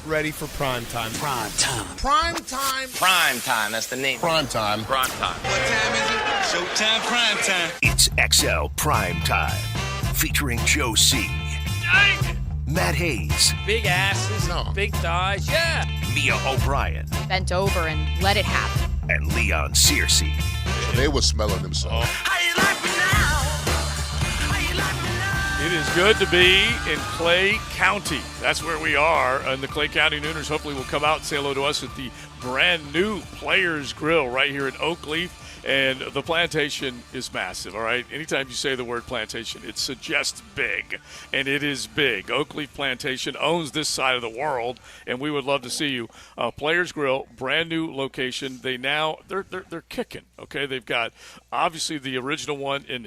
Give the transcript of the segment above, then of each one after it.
Ready for prime time. Prime time. Prime time. Prime time. That's the name. Prime time. Prime time. What time is it? Showtime prime time. It's XL Prime Time, featuring Joe C. Matt Hayes. Big asses, big thighs, yeah. Mia O'Brien. Bent over and let it happen. And Leon Searcy. So they were smelling themselves. How you like me now? How you like me now? It is good to be in Clay County. That's where we are. And the Clay County Nooners hopefully will come out and say hello to us at the brand new Players Grill right here in Oakleaf. And the plantation is massive, all right? Anytime you say the word plantation, it suggests big, and it is big. Oakleaf Plantation owns this side of the world, and we would love to see you. Players Grill, brand new location. They're kicking, okay? They've got obviously the original one in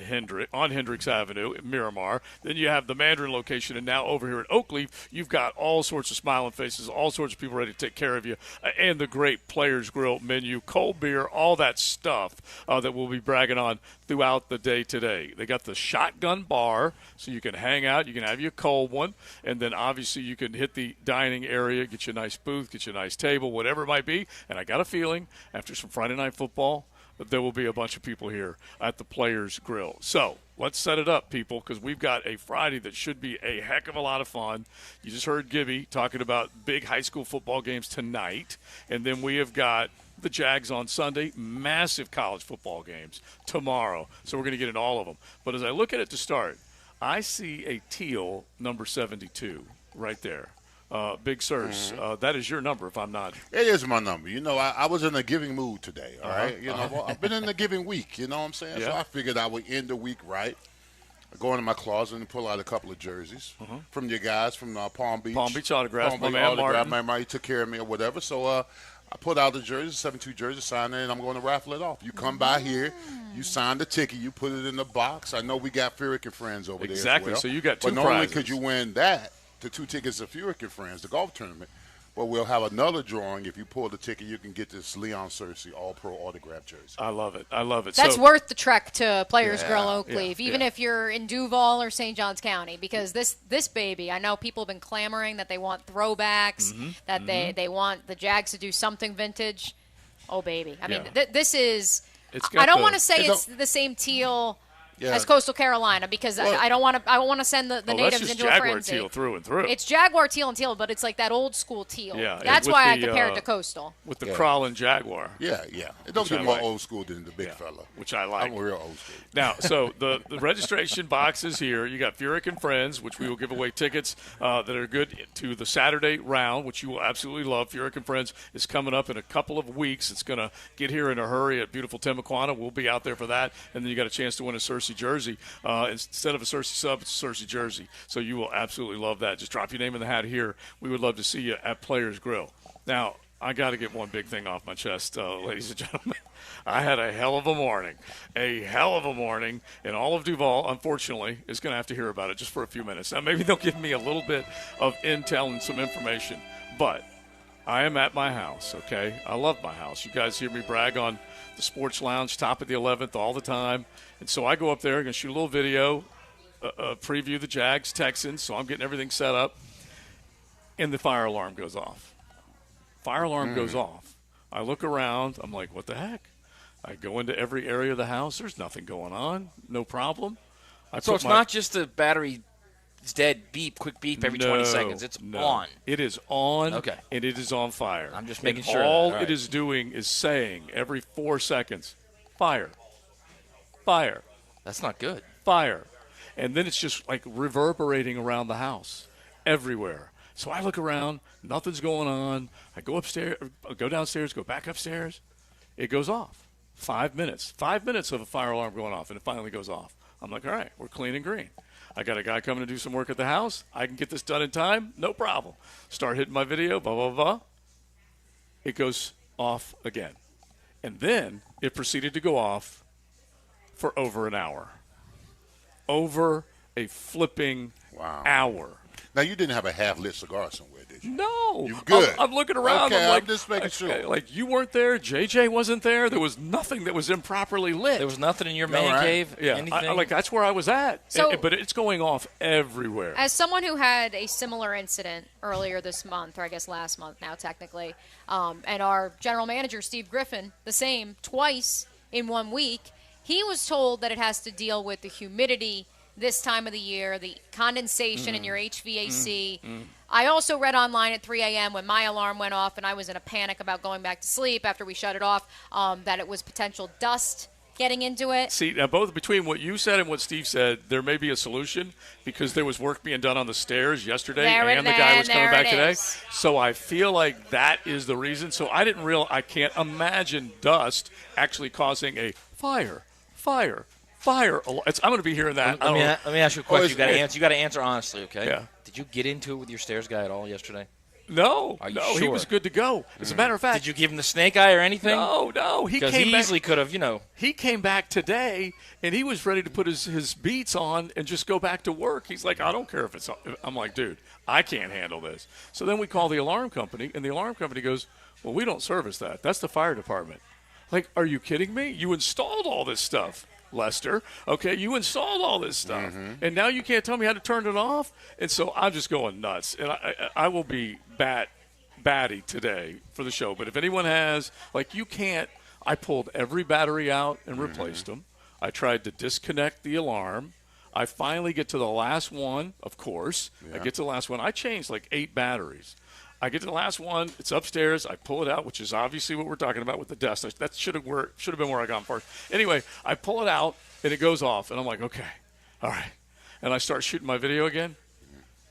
on Hendricks Avenue in Miramar. Then you have the Mandarin location, and now over here at Oakleaf, you've got all sorts of smiling faces, all sorts of people ready to take care of you, and the great Players Grill menu, cold beer, all that stuff. That we'll be bragging on throughout the day today. They got the shotgun bar, so you can hang out. You can have your cold one, and then obviously you can hit the dining area, get you a nice booth, get you a nice table, whatever it might be. And I got a feeling after some Friday Night Football that there will be a bunch of people here at the Players Grill. So let's set it up, people, because we've got a Friday that should be a heck of a lot of fun. You just heard Gibby talking about big high school football games tonight, and then we have got the Jags on Sunday, massive college football games tomorrow. So we're going to get into all of them. But as I look at it to start, I see a teal number 72 right there. Big Sirs, that is your number if I'm not. It is my number. You know, I was in a giving mood today, all right? You know, I've been in the giving week, you know what I'm saying? Yeah. So I figured I would end the week right. I go into my closet and pull out a couple of jerseys from your guys from Palm Beach. Palm Beach autograph. Palm My Beach man autograph. Martin. My man took care of me or whatever. So I put out the jerseys, 72 jerseys, sign it, and I'm going to raffle it off. You come by here, you sign the ticket, you put it in the box. I know we got Furyk and Friends over there Exactly. as well. So you got two But not only prizes. could you win that, the 2 tickets to Furyk and Friends, the golf tournament, but we'll have another drawing. If you pull the ticket, you can get this Leon Searcy All-Pro autograph jersey. I love it. I love it. That's so, worth the trek to Players Yeah, Grill Oakleaf, yeah, even yeah. if you're in Duval or St. Johns County, because this baby, I know people have been clamoring that they want throwbacks, that they want the Jags to do something vintage. Oh, baby. I mean, this is It's got I don't the- want to say it it's the same teal Yeah. as Coastal Carolina because I don't want to send the Oh, that's natives just into a Jaguar frenzy. teal through and through. It's Jaguar teal and teal, but it's like that old school teal. Yeah, That's with why I the, compare it to Coastal. with the Yeah. crawling Jaguar. Yeah. It don't Which I get more like. old school than the big fella. Which I like. I'm real old school. Now, so the registration box is here. You got Furyk and Friends, which we will give away tickets that are good to the Saturday round, which you will absolutely love. Furyk and Friends is coming up in a couple of weeks. It's going to get here in a hurry at beautiful Timuquana. We'll be out there for that. And then you got a chance to win a Cersei jersey. Instead of a Cersei sub, it's a Cersei jersey. So you will absolutely love that. Just drop your name in the hat here. We would love to see you at Players Grill. Now, I got to get one big thing off my chest, ladies and gentlemen. I had a hell of a morning, and all of Duval, unfortunately, is going to have to hear about it just for a few minutes. Now, maybe they'll give me a little bit of intel and some information, but I am at my house, okay? I love my house. You guys hear me brag on the Sports Lounge, top of the 11th all the time, and so I go up there, going to shoot a little video, preview the Jags, Texans, so I'm getting everything set up, and the fire alarm goes off. Fire alarm goes off. I look around. I'm like, what the heck? I go into every area of the house. There's nothing going on. No problem. So it's not just the battery is dead beep, quick beep every 20 seconds. It's on. It is on, Okay. and it is on fire. I'm just making And sure. All All it right. is doing is saying every 4 seconds, fire, fire, That's not good. fire. And then it's just like reverberating around the house everywhere. So I look around, nothing's going on. I go upstairs, go downstairs, go back upstairs. It goes off. 5 minutes. 5 minutes of a fire alarm going off, and it finally goes off. I'm like, all right, we're clean and green. I got a guy coming to do some work at the house. I can get this done in time, no problem. Start hitting my video, blah, blah, blah. It goes off again. And then it proceeded to go off for over an hour. Over a flipping hour. Now, you didn't have a half-lit cigar somewhere, did you? No. You good. I'm looking around. Okay, I'm like, just making sure. Like, you weren't there. JJ wasn't there. There was nothing that was improperly lit. There was nothing in your man cave? Yeah. Anything? That's where I was at. So- But it's going off everywhere. As someone who had a similar incident earlier this month, or I guess last month now technically, and our general manager, Steve Griffin, the same twice in 1 week, he was told that it has to deal with the humidity this time of the year, the condensation in your HVAC. I also read online at 3 a.m. when my alarm went off and I was in a panic about going back to sleep after we shut it off, that it was potential dust getting into it. See, now both between what you said and what Steve said, there may be a solution because there was work being done on the stairs yesterday and the guy was coming back today. So I feel like that is the reason. So I can't imagine dust actually causing a fire. I'm going to be hearing that. Let me ask you a question. You got to answer honestly, okay? Yeah. Did you get into it with your stairs guy at all yesterday? No, Are you he sure? was good to go. As a matter of fact, Did you give him the snake eye or anything? No, he Because came he back. easily could have, He came back today, and he was ready to put his beats on and just go back to work. He's like, I don't care if it's – I'm like, dude, I can't handle this. So then we call the alarm company, and the alarm company goes, well, we don't service that. That's the fire department. Like, are you kidding me? You installed all this stuff, Lester. Okay, you installed all this stuff, and now you can't tell me how to turn it off? And so I'm just going nuts, and I will be batty today for the show. But if anyone has – like, you can't – I pulled every battery out and replaced them. I tried to disconnect the alarm. I finally get to the last one, of course. Yeah. I get to the last one. I changed like 8 batteries. I get to the last one. It's upstairs. I pull it out, which is obviously what we're talking about with the dust. That should have been where I got first. Anyway, I pull it out, and it goes off. And I'm like, okay, all right. And I start shooting my video again.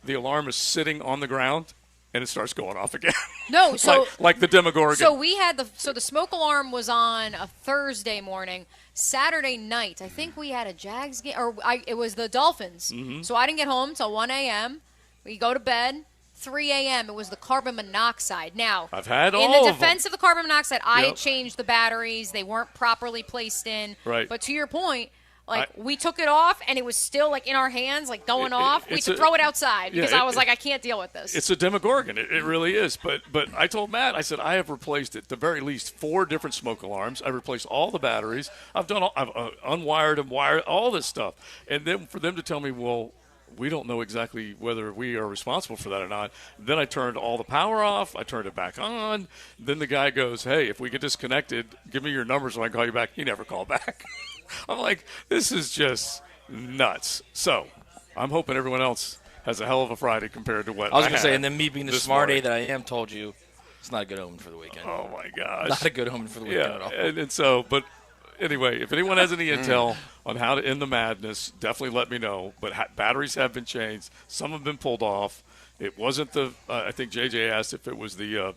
The alarm is sitting on the ground, and it starts going off again. No, so like the Demogorgon. So we had the smoke alarm was on a Thursday morning. Saturday night, I think we had a Jags game, it was the Dolphins. So I didn't get home till 1 a.m. We go to bed. 3 a.m. It was the carbon monoxide. Now, I've had all in the of defense them. of the carbon monoxide, I Yep. changed the batteries. They weren't properly placed in. Right. But to your point, we took it off, and it was still, like, in our hands, like, going off. We had to throw it outside because I was like, I can't deal with this. It's a Demogorgon. It really is. But I told Matt, I said, I have replaced at the very least 4 different smoke alarms. I replaced all the batteries. I've unwired and wired, all this stuff. And then for them to tell me, well, we don't know exactly whether we are responsible for that or not. Then I turned all the power off. I turned it back on. Then the guy goes, hey, if we get disconnected, give me your number so I can call you back. He never called back. I'm like, this is just nuts. So I'm hoping everyone else has a hell of a Friday compared to what I was going to say, and then me being the smart A that I am told you, it's not a good omen for the weekend. Oh, my gosh. Not a good omen for the weekend at all. And so, but anyway, if anyone has any intel on how to end the madness, definitely let me know. But batteries have been changed. Some have been pulled off. It wasn't I think JJ asked if it was the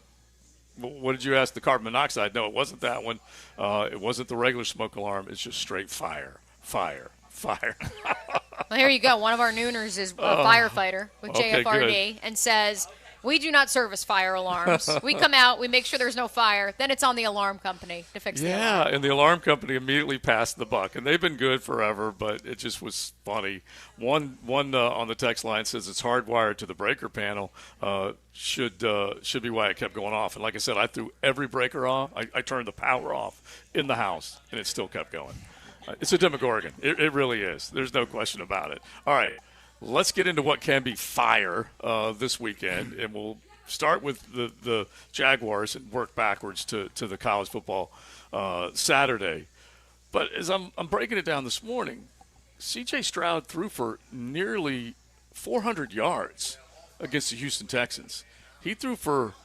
what did you ask? The carbon monoxide? No, it wasn't that one. It wasn't the regular smoke alarm. It's just straight fire. Well, here you go. One of our nooners is a firefighter with JFRD and says, we do not service fire alarms. We come out, we make sure there's no fire, then it's on the alarm company to fix the alarm. Yeah, and the alarm company immediately passed the buck, and they've been good forever, but it just was funny. One on the text line says it's hardwired to the breaker panel. Should be why it kept going off. And like I said, I threw every breaker off. I turned the power off in the house, and it still kept going. It's a Demogorgon. It really is. There's no question about it. All right. Let's get into what can be fire this weekend, and we'll start with the Jaguars and work backwards to the college football Saturday. But as I'm breaking it down this morning, C.J. Stroud threw for nearly 400 yards against the Houston Texans. He threw for,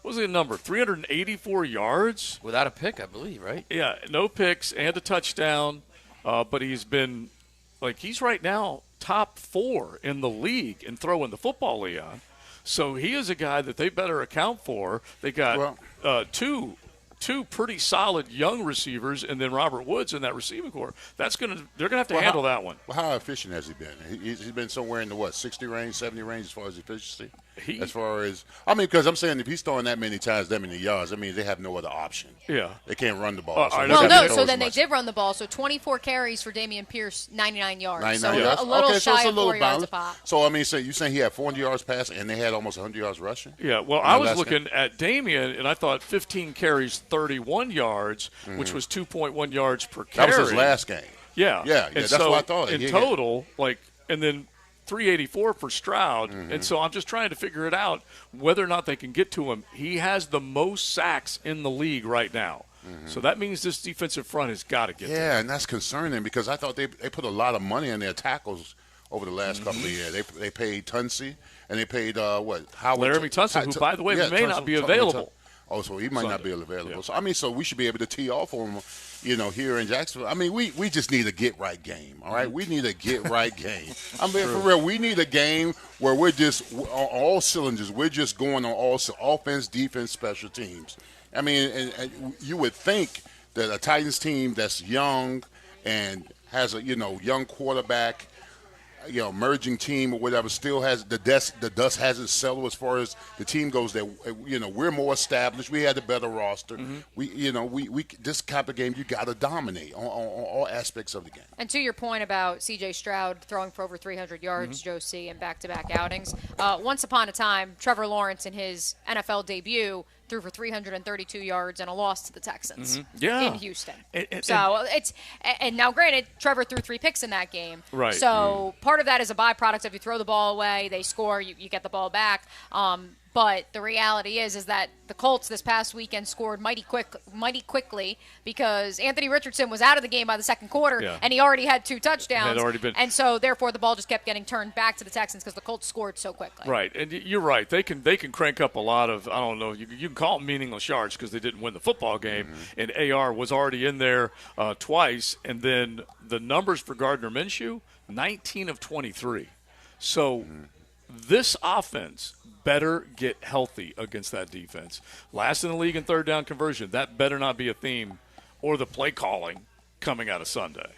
what was the number, 384 yards? Without a pick, I believe, right? Yeah, no picks and a touchdown, but he's right now top 4 in the league in throwing the football, Leon. So he is a guy that they better account for. They got two pretty solid young receivers, and then Robert Woods in that receiving corps. They're going to have to handle that one. Well, how efficient has he been? He's been somewhere in the 60 range, 70 range as far as efficiency. As far as because I'm saying if he's throwing that many times, that many yards, I mean they have no other option. Yeah, they can't run the ball. So then they did run the ball. So 24 carries for Dameon Pierce, 99 yards. 99 yards. A little so shy it's a of little 4 yards a pop. So I mean, you saying he had 400 yards passing and they had almost 100 yards rushing? Yeah. Well, I was looking at Dameon and I thought 15 carries, 31 yards, which was 2.1 yards per carry. That was his last game. Yeah. That's what I thought. In total, and then 384 for Stroud, and so I'm just trying to figure it out whether or not they can get to him. He has the most sacks in the league right now. So that means this defensive front has got to get there. Yeah, and that's concerning because I thought they put a lot of money in their tackles over the last couple of years. They paid Tunsil and they paid Howard Laramie Tunsil, who, by the way, may not be available. Oh, so he might Sunday. not be available. Yeah. So I mean, so we should be able to tee off on him, here in Jacksonville. I mean, we just need a get right game. All right, we need a get right game. I mean, for real, we need a game where we're just on all cylinders. We're just going on all offense, defense, special teams. I mean, and you would think that a Titans team that's young and has a young quarterback, merging team or whatever, still has the dust hasn't settled as far as the team goes. That we're more established. We had a better roster. We this type of game you got to dominate on all aspects of the game. And to your point about C.J. Stroud throwing for over 300 yards, Joe C, in back-to-back outings, once upon a time, Trevor Lawrence in his NFL debut threw for 332 yards and a loss to the Texans in Houston. And now, granted, Trevor threw 3 picks in that game. Right. So part of that is a byproduct of you throw the ball away, they score, you get the ball back. But the reality is that the Colts this past weekend scored mighty quickly because Anthony Richardson was out of the game by the second quarter, and he already had 2 touchdowns. And so, therefore, the ball just kept getting turned back to the Texans because the Colts scored so quickly. Right, and you're right. They can crank up a lot of, I don't know, you can call them meaningless yards because they didn't win the football game, and AR was already in there twice. And then the numbers for Gardner Minshew, 19 of 23. So this offense better get healthy against that defense. Last in the league in third down conversion. That better not be a theme or the play calling coming out of Sunday.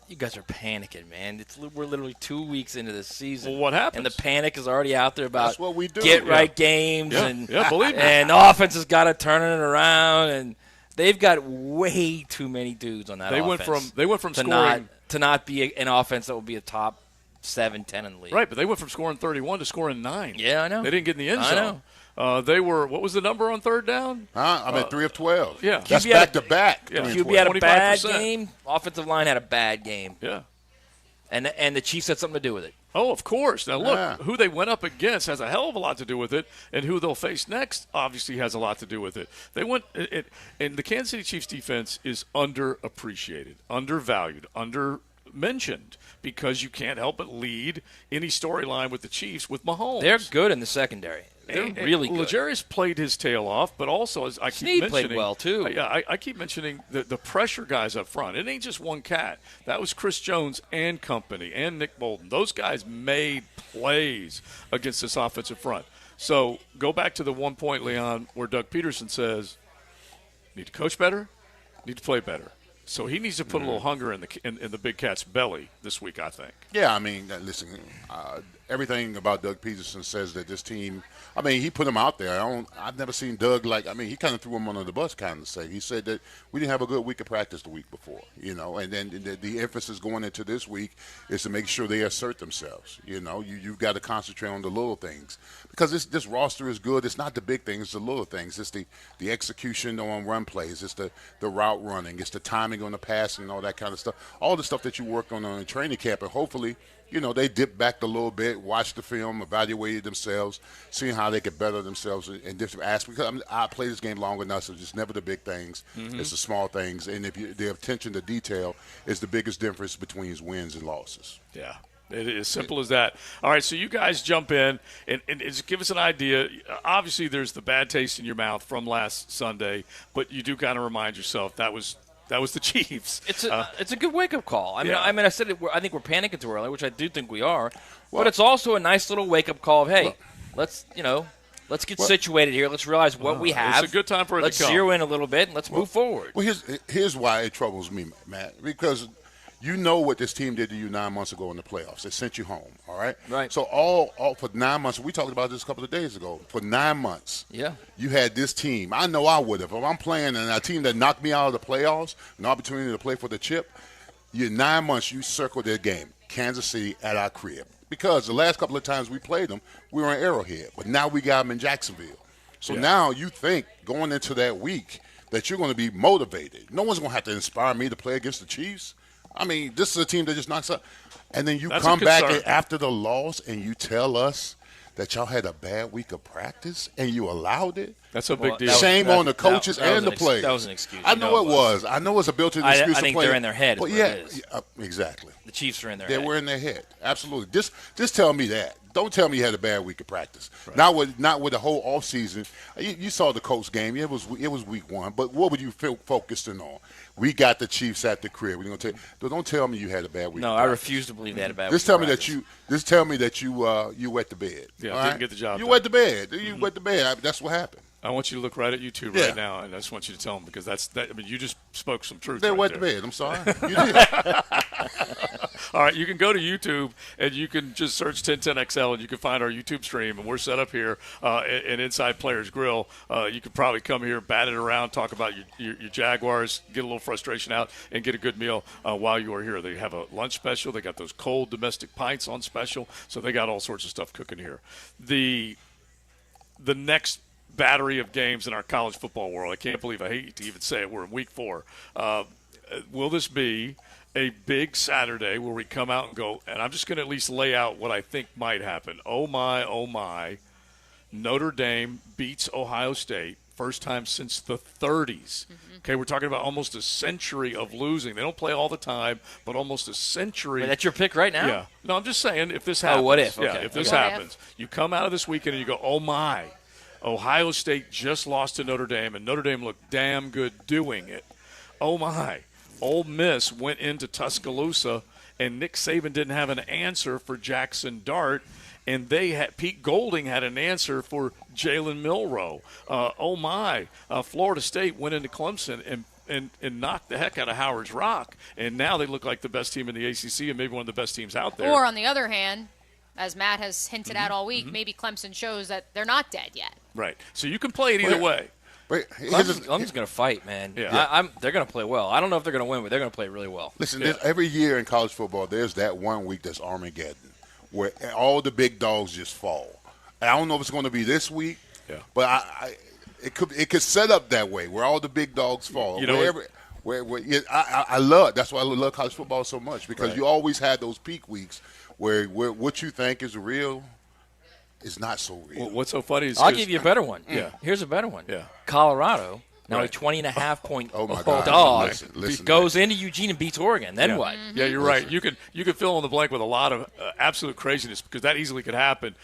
You guys are panicking, man. We're literally 2 weeks into the season. Well, what happens? And the panic is already out there about That's what we do. get-right games. Believe me. And the offense has got to turn it around. And they've got way too many dudes on that offense. They went from scoring to not be an offense that will be a top 7, 10 in the league. Right, but they went from scoring 31 to scoring 9. Yeah, I know. They didn't get in the end zone. They were, what was the number on third down? I mean, 3 of 12. Yeah. That's back-to-back. Yeah. QB had a bad 25%. game. Offensive line had a bad game. Yeah. And the Chiefs had something to do with it. Oh, of course. Now, look, who they went up against has a hell of a lot to do with it, and who they'll face next obviously has a lot to do with it. They went and the Kansas City Chiefs defense is underappreciated, undervalued, mentioned because you can't help but lead any storyline with the Chiefs with Mahomes. They're good in the secondary. They're really good. Legarius played his tail off, but also, as I keep Snead mentioning, played well too. I keep mentioning the pressure guys up front. It ain't just one cat. That was Chris Jones and company and Nick Bolton. Those guys made plays against this offensive front. So go back to the 1 point, Leon, where Doug Peterson says, need to coach better, need to play better. So he needs to put a little hunger in the big cat's belly this week, I think. Yeah, I mean, listen, everything about Doug Peterson says that this team, I mean, he put him out there. I've never seen Doug he kind of threw him under the bus, kind of say. He said that we didn't have a good week of practice the week before, and then the emphasis going into this week is to make sure they assert themselves. You've got to concentrate on the little things because this roster is good. It's not the big things, it's the little things. It's the execution on run plays. It's the route running. It's the timing on the passing and all that kind of stuff. All the stuff that you work on in training camp, and hopefully, they dip back a little bit, watch the film, evaluated themselves, seeing how they could better themselves in different aspects. Because I played this game long enough, so it's never the big things. It's the small things. And the attention to detail is the biggest difference between wins and losses. Yeah. It is simple as that. All right, so you guys jump in and just give us an idea. Obviously, there's the bad taste in your mouth from last Sunday, but you do kind of remind yourself that was the Chiefs. It's a good wake-up call. I said it, I think we're panicking too early, which I do think we are. But it's also a nice little wake-up call of, hey, let's get situated here. Let's realize what we have. It's a good time for it to come. Let's zero in a little bit and let's move forward. Well, here's why it troubles me, Matt, because You know what this team did to you 9 months ago in the playoffs. They sent you home, all right? Right. So all for 9 months, we talked about this a couple of days ago. For 9 months, you had this team. I know I would have. If I'm playing in a team that knocked me out of the playoffs, an opportunity to play for the chip, 9 months you circled their game. Kansas City at our crib. Because the last couple of times we played them, we were in Arrowhead. But now we got them in Jacksonville. So now you think going into that week that you're going to be motivated. No one's going to have to inspire me to play against the Chiefs. I mean, this is a team that just knocks up. And then you come back after the loss and you tell us that y'all had a bad week of practice and you allowed it. That's a big deal. Shame on the coaches and the players. That was an excuse. I know it was. I know it's a built-in excuse. I think they're in their head. But exactly. The Chiefs are in their head. They were in their head. Absolutely. Just tell me that. Don't tell me you had a bad week of practice. Right. Not with the whole offseason. You saw the Colts game. It was week one. But what were you focusing on? We got the Chiefs at the crib. We're gonna tell you. Don't tell me you had a bad week. No, I refuse to believe they had a bad week. Just tell me that you wet the bed. Yeah, didn't get the job. You wet the bed. You wet the bed. That's what happened. I want you to look right at YouTube right now, and I just want you to tell them because that's that. I mean, you just spoke some truth. They right wet there. the bed. I'm sorry. You did. All right, you can go to YouTube and you can just search 1010XL and you can find our YouTube stream. And we're set up here in Inside Players Grill. You could probably come here, bat it around, talk about your Jaguars, get a little frustration out, and get a good meal while you are here. They have a lunch special. They got those cold domestic pints on special. So they got all sorts of stuff cooking here. The next battery of games in our college football world, I can't believe I hate to even say it, we're in week 4. Will this be a big Saturday where we come out and go, and I'm just going to at least lay out what I think might happen. Oh my, Notre Dame beats Ohio State, first time since the 30s. Okay, we're talking about almost a century of losing. They don't play all the time, but almost a century. Wait, that's your pick right now? Yeah. No, I'm just saying if this happens. Oh, what if? Yeah, Okay. if this happens. You come out of this weekend and you go, oh my, Ohio State just lost to Notre Dame, and Notre Dame looked damn good doing it. Oh my. Ole Miss went into Tuscaloosa, and Nick Saban didn't have an answer for Jackson Dart, and Pete Golding had an answer for Jalen Milroe. Oh my, Florida State went into Clemson and knocked the heck out of Howard's Rock, and now they look like the best team in the ACC and maybe one of the best teams out there. Or on the other hand, as Matt has hinted at all week, maybe Clemson shows that they're not dead yet. Right. So you can play it either way. Clemson's going to fight, man. Yeah. They're going to play well. I don't know if they're going to win, but they're going to play really well. Listen, every year in college football, there's that 1 week that's Armageddon, where all the big dogs just fall. And I don't know if it's going to be this week, but it could set up that way, where all the big dogs fall. You know, I love. That's why I love college football so much, because you always had those peak weeks where what you think is real is not so real. Well, what's so funny is I'll give you a better one. Yeah. Here's a better one. Yeah. Colorado, now a 20.5-point God. dog, Listen goes into Eugene and beats Oregon. Then what? Yeah, you're right. You could fill in the blank with a lot of absolute craziness, because that easily could happen,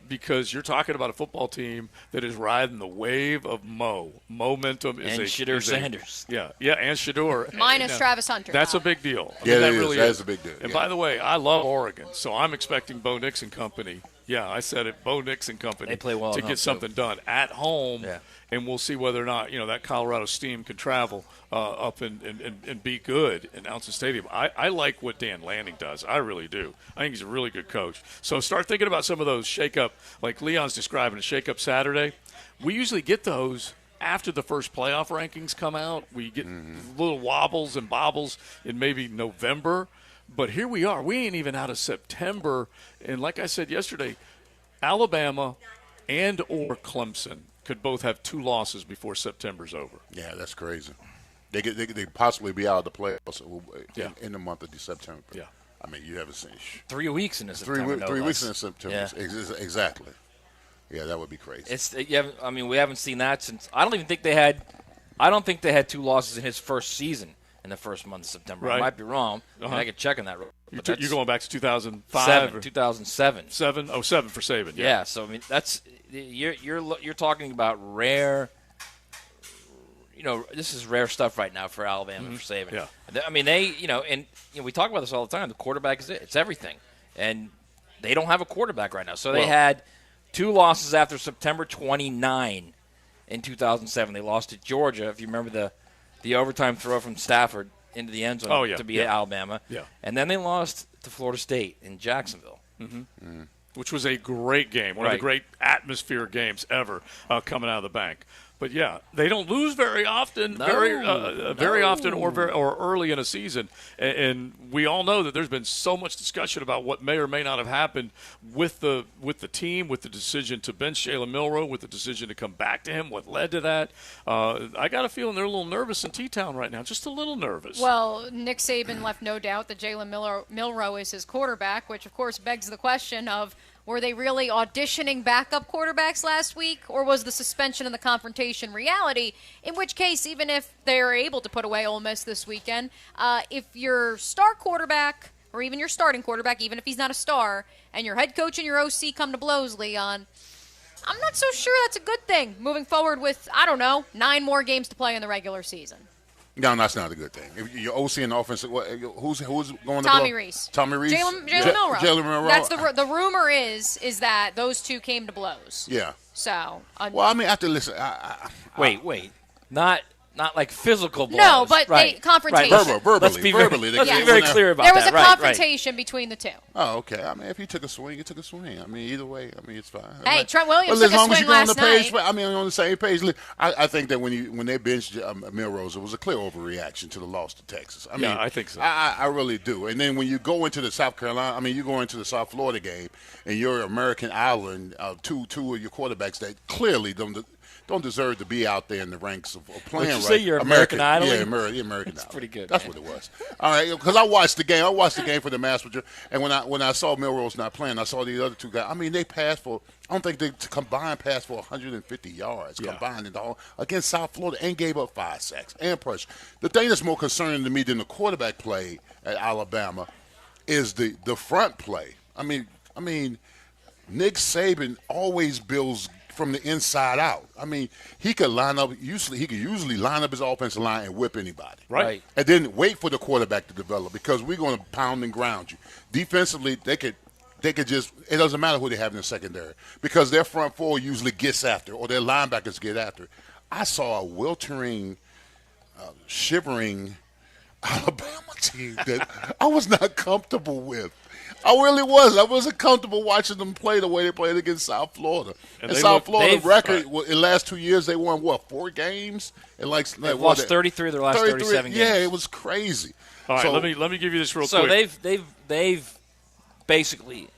because you're talking about a football team that is riding the wave of momentum. And Shedeur Sanders. And Shedeur. Minus Travis Hunter. That's a big deal. That really is a big deal. And by the way, I love Oregon, so I'm expecting Bo Nix and company. Yeah, I said it. Bo Nix and company. They play well to at home, get something done at home. Yeah. And we'll see whether or not that Colorado steam can travel up and be good in Allen Stadium. I like what Dan Lanning does. I really do. I think he's a really good coach. So start thinking about some of those shake-up, like Leon's describing, a shake-up Saturday. We usually get those after the first playoff rankings come out. We get little wobbles and bobbles in maybe November. But here we are. We ain't even out of September. And like I said yesterday, Alabama and or Clemson could both have 2 losses before September's over. Yeah, that's crazy. They could possibly be out of the playoffs in the month of September. Yeah. I mean, you haven't seen 3 weeks into September. 3 weeks in September. Yeah. Exactly. Yeah, that would be crazy. We haven't seen that since. I don't think they had 2 losses in his first season in the first month of September. Right. I might be wrong. I could check on that. You're going back to 2005? 2007. 7? Oh, 7 for Saban. Yeah. So I mean, that's you're talking about rare. This is rare stuff right now for Alabama for Saban. Yeah. I mean, we talk about this all the time. The quarterback is it. It's everything, and they don't have a quarterback right now. So they had 2 losses after September 29 in 2007. They lost to Georgia. If you remember the overtime throw from Stafford into the end zone to beat Alabama. Yeah. And then they lost to Florida State in Jacksonville. Which was a great game, one of the great atmosphere games ever coming out of the bank. But yeah, they don't lose very often, very often, or early in a season. And we all know that there's been so much discussion about what may or may not have happened with the team, with the decision to bench Jalen Milroe, with the decision to come back to him, what led to that. I got a feeling they're a little nervous in T-Town right now, just a little nervous. Well, Nick Saban left no doubt that Jalen Milroe is his quarterback, which of course begs the question of, were they really auditioning backup quarterbacks last week, or was the suspension and the confrontation reality? In which case, even if they're able to put away Ole Miss this weekend, if your star quarterback, or even your starting quarterback, even if he's not a star, and your head coach and your OC come to blows, Leon, I'm not so sure that's a good thing moving forward with, 9 more games to play in the regular season. No, that's not a good thing. If your OC and offense, who's going to Tommy Rees. Tommy Rees? Jalen Milroe. Jalen Milroe. That's the rumor is that those two came to blows. Yeah. So. Well, I mean, after listen. Wait. Not like physical blows. No, but confrontation. Right. Verbally. Let's be very clear about that. There that. was a confrontation between the two. Oh, okay. I mean, if he took a swing, he took a swing. I mean, either way, it's fine. Hey, Trent Williams took a swing last night. On the same page. I think that when they benched Milrose, it was a clear overreaction to the loss to Texas. I mean, I think so. I really do. And then when you go into the South Carolina, you go into the South Florida game, and you're American Island, two of your quarterbacks that clearly don't deserve to be out there in the ranks of playing. Would you say you're American Idol? Yeah, American Idol. That's pretty good. That's what it was. All right, because I watched the game. I watched the game for the Master, and when I saw Milrose not playing, I saw the other two guys. I mean, they passed for. I don't think they combined passed for 150 yards combined in the whole against South Florida, and gave up 5 sacks and pressure. The thing that's more concerning to me than the quarterback play at Alabama is the front play. I mean, Nick Saban always builds from the inside out. I mean, he could usually line up his offensive line and whip anybody. Right. And then wait for the quarterback to develop, because we're going to pound and ground you. Defensively, they could just, it doesn't matter who they have in the secondary, because their front four usually gets after, or their linebackers get after. I saw a weltering, shivering Alabama team that I was not comfortable with. I really was. I wasn't comfortable watching them play the way they played against South Florida. And South Florida's record in the last 2 years, they won 4 games? And they've lost 33 of their last 37 games. Yeah, it was crazy. All right, let me give you this real quick. So they've basically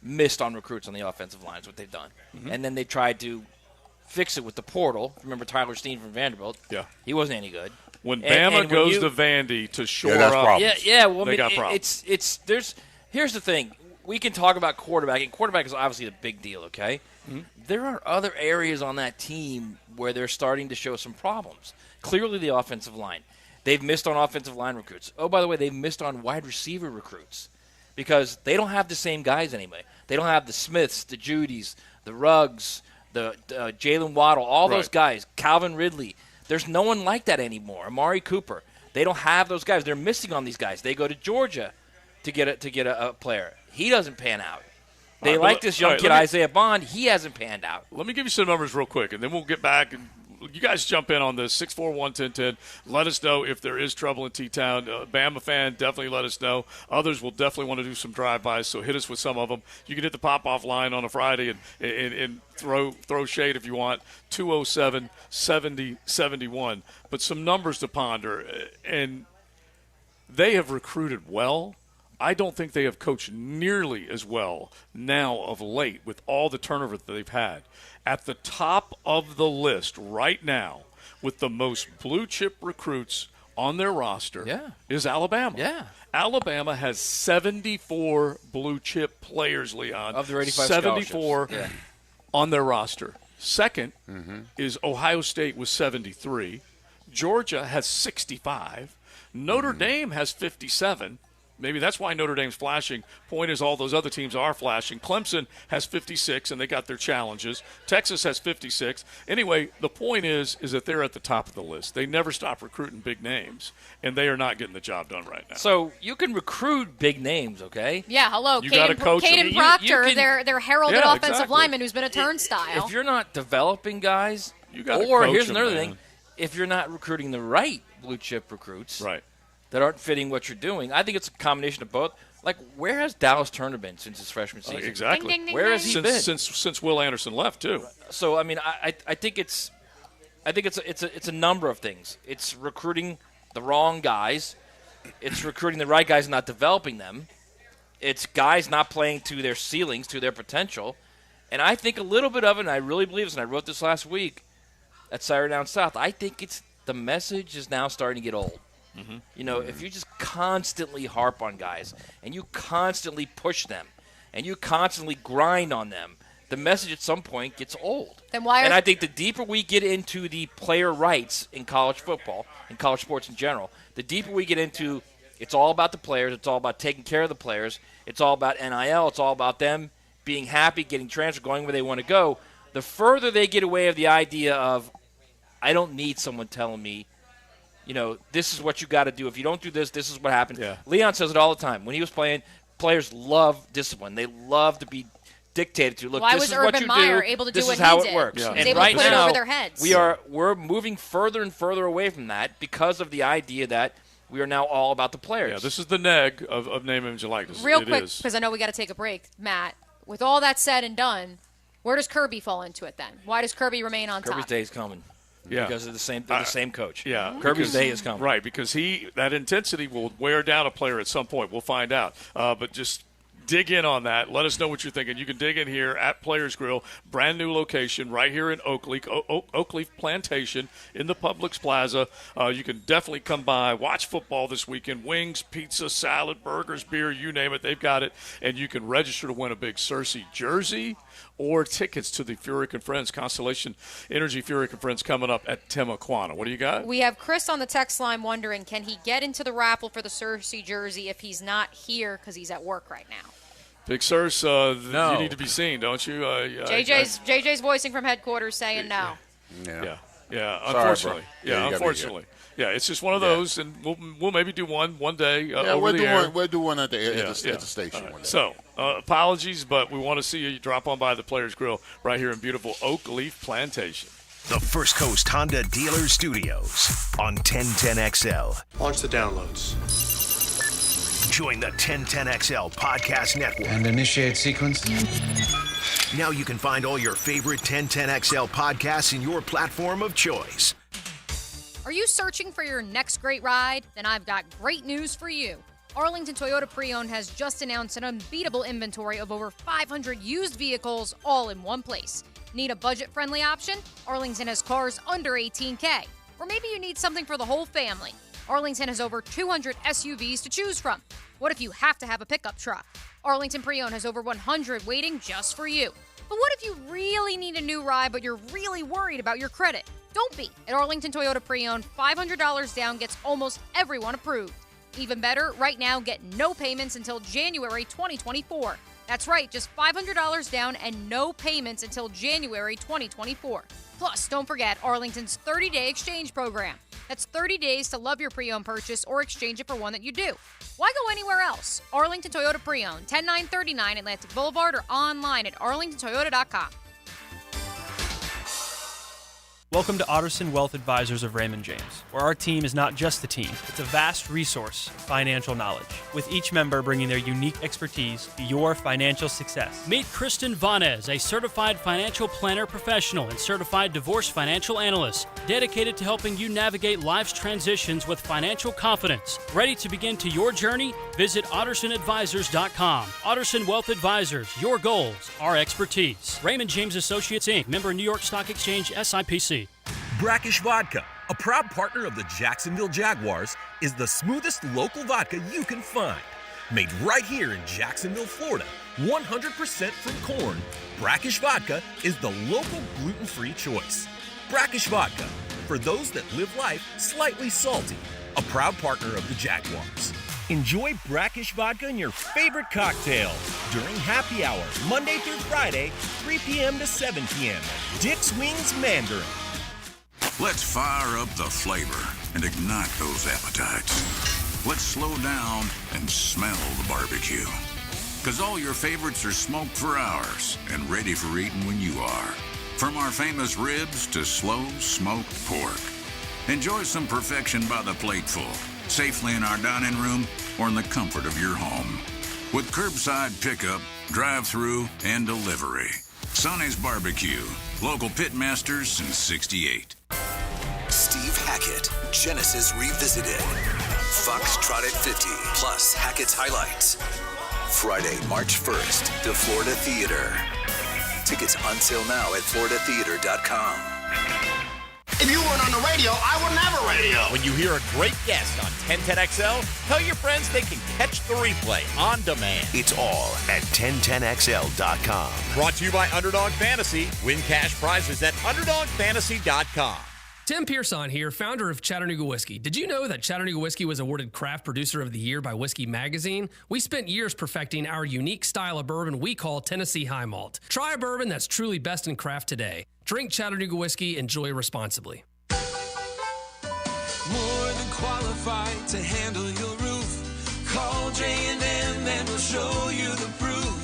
missed on recruits on the offensive line is what they've done, and then they tried to fix it with the portal. Remember Tyler Steen from Vanderbilt? Yeah, he wasn't any good. When Bama goes to Vandy to shore up, well, they got problems. Here's the thing. We can talk about quarterback, and quarterback is obviously the big deal, okay? Mm-hmm. There are other areas on that team where they're starting to show some problems. Clearly the offensive line. They've missed on offensive line recruits. Oh, by the way, they've missed on wide receiver recruits because they don't have the same guys anyway. They don't have the Smiths, the Judys, the Ruggs, the Jalen Waddle, all those guys, Calvin Ridley. There's no one like that anymore. Amari Cooper. They don't have those guys. They're missing on these guys. They go to Georgia to get a player. He doesn't pan out. They like this young kid, Isaiah Bond. He hasn't panned out. Let me give you some numbers real quick, and then we'll get back. And you guys jump in on this, 641-1010. Let us know if there is trouble in T-Town. Bama fan, definitely let us know. Others will definitely want to do some drive-bys, so hit us with some of them. You can hit the pop-off line on a Friday and throw shade if you want, 207-7071. But some numbers to ponder, and they have recruited well. I don't think they have coached nearly as well now of late with all the turnover that they've had. At the top of the list right now with the most blue-chip recruits on their roster is Alabama. Yeah. Alabama has 74 blue-chip players, Leon. Of their 85 74 on their roster. Second is Ohio State with 73. Georgia has 65. Notre Dame has 57. Maybe that's why Notre Dame's flashing. Point is, all those other teams are flashing. Clemson has 56, and they got their challenges. Texas has 56. Anyway, the point is that they're at the top of the list. They never stop recruiting big names, and they are not getting the job done right now. So you can recruit big names, okay? Yeah, hello. You got to coach them. Caden Proctor, their heralded offensive lineman who's been a turnstile. If you're not developing guys, you got to or coach here's them, another man. thing, if you're not recruiting the right blue chip recruits, right, that aren't fitting what you're doing. I think it's a combination of both. Like, where has Dallas Turner been since his freshman season? Exactly. Ding, ding, ding, Where has he been? Since Will Anderson left too. So I mean, I think it's a number of things. It's recruiting the wrong guys. It's recruiting the right guys and not developing them. It's guys not playing to their ceilings, to their potential. And I think a little bit of it, and I really believe this, and I wrote this last week at Saturday Down South, I think it's the message is now starting to get old. Mm-hmm. You know, if you just constantly harp on guys and you constantly push them and you constantly grind on them, the message at some point gets old. Then why? And I think the deeper we get into the player rights in college football and college sports in general, the deeper we get into it's all about the players, it's all about taking care of the players, it's all about NIL, it's all about them being happy, getting transferred, going where they want to go. The further they get away of the idea of, I don't need someone telling me, you know, this is what you got to do. If you don't do this, this is what happens. Yeah. Leon says it all the time. When he was playing, players love discipline. They love to be dictated to. Look, why this was is Urban what you Meyer do. able to do this what is how he it did? works. Yeah. And He was able right to put it now, over their heads. we're moving further and further away from that because of the idea that we are now all about the players. Yeah, this is the neg of name, image, and likeness. Real quick, because I know we got to take a break, Matt. With all that said and done, where does Kirby fall into it then? Why does Kirby remain on top? Kirby's day is coming. Yeah. Because of the same coach. Yeah. Kirby's day is coming. Right, because that intensity will wear down a player at some point. We'll find out. But just dig in on that. Let us know what you're thinking. You can dig in here at Players Grill, brand new location right here in Oakleaf Plantation in the Publix Plaza. You can definitely come by, watch football this weekend. Wings, pizza, salad, burgers, beer, you name it, they've got it. And you can register to win a big Cersei jersey or tickets to the Furyk and Friends Constellation Energy Furyk and Friends coming up at Timaquana. What do you got? We have Chris on the text line wondering, can he get into the raffle for the Cersei jersey if he's not here because he's at work right now? Big Circe, you need to be seen, don't you? JJ's voicing from headquarters saying no. Yeah. Sorry, Unfortunately. bro. Unfortunately. Yeah, it's just one of those, and we'll maybe do one day over we'll the do air. We'll do one at the station one day. So, apologies, but we want to see you drop on by the Players Grill right here in beautiful Oakleaf Plantation. The First Coast Honda Dealer Studios on 1010XL. Launch the downloads. Join the 1010XL Podcast Network. And initiate sequence. Now you can find all your favorite 1010XL podcasts in your platform of choice. Are you searching for your next great ride? Then I've got great news for you. Arlington Toyota Pre-Owned has just announced an unbeatable inventory of over 500 used vehicles all in one place. Need a budget-friendly option? Arlington has cars under $18K. Or maybe you need something for the whole family. Arlington has over 200 SUVs to choose from. What if you have to have a pickup truck? Arlington Pre-Owned has over 100 waiting just for you. But what if you really need a new ride but you're really worried about your credit? Don't be. At Arlington Toyota Pre-Owned, $500 down gets almost everyone approved. Even better, right now, get no payments until January 2024. That's right, just $500 down and no payments until January 2024. Plus, don't forget Arlington's 30-day exchange program. That's 30 days to love your pre-owned purchase or exchange it for one that you do. Why go anywhere else? Arlington Toyota Pre-Owned, 10939 Atlantic Boulevard, or online at arlingtontoyota.com. Welcome to Otterson Wealth Advisors of Raymond James, where our team is not just a team, it's a vast resource of financial knowledge, with each member bringing their unique expertise to your financial success. Meet Kristen Vanez, a certified financial planner professional and certified divorce financial analyst, dedicated to helping you navigate life's transitions with financial confidence. Ready to begin to your journey? Visit OttersonAdvisors.com. Otterson Wealth Advisors, your goals, our expertise. Raymond James Associates, Inc., member New York Stock Exchange, SIPC. Brackish Vodka, a proud partner of the Jacksonville Jaguars, is the smoothest local vodka you can find. Made right here in Jacksonville, Florida, 100% from corn, Brackish Vodka is the local gluten-free choice. Brackish Vodka, for those that live life slightly salty, a proud partner of the Jaguars. Enjoy Brackish Vodka in your favorite cocktail during happy hour, Monday through Friday, 3 p.m. to 7 p.m. Dick's Wings Mandarin. Let's fire up the flavor and ignite those appetites. Let's slow down and smell the barbecue. Because all your favorites are smoked for hours and ready for eating when you are. From our famous ribs to slow smoked pork. Enjoy some perfection by the plateful safely in our dining room, or in the comfort of your home. With curbside pickup, drive-through, and delivery. Sonny's Barbecue. Local pitmasters since '68. Steve Hackett, Genesis Revisited. Foxtrot at 50, plus Hackett's Highlights. Friday, March 1st, to Florida Theater. Tickets on sale now at floridatheater.com. If you weren't on the radio, I would never radio. When you hear a great guest on 1010XL, tell your friends they can catch the replay on demand. It's all at 1010XL.com. Brought to you by Underdog Fantasy. Win cash prizes at UnderdogFantasy.com. Tim Pearson here, founder of Chattanooga Whiskey. Did you know that Chattanooga Whiskey was awarded Craft Producer of the Year by Whiskey Magazine? We spent years perfecting our unique style of bourbon we call Tennessee High Malt. Try a bourbon that's truly best in craft today. Drink Chattanooga Whiskey, enjoy responsibly. More than qualified to handle your roof. Call J&M and we'll show you the proof.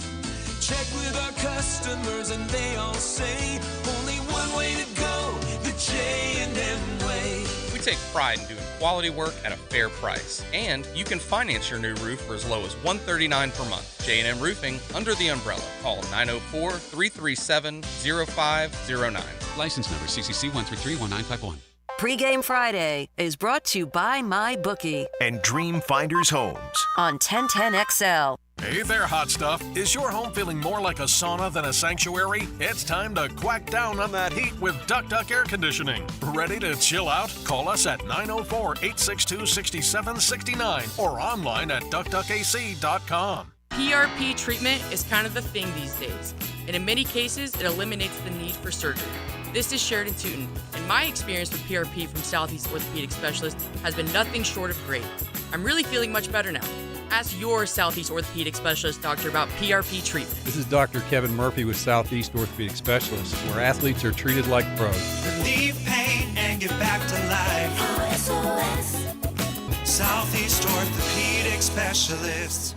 Check with our customers and they all say only one way to go, the J&M way. We take pride in doing quality work at a fair price. And you can finance your new roof for as low as $139 per month. J&M Roofing, under the umbrella. Call 904-337-0509. License number CCC 1331951. Pre-Game Friday is brought to you by MyBookie and Dream Finders Homes on 1010XL. Hey there, hot stuff. Is your home feeling more like a sauna than a sanctuary? It's time to quack down on that heat with Duck Duck Air Conditioning. Ready to chill out? Call us at 904-862-6769 or online at duckduckac.com. PRP treatment is kind of the thing these days, and in many cases, it eliminates the need for surgery. This is Sheridan Tootin, and my experience with PRP from Southeast Orthopedic Specialist has been nothing short of great. I'm really feeling much better now. Ask your Southeast Orthopedic Specialist doctor about PRP treatment. This is Dr. Kevin Murphy with Southeast Orthopedic Specialists, where athletes are treated like pros. Relieve pain and get back to life. Southeast Orthopedic Specialists.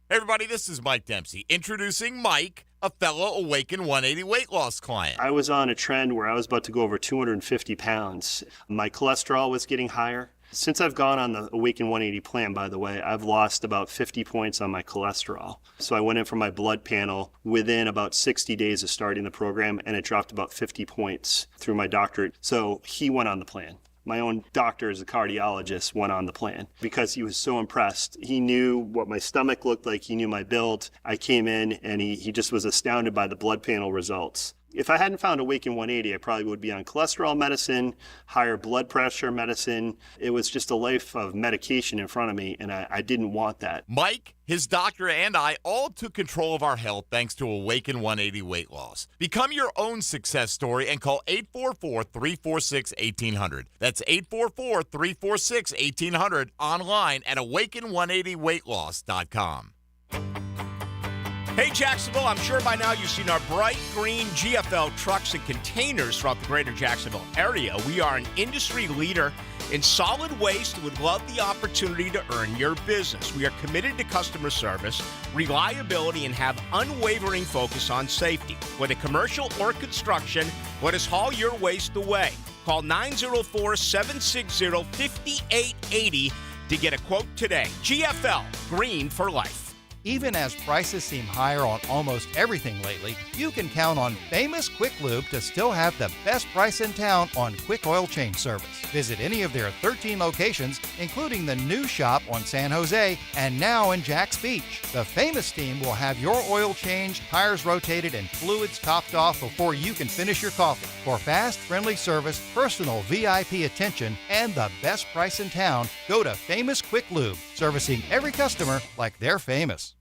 Hey everybody, this is Mike Dempsey, introducing Mike, a fellow Awaken 180 weight loss client. I was on a trend where I was about to go over 250 pounds. My cholesterol was getting higher. Since I've gone on the Awaken 180 plan, by the way, I've lost about 50 points on my cholesterol. So I went in for my blood panel within about 60 days of starting the program, and it dropped about 50 points through my doctor. So he went on the plan. My own doctor, as a cardiologist, went on the plan because he was so impressed. He knew what my stomach looked like. He knew my build. I came in, and he just was astounded by the blood panel results. If I hadn't found Awaken 180, I probably would be on cholesterol medicine, higher blood pressure medicine. It was just a life of medication in front of me, and I didn't want that. Mike, his doctor, and I all took control of our health thanks to Awaken 180 weight loss. Become your own success story and call 844-346-1800. That's 844-346-1800 online at awaken180weightloss.com. Hey Jacksonville, I'm sure by now you've seen our bright green GFL trucks and containers throughout the greater Jacksonville area. We are an industry leader in solid waste and would love the opportunity to earn your business. We are committed to customer service, reliability, and have unwavering focus on safety. Whether commercial or construction, let us haul your waste away. Call 904-760-5880 to get a quote today. GFL, green for life. Even as prices seem higher on almost everything lately, you can count on Famous Quick Lube to still have the best price in town on quick oil change service. Visit any of their 13 locations, including the new shop on San Jose and now in Jax Beach. The Famous team will have your oil changed, tires rotated, and fluids topped off before you can finish your coffee. For fast, friendly service, personal VIP attention, and the best price in town, go to Famous Quick Lube, servicing every customer like they're famous.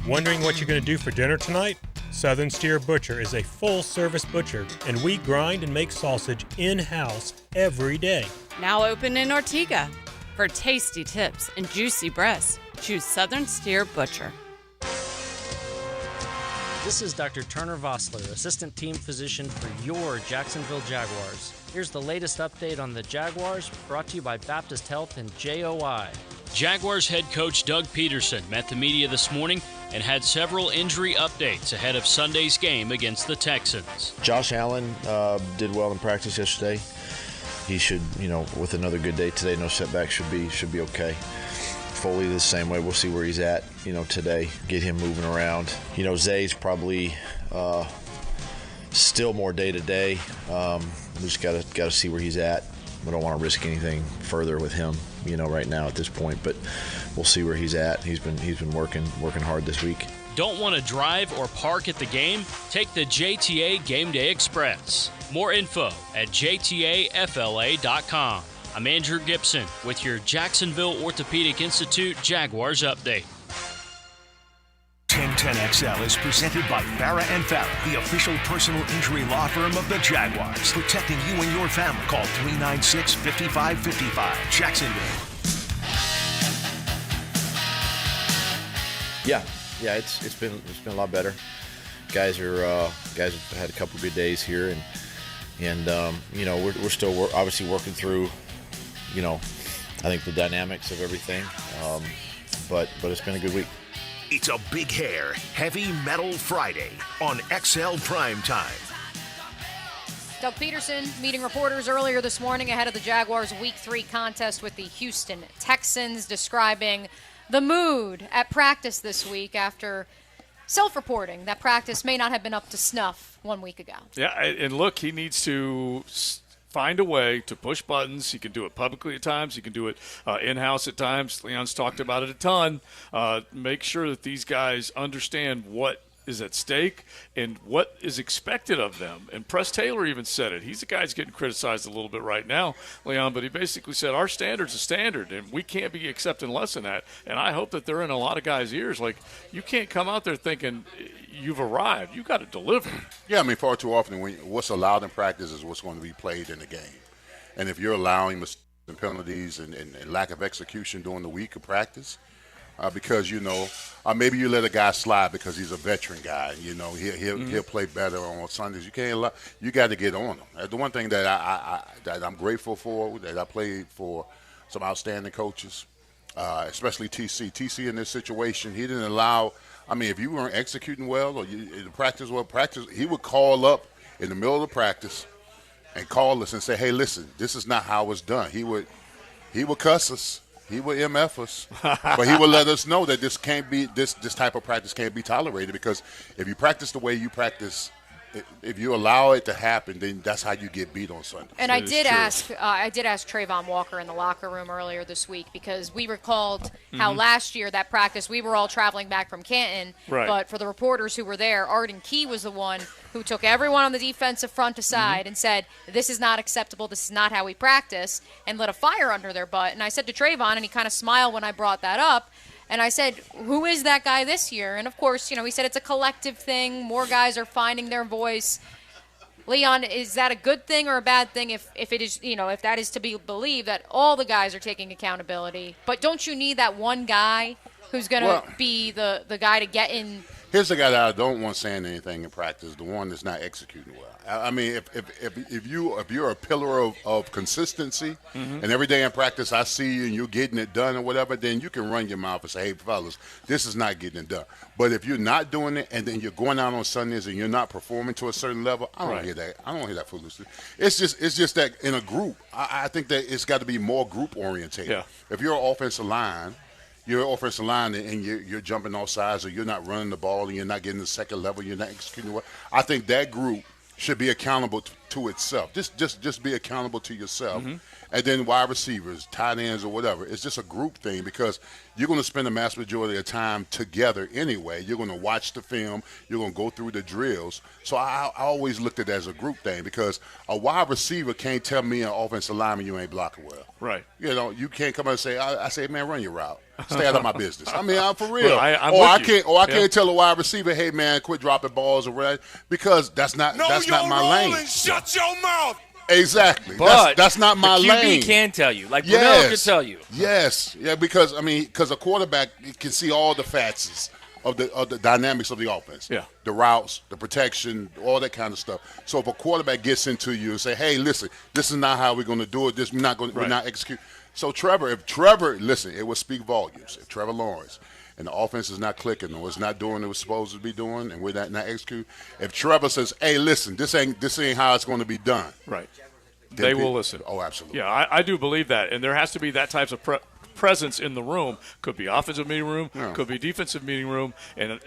Wondering what you're going to do for dinner tonight? Southern Steer Butcher is a full-service butcher, and we grind and make sausage in-house every day. Now open in Ortega. For tasty tips and juicy breasts, choose Southern Steer Butcher. This is Dr. Turner Vossler, Assistant Team Physician for your Jacksonville Jaguars. Here's the latest update on the Jaguars, brought to you by Baptist Health and JOI. Jaguars head coach Doug Peterson met the media this morning and had several injury updates ahead of Sunday's game against the Texans. Josh Allen did well in practice yesterday. he should, with another good day today, no setback, should be okay. Foley the same way. We'll see where he's at, today. Get him moving around. Zay's probably still more day to day. We just gotta see where he's at. We don't want to risk anything further with him, right now at this point. But we'll see where he's at. He's been working hard this week. Don't want to drive or park at the game? Take the JTA Game Day Express. More info at jtafla.com. I'm Andrew Gibson with your Jacksonville Orthopedic Institute Jaguars update. 1010XL is presented by Farah & Farah, the official personal injury law firm of the Jaguars. Protecting you and your family. Call 396-5555. Jacksonville. Yeah, it's been a lot better. Guys have had a couple good days here, and we're still obviously working through, I think the dynamics of everything, but it's been a good week. It's a big hair, heavy metal Friday on XL Primetime. Doug Peterson meeting reporters earlier this morning ahead of the Jaguars' Week 3 contest with the Houston Texans, describing the mood at practice this week after self-reporting that practice may not have been up to snuff 1 week ago. Yeah, and look, he needs to find a way to push buttons. He can do it publicly at times. He can do it in-house at times. Leon's talked about it a ton. Make sure that these guys understand what is at stake and what is expected of them. And Press Taylor even said it. He's the guy who's getting criticized a little bit right now, Leon, but he basically said our standard's a standard, and we can't be accepting less than that. And I hope that they're in a lot of guys' ears. Like, you can't come out there thinking you've arrived. You've got to deliver. Yeah, I mean, far too often what's allowed in practice is what's going to be played in the game. And if you're allowing mistakes and penalties and lack of execution during the week of practice, because maybe you let a guy slide because he's a veteran guy. He'll play better on Sundays. You can't. You got to get on him. The one thing that that I'm grateful for, that I played for some outstanding coaches, especially TC. TC in this situation, he didn't allow. I mean, if you weren't executing well or you practice well, he would call up in the middle of the practice and call us and say, "Hey, listen, this is not how it's done." He would cuss us. He would MF us, but he would let us know that this can't be this type of practice can't be tolerated, because if you practice the way you practice, if you allow it to happen, then that's how you get beat on Sunday. And I did ask Trayvon Walker in the locker room earlier this week, because we recalled how last year that practice we were all traveling back from Canton, but for the reporters who were there, Arden Key was the one who took everyone on the defensive front aside and said, "This is not acceptable. This is not how we practice," and lit a fire under their butt. And I said to Trayvon, and he kind of smiled when I brought that up, and I said, "Who is that guy this year?" And of course, he said it's a collective thing. More guys are finding their voice. Leon, is that a good thing or a bad thing if it is, if that is to be believed that all the guys are taking accountability? But don't you need that one guy who's going to be the guy to get in? Here's the guy that I don't want saying anything in practice, the one that's not executing well. I mean, if you're a pillar of consistency, and every day in practice I see you and you're getting it done or whatever, then you can run your mouth and say, "Hey, fellas, this is not getting it done." But if you're not doing it and then you're going out on Sundays and you're not performing to a certain level, I don't hear that. I don't hear that foolishness. It's just that in a group, I think that it's got to be more group orientated. Yeah. If you're an offensive line and you're jumping off sides, or you're not running the ball and you're not getting the second level, you're not executing well, I think that group should be accountable to itself. Just be accountable to yourself. And then wide receivers, tight ends, or whatever. It's just a group thing, because you're going to spend the vast majority of the time together anyway. You're going to watch the film. You're going to go through the drills. So I always looked at it as a group thing, because a wide receiver can't tell me an offensive lineman you ain't blocking well. Right. You can't come out and say, I say, "Man, run your route. Stay out of my business." I mean, I'm for real. Well, I can't tell a wide receiver, "Hey, man, quit dropping balls," or whatever, because that's not my lane. Shut your mouth. Exactly. But that's not my lane. QB can tell you. Like Brunell can tell you. Yes. Yeah, because a quarterback can see all the facets of the dynamics of the offense. Yeah. The routes, the protection, all that kind of stuff. So if a quarterback gets into you and say, "Hey, listen, this is not how we're going to do it. We're not execute." So listen, it will speak volumes. If Trevor Lawrence and the offense is not clicking, or it's not doing what it was supposed to be doing, and we're not executing. If Trevor says, "Hey, listen, this ain't how it's going to be done," right? they will listen. Oh, absolutely. Yeah, I do believe that, and there has to be that types of presence in the room. Could be offensive meeting room, could be defensive meeting room, and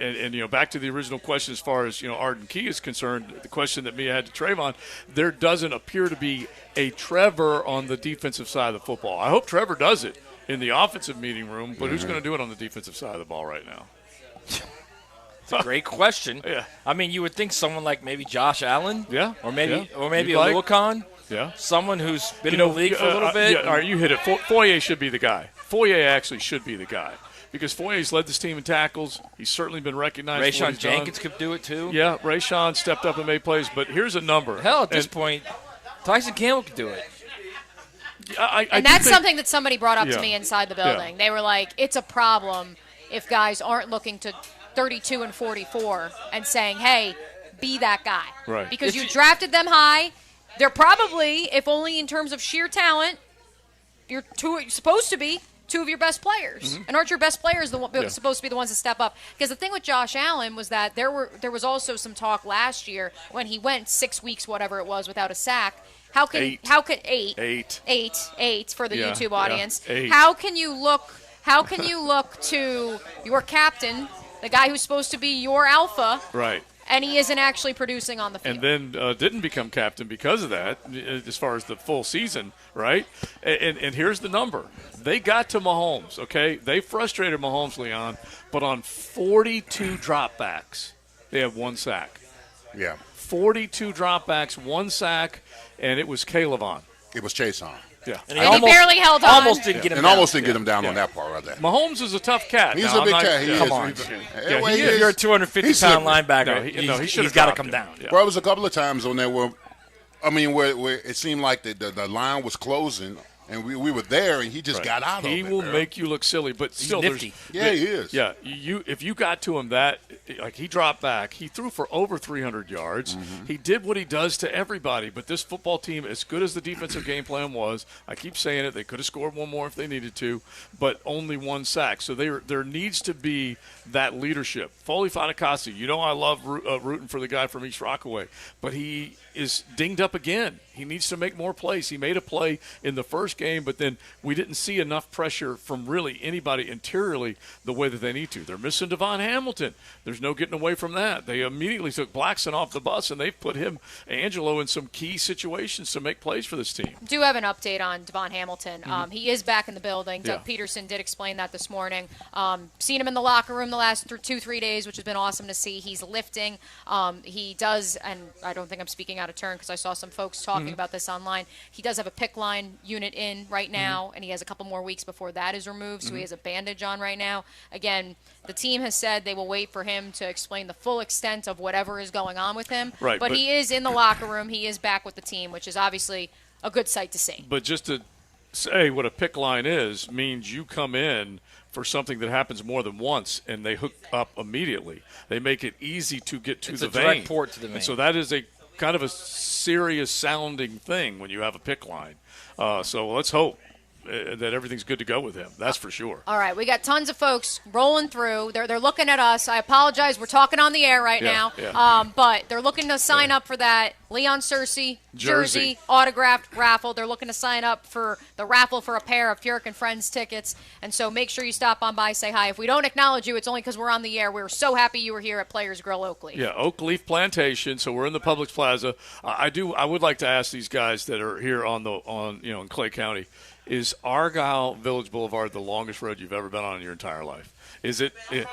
back to the original question as far as Arden Key is concerned, the question that Mia had to Trayvon, there doesn't appear to be a Trevor on the defensive side of the football. I hope Trevor does it in the offensive meeting room, but who's going to do it on the defensive side of the ball right now? It's a great question. Yeah. I mean, you would think someone like maybe Josh Allen. Yeah. Or maybe You'd a Luakon. Yeah. Someone who's been in the league for a little bit. Yeah, all right, you hit it. Foye should be the guy. Foye actually should be the guy because Foye's led this team in tackles. He's certainly been recognized. Rayshawn Jenkins could do it too. Yeah, Rayshawn stepped up and made plays, but here's a number. Hell, at this point, Tyson Campbell could do it. And that's something that somebody brought up to me inside the building. They were like, it's a problem if guys aren't looking to 32 and 44 and saying, hey, be that guy. Right. Because you drafted them high. They're probably, if only in terms of sheer talent, you're supposed to be two of your best players. Mm-hmm. And aren't your best players supposed to be the ones that step up? Because the thing with Josh Allen was that there was also some talk last year when he went 6 weeks, whatever it was, without a sack. How can eight for the YouTube audience? How can you look to your captain, the guy who's supposed to be your alpha, right? And he isn't actually producing on the field. And then didn't become captain because of that, as far as the full season, right? And here's the number. They got to Mahomes, okay? They frustrated Mahomes, Leon, but on 42 dropbacks, they have one sack. Yeah. 42 dropbacks, one sack, and it was Caleb. It was Chase on. Yeah. And he barely held on. Almost didn't get him down. Almost didn't get him down on that part right there. Mahomes is a tough cat. He's a big cat. Come on. If you're a 250-pound linebacker, he's got to come down. Yeah. Well, it was a couple of times on there where it seemed like the line was closing, and we were there, and he just got out of it. He will make you look silly, but still, he's nifty. He is. Yeah, if you got to him he dropped back, he threw for over 300 yards. Mm-hmm. He did what he does to everybody, but this football team, as good as the defensive game plan was, I keep saying it, they could have scored one more if they needed to, but only one sack. So there needs to be that leadership. Foley Fatukasi, I love rooting for the guy from East Rockaway, but he is dinged up again. He needs to make more plays. He made a play in the first game, but then we didn't see enough pressure from really anybody interiorly the way that they need to. They're missing Devon Hamilton. There's no getting away from that. They immediately took Blackson off the bus, and they've put Angelo, in some key situations to make plays for this team. Do have an update on Devon Hamilton. He is back in the building. Doug Peterson did explain that this morning. Seen him in the locker room the last 2-3 days, which has been awesome to see. He's lifting. He does, and I don't think I'm speaking out of turn because I saw some folks talking about this online. He does have a PICC line unit in right now, and he has a couple more weeks before that is removed, so he has a bandage on right now. Again, the team has said they will wait for him to explain the full extent of whatever is going on with him. Right, but he is in the locker room. He is back with the team, which is obviously a good sight to see. But just to say what a PICC line is means you come in for something that happens more than once, and they hook up immediately. They make it easy to get to the vein. It's a direct port to the vein. And so that is a kind of a serious-sounding thing when you have a PICC line. So let's hope that everything's good to go with him. That's for sure. All right, we got tons of folks rolling through. They're looking at us. I apologize. We're talking on the air right now. Yeah. But they're looking to sign up for that Leon Searcy jersey autographed raffle. They're looking to sign up for the raffle for a pair of Purick and Friends tickets. And so make sure you stop on by, say hi. If we don't acknowledge you, it's only because we're on the air. We're so happy you were here at Players Grill Oakleaf. Yeah, Oakleaf Plantation. So we're in the Publix Plaza. I would like to ask these guys that are here in Clay County. Is Argyle Village Boulevard the longest road you've ever been on in your entire life? Is it? Yeah.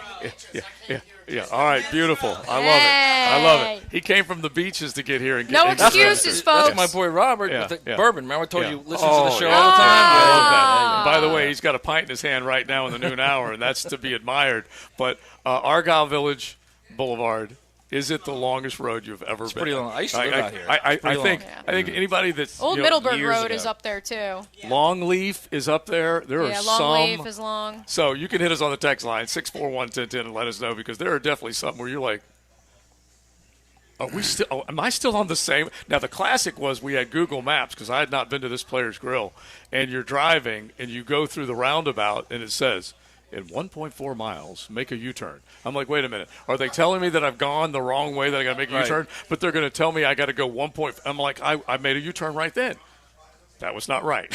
All right, beautiful. I love it. He came from the beaches to get here and get. No excuses, folks. That's my boy Robert with the bourbon. Remember I told you listen to the show yeah. all the time. I love that. By the way, he's got a pint in his hand right now in the noon hour, and that's to be admired. But Argyle Village Boulevard. Is it the longest road you've ever been? Pretty long. I used to live out here. I think anybody that's Old Middleburg Road is up there too. Longleaf is up there. There are some. Longleaf is long. So you can hit us on the text line 641-1010 and let us know because there are definitely some where you're like, am I still on the same? Now the classic was we had Google Maps because I had not been to this Players Grill, and you're driving and you go through the roundabout and it says, in 1.4 miles, make a U-turn. I'm like, wait a minute. Are they telling me that I've gone the wrong way, that I got to make a U-turn? But they're going to tell me I got to go 1. I'm like, I made a U-turn right then. that was not right.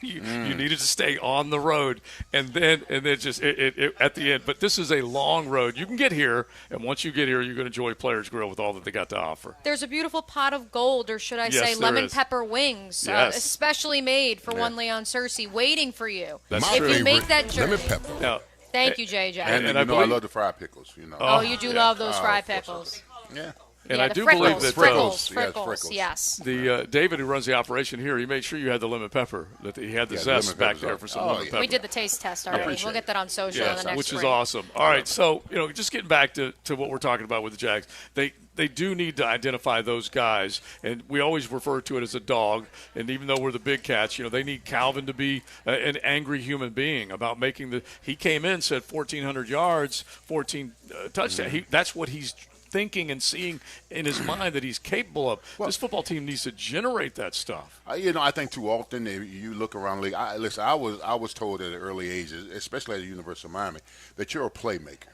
You needed to stay on the road, and then just it at the end. But this is a long road. You can get here, and once you get here, you're going to enjoy Players Grill with all that they got to offer. There's a beautiful pot of gold, or should I say lemon pepper wings, especially made for one Leon Searcy, waiting for you. That's if true. you make that journey. Lemon pepper. Now, Thank you, JJ. And I love the fried pickles. Oh, you do love those fried pickles. Yeah. And yeah, I do frickles, believe that frickles, yes. The David who runs the operation here, he made sure you had the lemon pepper, that he had the zest back there for some lemon pepper. We did the taste test already. We'll get that on social in the next which is break. awesome. All right, so just getting back to what we're talking about with the Jags, they do need to identify those guys, and we always refer to it as a dog. And even though we're the big cats, they need Calvin to be an angry human being about making he came in, said 1,400 yards, 14 touchdowns. That's what he's thinking and seeing in his mind that he's capable of. This football team needs to generate that stuff. I think too often you look around the league. I was told at an early age, especially at the University of Miami, that you're a playmaker.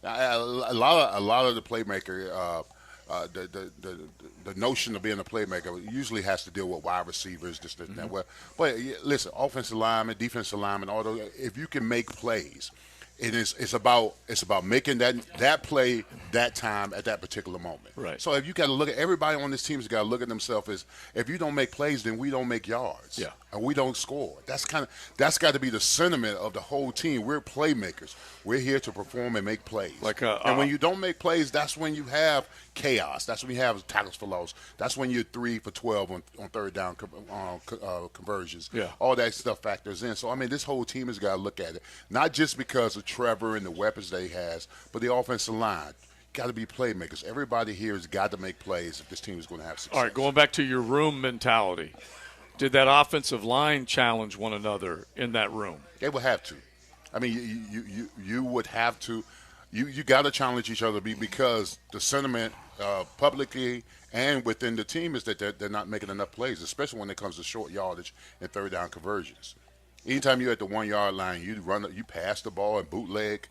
A lot of the playmaker. The notion of being a playmaker usually has to deal with wide receivers, this, and that. But listen, offensive lineman, defensive lineman, all those. If you can make plays, it's about making that play that time at that particular moment. Right. So if you got to look at everybody on this team has got to look at themselves as, if you don't make plays, then we don't make yards. Yeah. And we don't score. That's got to be the sentiment of the whole team. We're playmakers. We're here to perform and make plays. And when you don't make plays, that's when you have chaos. That's when you have tackles for loss. That's when you're 3 for 12 on third down conversions. Yeah. All that stuff factors in. So, this whole team has got to look at it. Not just because of Trevor and the weapons that he has, but the offensive line. Got to be playmakers. Everybody here has got to make plays if this team is going to have success. All right, going back to your room mentality, did that offensive line challenge one another in that room? They would have to. You would have to. You got to challenge each other because the sentiment publicly and within the team is that they're not making enough plays, especially when it comes to short yardage and third down conversions. Anytime you're at the 1 yard line, you pass the ball and bootleg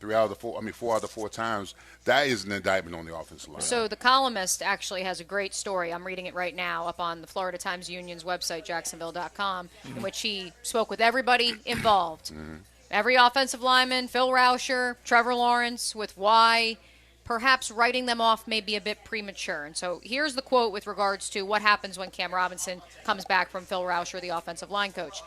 4 out of the 4 times. That is an indictment on the offensive line. So the columnist actually has a great story. I'm reading it right now up on the Florida Times Union's website, Jacksonville.com, in which he spoke with everybody involved. Every offensive lineman, Phil Rauscher, Trevor Lawrence, with why perhaps writing them off may be a bit premature. And so here's the quote with regards to what happens when Cam Robinson comes back from Phil Rauscher, the offensive line coach.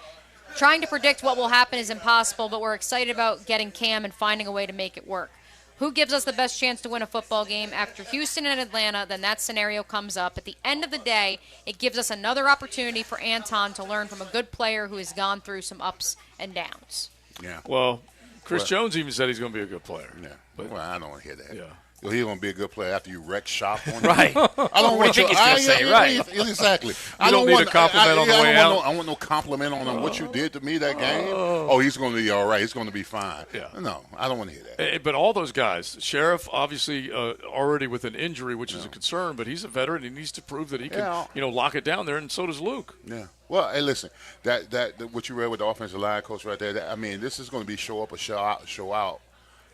Trying to predict what will happen is impossible, but we're excited about getting Cam and finding a way to make it work. Who gives us the best chance to win a football game? After Houston and Atlanta, then that scenario comes up. At the end of the day, it gives us another opportunity for Anton to learn from a good player who has gone through some ups and downs. Yeah. Well, Chris Jones even said he's going to be a good player. Yeah. But I don't want to hear that. Yeah. Well, he's going to be a good player after you wreck shop on him. Right. I don't want you. Right. Exactly. I don't need a compliment on the way out. I want no compliment on him. What you did to me that game. Oh, he's going to be all right. He's going to be fine. Yeah. No, I don't want to hear that. But all those guys, Sheriff obviously already with an injury, which is a concern, but he's a veteran. He needs to prove that he can, lock it down there, and so does Luke. Yeah. Well, hey, listen, that what you read with the offensive line coach right there. This is going to be show up or show out.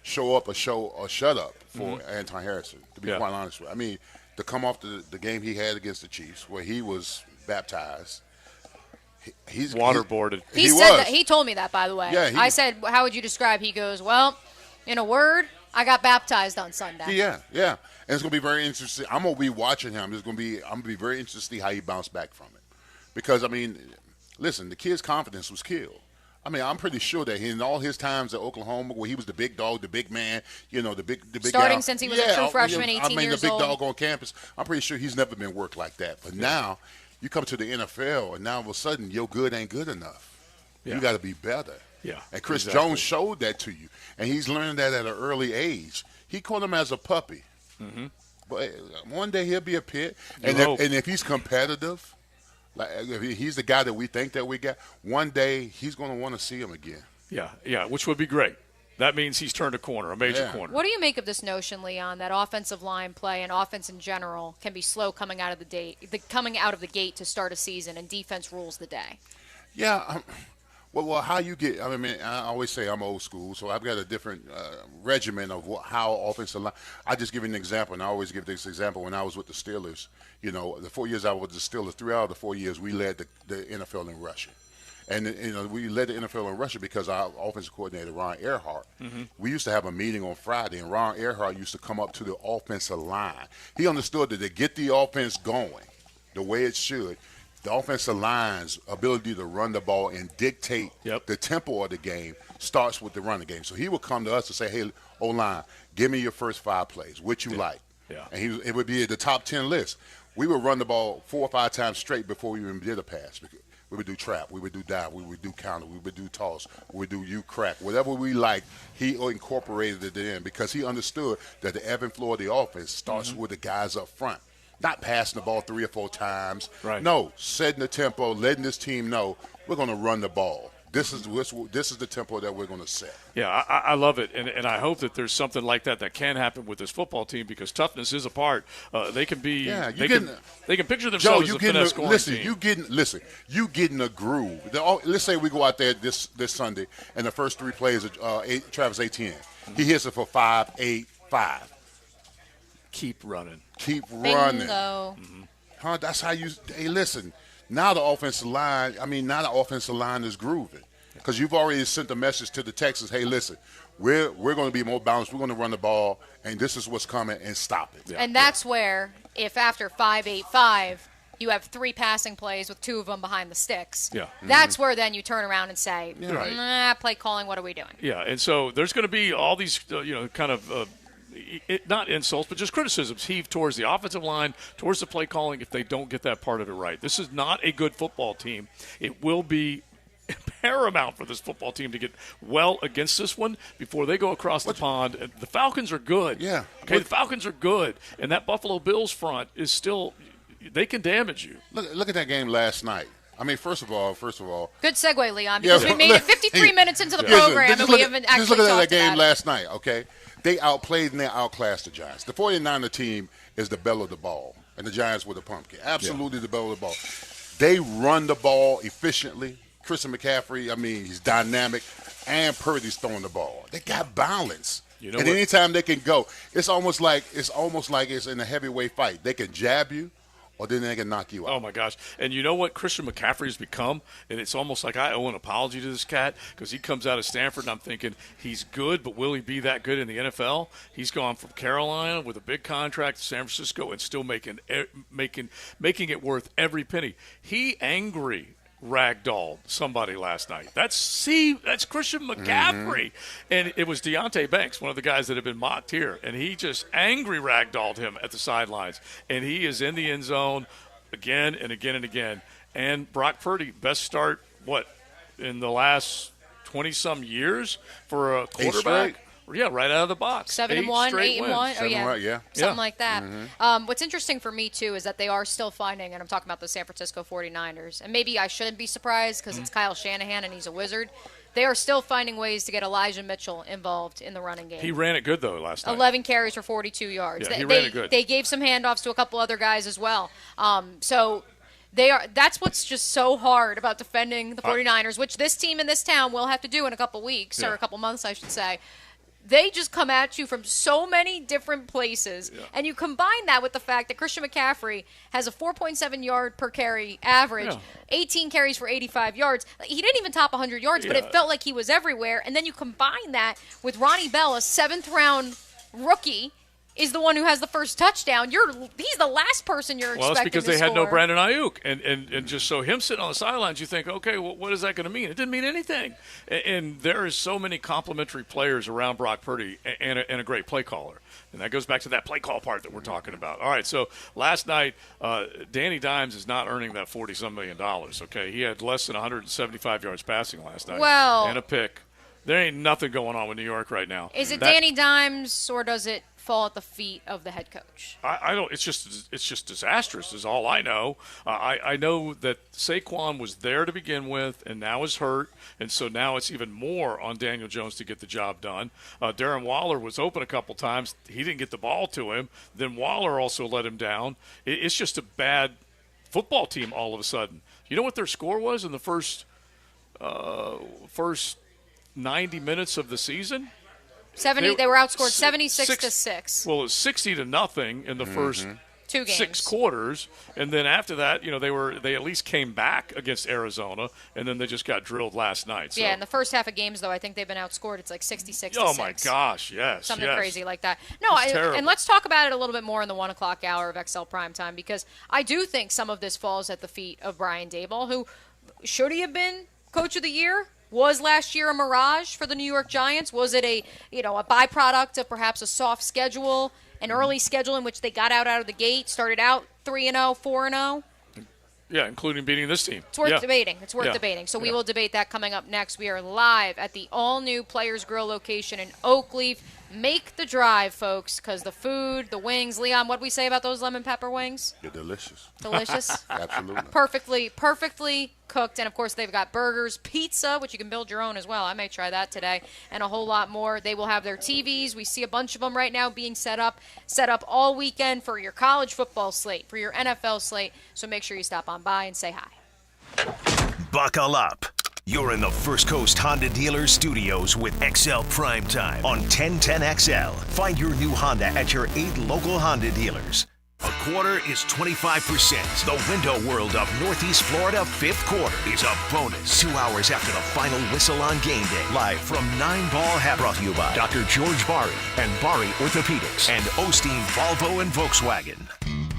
Show up or shut up for Anton Harrison, to be quite honest with you. To come off the game he had against the Chiefs where he was baptized. He's waterboarded. He told me that, by the way. Yeah, I said, how would you describe? He goes, well, in a word, I got baptized on Sunday. Yeah. And it's going to be very interesting. I'm going to be watching him. I'm going to be very interested to see how he bounced back from it. Because, listen, the kid's confidence was killed. I'm pretty sure that in all his times at Oklahoma, where he was the big dog, the big man, the big starting guy, since he was a true freshman, 18 years the big old. dog on campus. I'm pretty sure he's never been worked like that. But now you come to the NFL, and now all of a sudden your good ain't good enough. Yeah. You got to be better. Yeah. And Chris Jones showed that to you, and he's learned that at an early age. He caught him as a puppy, but one day he'll be a pit, and if he's competitive. Like, if he's the guy that we think that we got, one day he's going to want to see him again. Yeah, which would be great. That means he's turned a corner, a major corner. What do you make of this notion, Leon, that offensive line play and offense in general can be slow coming out of the gate to start a season, and defense rules the day? Yeah. Well, how you get? I mean, I always say I'm old school, so I've got a different regimen of how offensive line. I just give you an example, and I always give this example. When I was with the Steelers, the 4 years I was with the Steelers, 3 out of the 4 years we led the NFL in rushing. And we led the NFL in rushing because our offensive coordinator, Ron Earhart, we used to have a meeting on Friday, and Ron Earhart used to come up to the offensive line. He understood that to get the offense going the way it should, the offensive line's ability to run the ball and dictate the tempo of the game starts with the running game. So he would come to us and say, hey, O-line, give me your first 5 plays, what you like. Yeah. And it would be at the top 10 list. We would run the ball 4 or 5 times straight before we even did a pass. We would do trap, we would do dive, we would do counter, we would do toss, we would do U-crack. Whatever we liked, he incorporated it in because he understood that the ebb and flow of the offense starts with the guys up front. Not passing the ball 3 or 4 times. Right. No, setting the tempo, letting this team know we're going to run the ball. This is the tempo that we're going to set. Yeah, I love it, and I hope that there's something like that can happen with this football team because toughness is a part. They can be. Yeah, they can picture themselves as a finesse scoring team. You getting a groove. Let's say we go out there this Sunday, and the first 3 plays are Travis Etienne. He hits it for 5, 8, 5. Keep running. Bingo. Huh? That's how you. Hey, listen. Now the offensive line. Is grooving because you've already sent a message to the Texans. Hey, listen, we're going to be more balanced. We're going to run the ball, and this is what's coming, and stop it. And that's where, if after 5-8-5, you have 3 passing plays with 2 of them behind the sticks. Yeah. That's where then you turn around and say, play calling. What are we doing? Yeah, and so there's going to be all these, kind of. Not insults, but just criticisms heaved towards the offensive line, towards the play calling if they don't get that part of it right. This is not a good football team. It will be paramount for this football team to get well against this one before they go across the pond. The Falcons are good. Yeah. Okay, the Falcons are good. And that Buffalo Bills front is still – they can damage you. Look at that game last night. I mean, first of all. Good segue, Leon, because we made it 53 minutes into the program and we haven't actually just look at that game about last night, okay? They outplayed and they outclassed the Giants. The 49er team is the belle of the ball, and the Giants were the pumpkin. Absolutely the belle of the ball. They run the ball efficiently. Christian McCaffrey, he's dynamic, and Purdy's throwing the ball. They got balance. And anytime they can go, it's almost like it's in a heavyweight fight. They can jab you, or then they can knock you out. Oh, my gosh. And you know what Christian McCaffrey has become? And it's almost like I owe an apology to this cat because he comes out of Stanford, and I'm thinking he's good, but will he be that good in the NFL? He's gone from Carolina with a big contract to San Francisco and still making it worth every penny. He angry ragdolled somebody last night. That's Christian McCaffrey. And it was Deonte Banks, one of the guys that had been mocked here, and he just angry ragdolled him at the sidelines. And he is in the end zone again and again and again. And Brock Purdy, best start, in the last 20-some years for a quarterback? Yeah, right out of the box. 7-1, 8-1. Something like that. What's interesting for me, too, is that they are still finding, and I'm talking about the San Francisco 49ers, and maybe I shouldn't be surprised because it's Kyle Shanahan and he's a wizard. They are still finding ways to get Elijah Mitchell involved in the running game. He ran it good, though, last night. 11 carries for 42 yards. Yeah, he ran it good. They gave some handoffs to a couple other guys as well. That's what's just so hard about defending the 49ers, which this team in this town will have to do in a couple weeks, or a couple months, I should say. They just come at you from so many different places. Yeah. And you combine that with the fact that Christian McCaffrey has a 4.7 yard per carry average, 18 carries for 85 yards. He didn't even top 100 yards, but it felt like he was everywhere. And then you combine that with Ronnie Bell, a 7th-round rookie, is the one who has the first touchdown. He's the last person you're expecting to score. Well, it's because they had no Brandon Ayuk. And just so him sitting on the sidelines, you think, okay, well, what is that going to mean? It didn't mean anything. And there is so many complimentary players around Brock Purdy and a great play caller. And that goes back to that play call part that we're talking about. All right, so last night, Danny Dimes is not earning that $40-some million, okay? He had less than 175 yards passing last night and a pick. There ain't nothing going on with New York right now. Is it Danny Dimes, or does it fall at the feet of the head coach? I don't. It's just disastrous is all I know. I know that Saquon was there to begin with and now is hurt, and so now it's even more on Daniel Jones to get the job done. Darren Waller was open a couple times. He didn't get the ball to him. Then Waller also let him down. It's just a bad football team all of a sudden. You know what their score was in the first first 90 minutes of the season. They were outscored 76-6. Well, it was 60-0 in the first 2 games. 6 quarters, and then after that, they at least came back against Arizona, and then they just got drilled last night. So. Yeah, in the first half of games, though, I think they've been outscored. It's like 66-6. Oh my gosh, yes, something crazy like that. No, and let's talk about it a little bit more in the 1 o'clock hour of XL Primetime, because I do think some of this falls at the feet of Brian Daboll, who should he have been Coach of the Year? Was last year a mirage for the New York Giants? Was it a byproduct of perhaps a soft schedule? An early schedule in which they got out of the gate, started out 3-0, 4-0. Yeah, including beating this team. It's worth debating. So we will debate that coming up next. We are live at the all-new Players Grill location in Oakleaf. Make the drive, folks, because the food, the wings. Leon, what did we say about those lemon pepper wings? They're delicious. Delicious? Absolutely. Perfectly cooked. And, of course, they've got burgers, pizza, which you can build your own as well. I may try that today, and a whole lot more. They will have their TVs. We see a bunch of them right now being set up all weekend for your college football slate, for your NFL slate. So make sure you stop on by and say hi. Buckle up. You're in the First Coast Honda Dealer Studios with XL Primetime on 1010XL. Find your new Honda at your 8 local Honda dealers. A quarter is 25%. The window world of Northeast Florida fifth quarter is a bonus. 2 hours after the final whistle on game day. Live from 9 Ball Hat, brought to you by Dr. George Bari and Bari Orthopedics and Osteen Volvo and Volkswagen.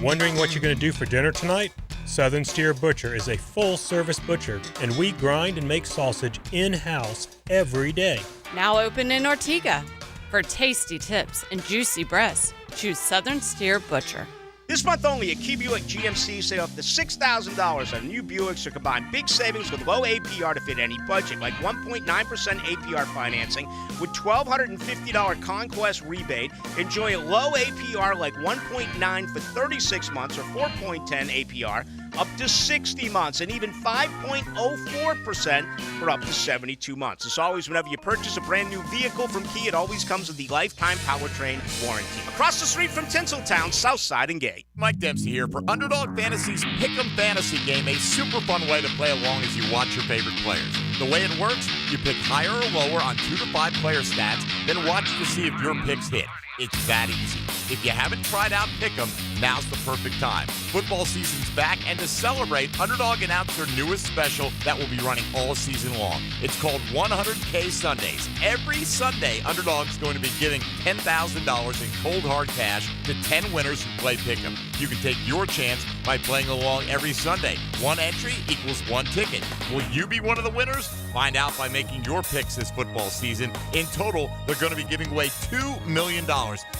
Wondering what you're going to do for dinner tonight? Southern Steer Butcher is a full-service butcher, and we grind and make sausage in-house every day. Now open in Ortega. For tasty tips and juicy breasts, choose Southern Steer Butcher. This month only at Key Buick GMC, save up to $6,000 on new Buicks to combine big savings with low APR to fit any budget, like 1.9% APR financing with $1,250 Conquest rebate. Enjoy a low APR like 1.9 for 36 months or 4.10 APR up to 60 months, and even 5.04% for up to 72 months. As always, whenever you purchase a brand new vehicle from Key, it always comes with the lifetime powertrain warranty. Across the street from Tinseltown, Southside and Gay. Mike Dempsey here for Underdog Fantasy's Pick'em Fantasy game, a super fun way to play along as you watch your favorite players. The way it works, you pick higher or lower on 2 to 5 player stats, then watch to see if your picks hit. It's that easy. If you haven't tried out Pick'em, now's the perfect time. Football season's back, and to celebrate, Underdog announced their newest special that will be running all season long. It's called 100K Sundays. Every Sunday, Underdog's going to be giving $10,000 in cold hard cash to 10 winners who play Pick'em. You can take your chance by playing along every Sunday. 1 entry equals 1 ticket. Will you be one of the winners? Find out by making your picks this football season. In total, they're going to be giving away $2 million.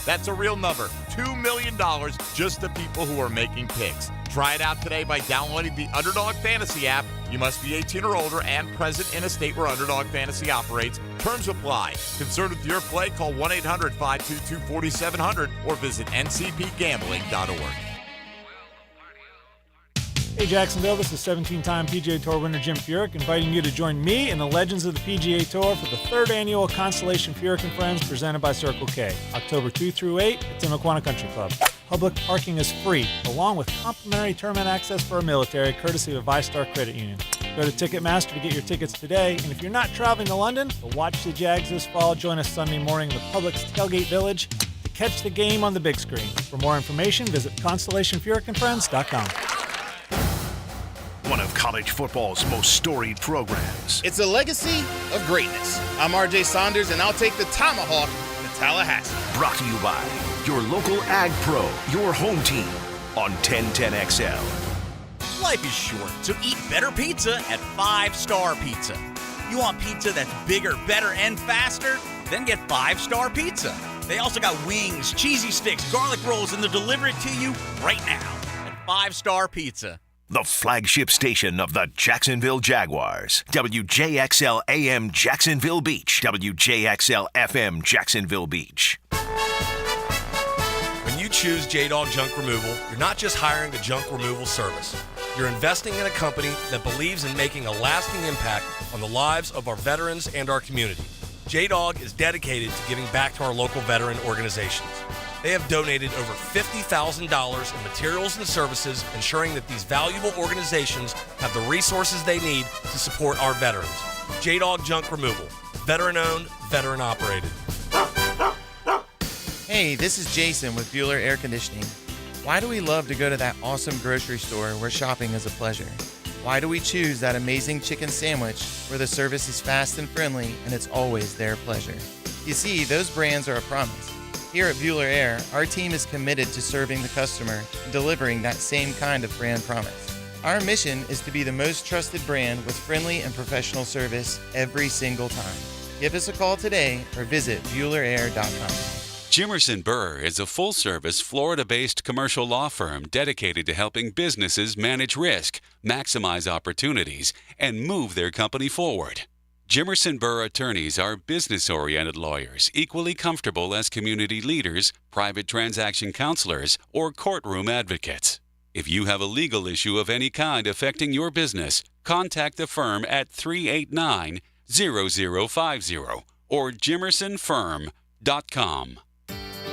That's a real number. $2 million just to people who are making picks. Try it out today by downloading the Underdog Fantasy app. You must be 18 or older and present in a state where Underdog Fantasy operates. Terms apply. Concerned with your play? Call 1-800-522-4700 or visit ncpgambling.org. Hey Jacksonville, this is 17-time PGA Tour winner Jim Furyk inviting you to join me and the legends of the PGA Tour for the 3rd annual Constellation Furyk and Friends presented by Circle K, October 2 through 8 at Timuquana Country Club. Public parking is free, along with complimentary tournament access for our military, courtesy of ViStar Credit Union. Go to Ticketmaster to get your tickets today, and if you're not traveling to London to watch the Jags this fall, join us Sunday morning in the Publix Tailgate Village to catch the game on the big screen. For more information, visit ConstellationFurykandFriends.com. One of college football's most storied programs. It's a legacy of greatness. I'm RJ Saunders, and I'll take the Tomahawk to Tallahassee. Brought to you by your local Ag Pro, your home team on 1010XL. Life is short, so eat better pizza at 5 Star Pizza. You want pizza that's bigger, better, and faster? Then get 5 Star Pizza. They also got wings, cheesy sticks, garlic rolls, and they'll deliver it to you right now at 5 Star Pizza. The flagship station of the Jacksonville Jaguars. WJXL AM Jacksonville Beach. WJXL FM Jacksonville Beach. When you choose J-Dog Junk Removal, you're not just hiring a junk removal service. You're investing in a company that believes in making a lasting impact on the lives of our veterans and our community. J-Dog is dedicated to giving back to our local veteran organizations. They have donated over $50,000 in materials and services, ensuring that these valuable organizations have the resources they need to support our veterans. J-Dog Junk Removal. Veteran-owned, veteran-operated. Hey, this is Jason with Bueller Air Conditioning. Why do we love to go to that awesome grocery store where shopping is a pleasure? Why do we choose that amazing chicken sandwich where the service is fast and friendly and it's always their pleasure? You see, those brands are a promise. Here at Bueller Air, our team is committed to serving the customer and delivering that same kind of brand promise. Our mission is to be the most trusted brand with friendly and professional service every single time. Give us a call today or visit BuellerAir.com. Jimerson Burr is a full-service, Florida-based commercial law firm dedicated to helping businesses manage risk, maximize opportunities, and move their company forward. Jimerson Burr attorneys are business-oriented lawyers, equally comfortable as community leaders, private transaction counselors, or courtroom advocates. If you have a legal issue of any kind affecting your business, contact the firm at 389-0050 or jimersonfirm.com.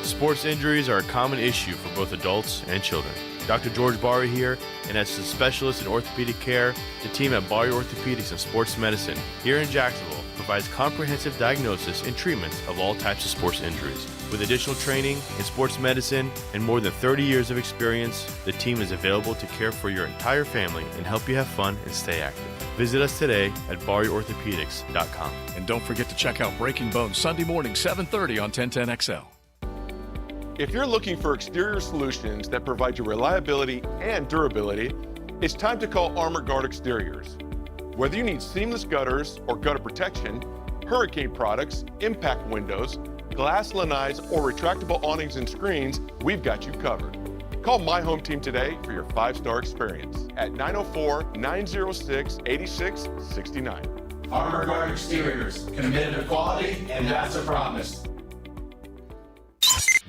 Sports injuries are a common issue for both adults and children. Dr. George Barry here, and as a specialist in orthopedic care, the team at Barry Orthopedics and Sports Medicine here in Jacksonville provides comprehensive diagnosis and treatments of all types of sports injuries. With additional training in sports medicine and more than 30 years of experience, the team is available to care for your entire family and help you have fun and stay active. Visit us today at BarryOrthopedics.com. And don't forget to check out Breaking Bones Sunday morning, 7:30 on 1010XL. If you're looking for exterior solutions that provide you reliability and durability, it's time to call Armor Guard Exteriors. Whether you need seamless gutters or gutter protection, hurricane products, impact windows, glass lanais, or retractable awnings and screens, we've got you covered. Call My Home Team today for your 5-star experience at 904-906-8669. Armor Guard Exteriors, committed to quality, and that's a promise.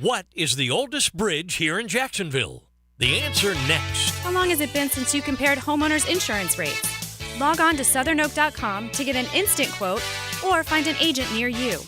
What is the oldest bridge here in Jacksonville? The answer next. How long has it been since you compared homeowners' insurance rates? Log on to southernoak.com to get an instant quote or find an agent near you.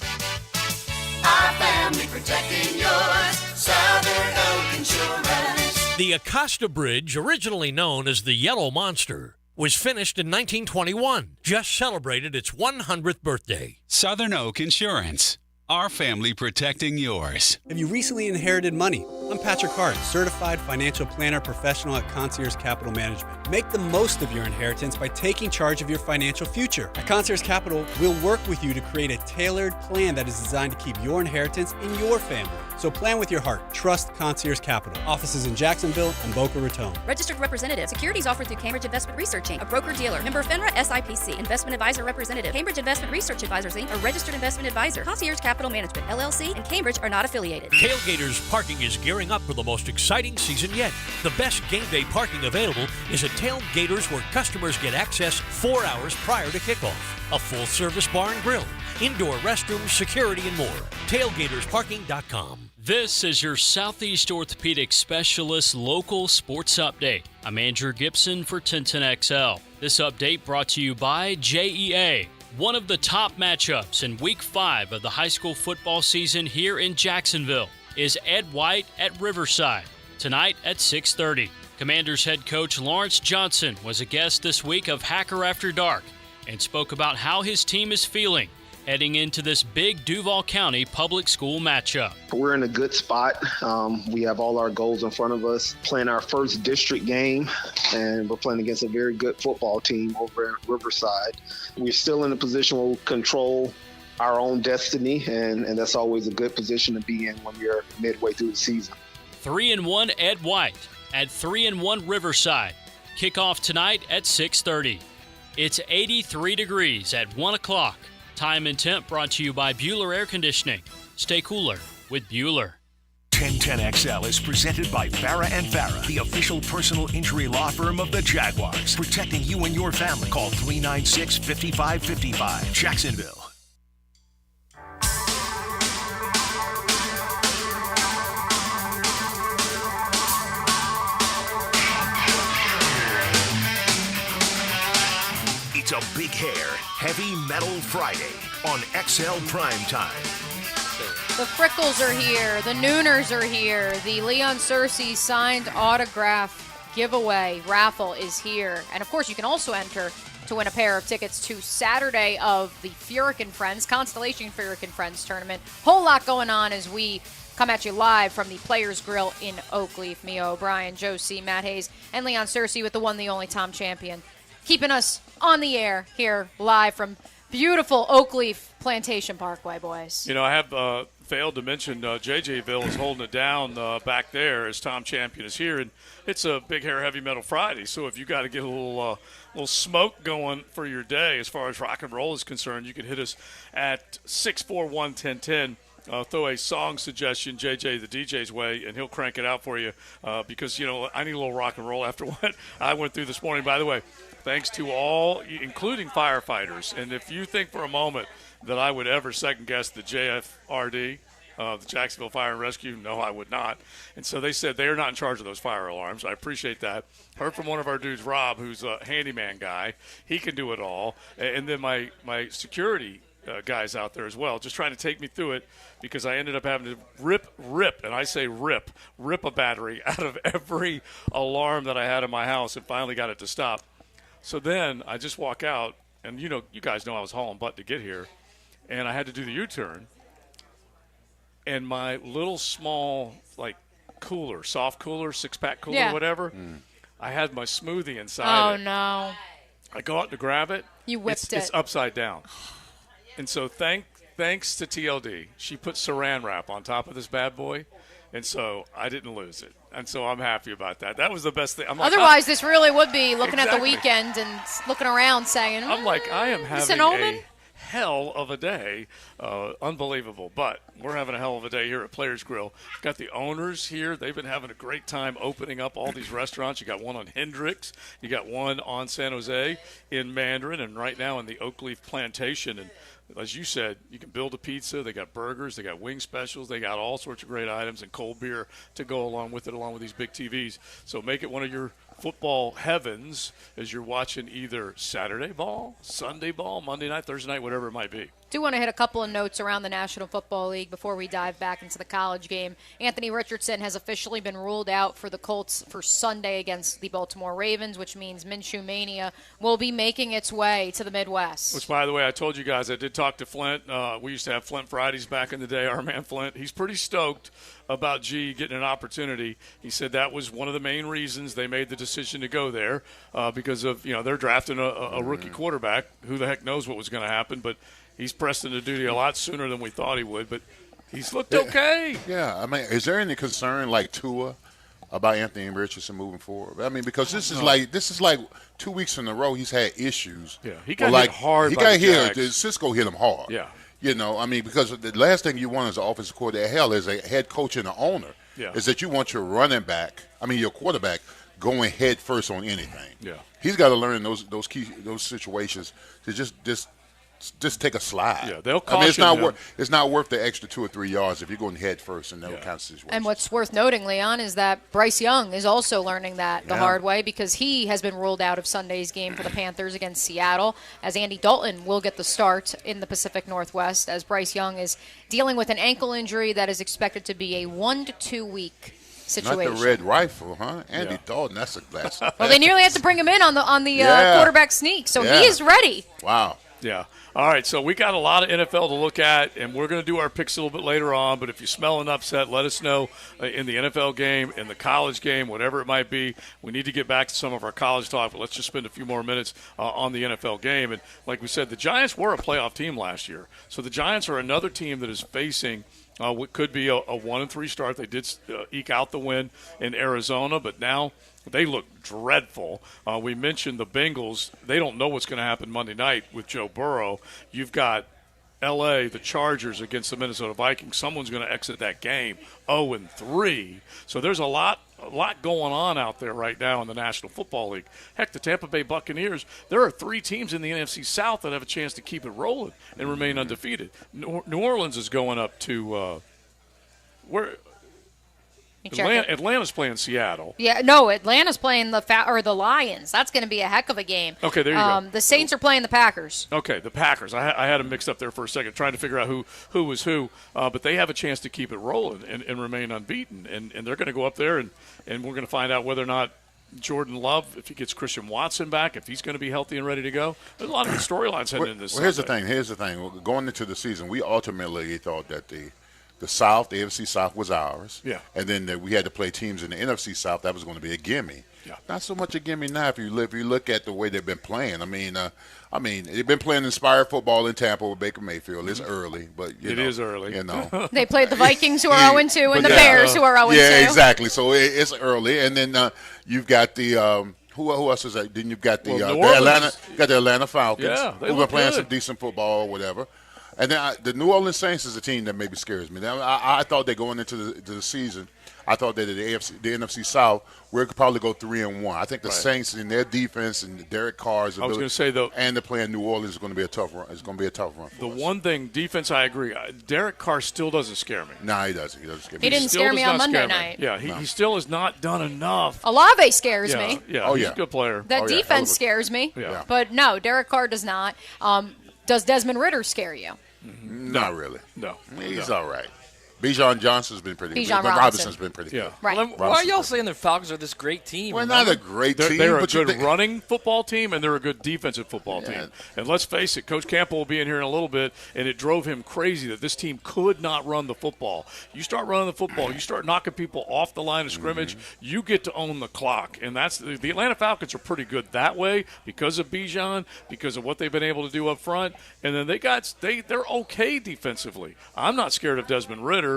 Our family protecting yours, Southern Oak Insurance. The Acosta Bridge, originally known as the Yellow Monster, was finished in 1921, just celebrated its 100th birthday. Southern Oak Insurance. Our family protecting yours. Have you recently inherited money? I'm Patrick Hart, certified financial planner professional at Concierge Capital Management. Make the most of your inheritance by taking charge of your financial future. At Concierge Capital, we'll work with you to create a tailored plan that is designed to keep your inheritance in your family. So plan with your heart. Trust Concierge Capital. Offices in Jacksonville and Boca Raton. Registered representative. Securities offered through Cambridge Investment Research Inc., a broker-dealer. Member FINRA SIPC. Investment advisor representative. Cambridge Investment Research Advisors Inc., a registered investment advisor. Concierge Capital Management, LLC, and Cambridge are not affiliated. Tailgaters Parking is gearing up for the most exciting season yet. The best game day parking available is at Tailgaters, where customers get access 4 hours prior to kickoff. A full-service bar and grill, indoor restrooms, security, and more. TailgatersParking.com. This is your Southeast Orthopedic Specialist Local Sports Update. I'm Andrew Gibson for 1010XL. This update brought to you by JEA. One of the top matchups in Week 5 of the high school football season here in Jacksonville is Ed White at Riverside, tonight at 6:30. Commanders head coach Lawrence Johnson was a guest this week of Hacker After Dark and spoke about how his team is feeling heading into this big Duval County public school matchup. We're in a good spot. We have all our goals in front of us. Playing our first district game, and we're playing against a very good football team over at Riverside. We're still in a position where we control our own destiny, and that's always a good position to be in when you're midway through the season. 3-1 Ed White at 3-1 Riverside. Kickoff tonight at 6:30. It's 83 degrees at 1 o'clock. Time and temp brought to you by Bueller Air Conditioning. Stay cooler with Bueller. 1010XL is presented by Farah & Farah, the official personal injury law firm of the Jaguars. Protecting you and your family. Call 396-5555. Jacksonville. It's a big hair, heavy metal Friday on XL Primetime. The Frickles are here. The Nooners are here. The Leon Searcy signed autograph giveaway raffle is here. And, of course, you can also enter to win a pair of tickets to Saturday of the Furican Friends, Constellation Furican Friends tournament. Whole lot going on as we come at you live from the Players Grill in Oakleaf. Mia O'Brien, Joe C., Matt Hayes, and Leon Searcy with the one, the only Tom Champion, keeping us on the air here live from beautiful Oakleaf Plantation Parkway, boys. You know, I have failed to mention JJville is holding it down back there as Tom Champion is here, and it's a Big Hair Heavy Metal Friday. So if you got to get a little smoke going for your day as far as rock and roll is concerned, you can hit us at 641-1010. Throw a song suggestion, JJ the DJ's way, and he'll crank it out for you because, you know, I need a little rock and roll after what I went through this morning. By the way, thanks to all, including firefighters. And if you think for a moment that I would ever second-guess the JFRD, the Jacksonville Fire and Rescue, no, I would not. And so they said they are not in charge of those fire alarms. I appreciate that. Heard from one of our dudes, Rob, who's a handyman guy. He can do it all. And then my security guys out there as well, just trying to take me through it because I ended up having to rip, and I say rip a battery out of every alarm that I had in my house and finally got it to stop. So then I just walk out, and you guys know I was hauling butt to get here, and I had to do the U-turn. And my little small, cooler, soft cooler, 6-pack cooler, whatever, I had my smoothie inside it. Oh, no. I go out to grab it. You whipped it. It's upside down. And so thanks to TLD, she put saran wrap on top of this bad boy, and so I didn't lose it. And so I'm happy about that. That was the best thing. Otherwise, this really would be looking at the weekend and looking around saying, I'm like, I am having a hell of a day. Unbelievable. But we're having a hell of a day here at Players Grill. We've got the owners here. They've been having a great time opening up all these restaurants. You got one on Hendricks. You got one on San Jose in Mandarin, and right now in the Oakleaf Plantation. And as you said, you can build a pizza. They got burgers. They got wing specials. They got all sorts of great items and cold beer to go along with it, along with these big TVs. So make it one of your football heavens as you're watching either Saturday ball, Sunday ball, Monday night, Thursday night, whatever it might be. Do want to hit a couple of notes around the National Football League before we dive back into the college game. Anthony Richardson has officially been ruled out for the Colts for Sunday against the Baltimore Ravens, which means Minshew Mania will be making its way to the Midwest. Which, by the way, I told you guys, I did talk to Flint. We used to have Flint Fridays back in the day, our man Flint. He's pretty stoked about G getting an opportunity. He said that was one of the main reasons they made the decision to go there because of, they're drafting a rookie quarterback. Who the heck knows what was going to happen, but he's pressed into duty a lot sooner than we thought he would, but he's looked okay. Yeah, I mean, is there any concern like Tua about Anthony Richardson moving forward? I mean, because this is like 2 weeks in a row he's had issues. Yeah, he got hit hard. He by got the hit. Jags. Cisco hit him hard. Yeah. I mean, because the last thing you want as an offensive coordinator, hell, as a head coach and an owner, is that you want your your quarterback going head first on anything. Yeah. He's got to learn those situations to just take a slide. Yeah, they'll caution him. It's not worth the extra 2 or 3 yards if you're going head first in that kind of situation. And what's worth noting, Leon, is that Bryce Young is also learning that the hard way because he has been ruled out of Sunday's game for the Panthers against Seattle, as Andy Dalton will get the start in the Pacific Northwest, as Bryce Young is dealing with an ankle injury that is expected to be a 1 to 2 week situation. Not the red rifle, huh? Andy Dalton, that's a glass. Well, they nearly had to bring him in on the quarterback sneak, so he is ready. Wow. Yeah. All right, so we got a lot of NFL to look at, and we're going to do our picks a little bit later on. But if you smell an upset, let us know in the NFL game, in the college game, whatever it might be. We need to get back to some of our college talk, but let's just spend a few more minutes on the NFL game. And like we said, the Giants were a playoff team last year. So the Giants are another team that is facing what could be a 1-3 start. They did eke out the win in Arizona, but now they look dreadful. We mentioned the Bengals. They don't know what's going to happen Monday night with Joe Burrow. You've got L.A., the Chargers against the Minnesota Vikings. Someone's going to exit that game 0-3. So there's a lot going on out there right now in the National Football League. Heck, the Tampa Bay Buccaneers, there are 3 teams in the NFC South that have a chance to keep it rolling and remain undefeated. New Orleans is going up to where – Atlanta's playing Seattle. Yeah, no, Atlanta's playing the Lions. That's going to be a heck of a game. Okay, there you go. The Saints are playing the Packers. Okay, the Packers. I had them mixed up there for a second, trying to figure out who was who. But they have a chance to keep it rolling and remain unbeaten. And they're going to go up there, and we're going to find out whether or not Jordan Love, if he gets Christian Watson back, if he's going to be healthy and ready to go. There's a lot of storylines heading into this. Well, here's the thing. Going into the season, we ultimately thought that the South, the AFC South, was ours. Yeah. And then we had to play teams in the NFC South. That was going to be a gimme. Yeah. Not so much a gimme now if you look at the way they've been playing. I mean, they've been playing inspired football in Tampa with Baker Mayfield. It's early, but it is early. You know, they played the Vikings, who are 0-2, and the Bears, who are 0-2. Yeah, exactly. So it's early, and then you've got the. Who else is that? Then you've got the Atlanta Falcons. Yeah, who've been playing some decent football or whatever. And then the New Orleans Saints is a team that maybe scares me. I thought that going into the season, I thought that the NFC South, we could probably go 3-1. I think the Saints in their defense and Derek Carr's ability, I was going to say though, and they're playing New Orleans is going to be a tough run. It's going to be a tough run. The one thing, defense, I agree. Derek Carr still doesn't scare me. No, he doesn't. He doesn't scare me. He didn't scare me on Monday night. Yeah, he still has not done enough. Olave scares me. Yeah, he's a good player. That defense scares me. Yeah. But no, Derek Carr does not. Does Desmond Ritter scare you? Not really. No. He's all right. Bijan Johnson's been pretty good. Robinson's been pretty good. Right. Well, why are y'all saying the Falcons are this great team? We're not a great team. They're a good running football team, and they're a good defensive football team. And let's face it, Coach Campbell will be in here in a little bit, and it drove him crazy that this team could not run the football. You start running the football, you start knocking people off the line of scrimmage, you get to own the clock. And that's the Atlanta Falcons are pretty good that way because of Bijan, because of what they've been able to do up front. And then they're okay defensively. I'm not scared of Desmond Ritter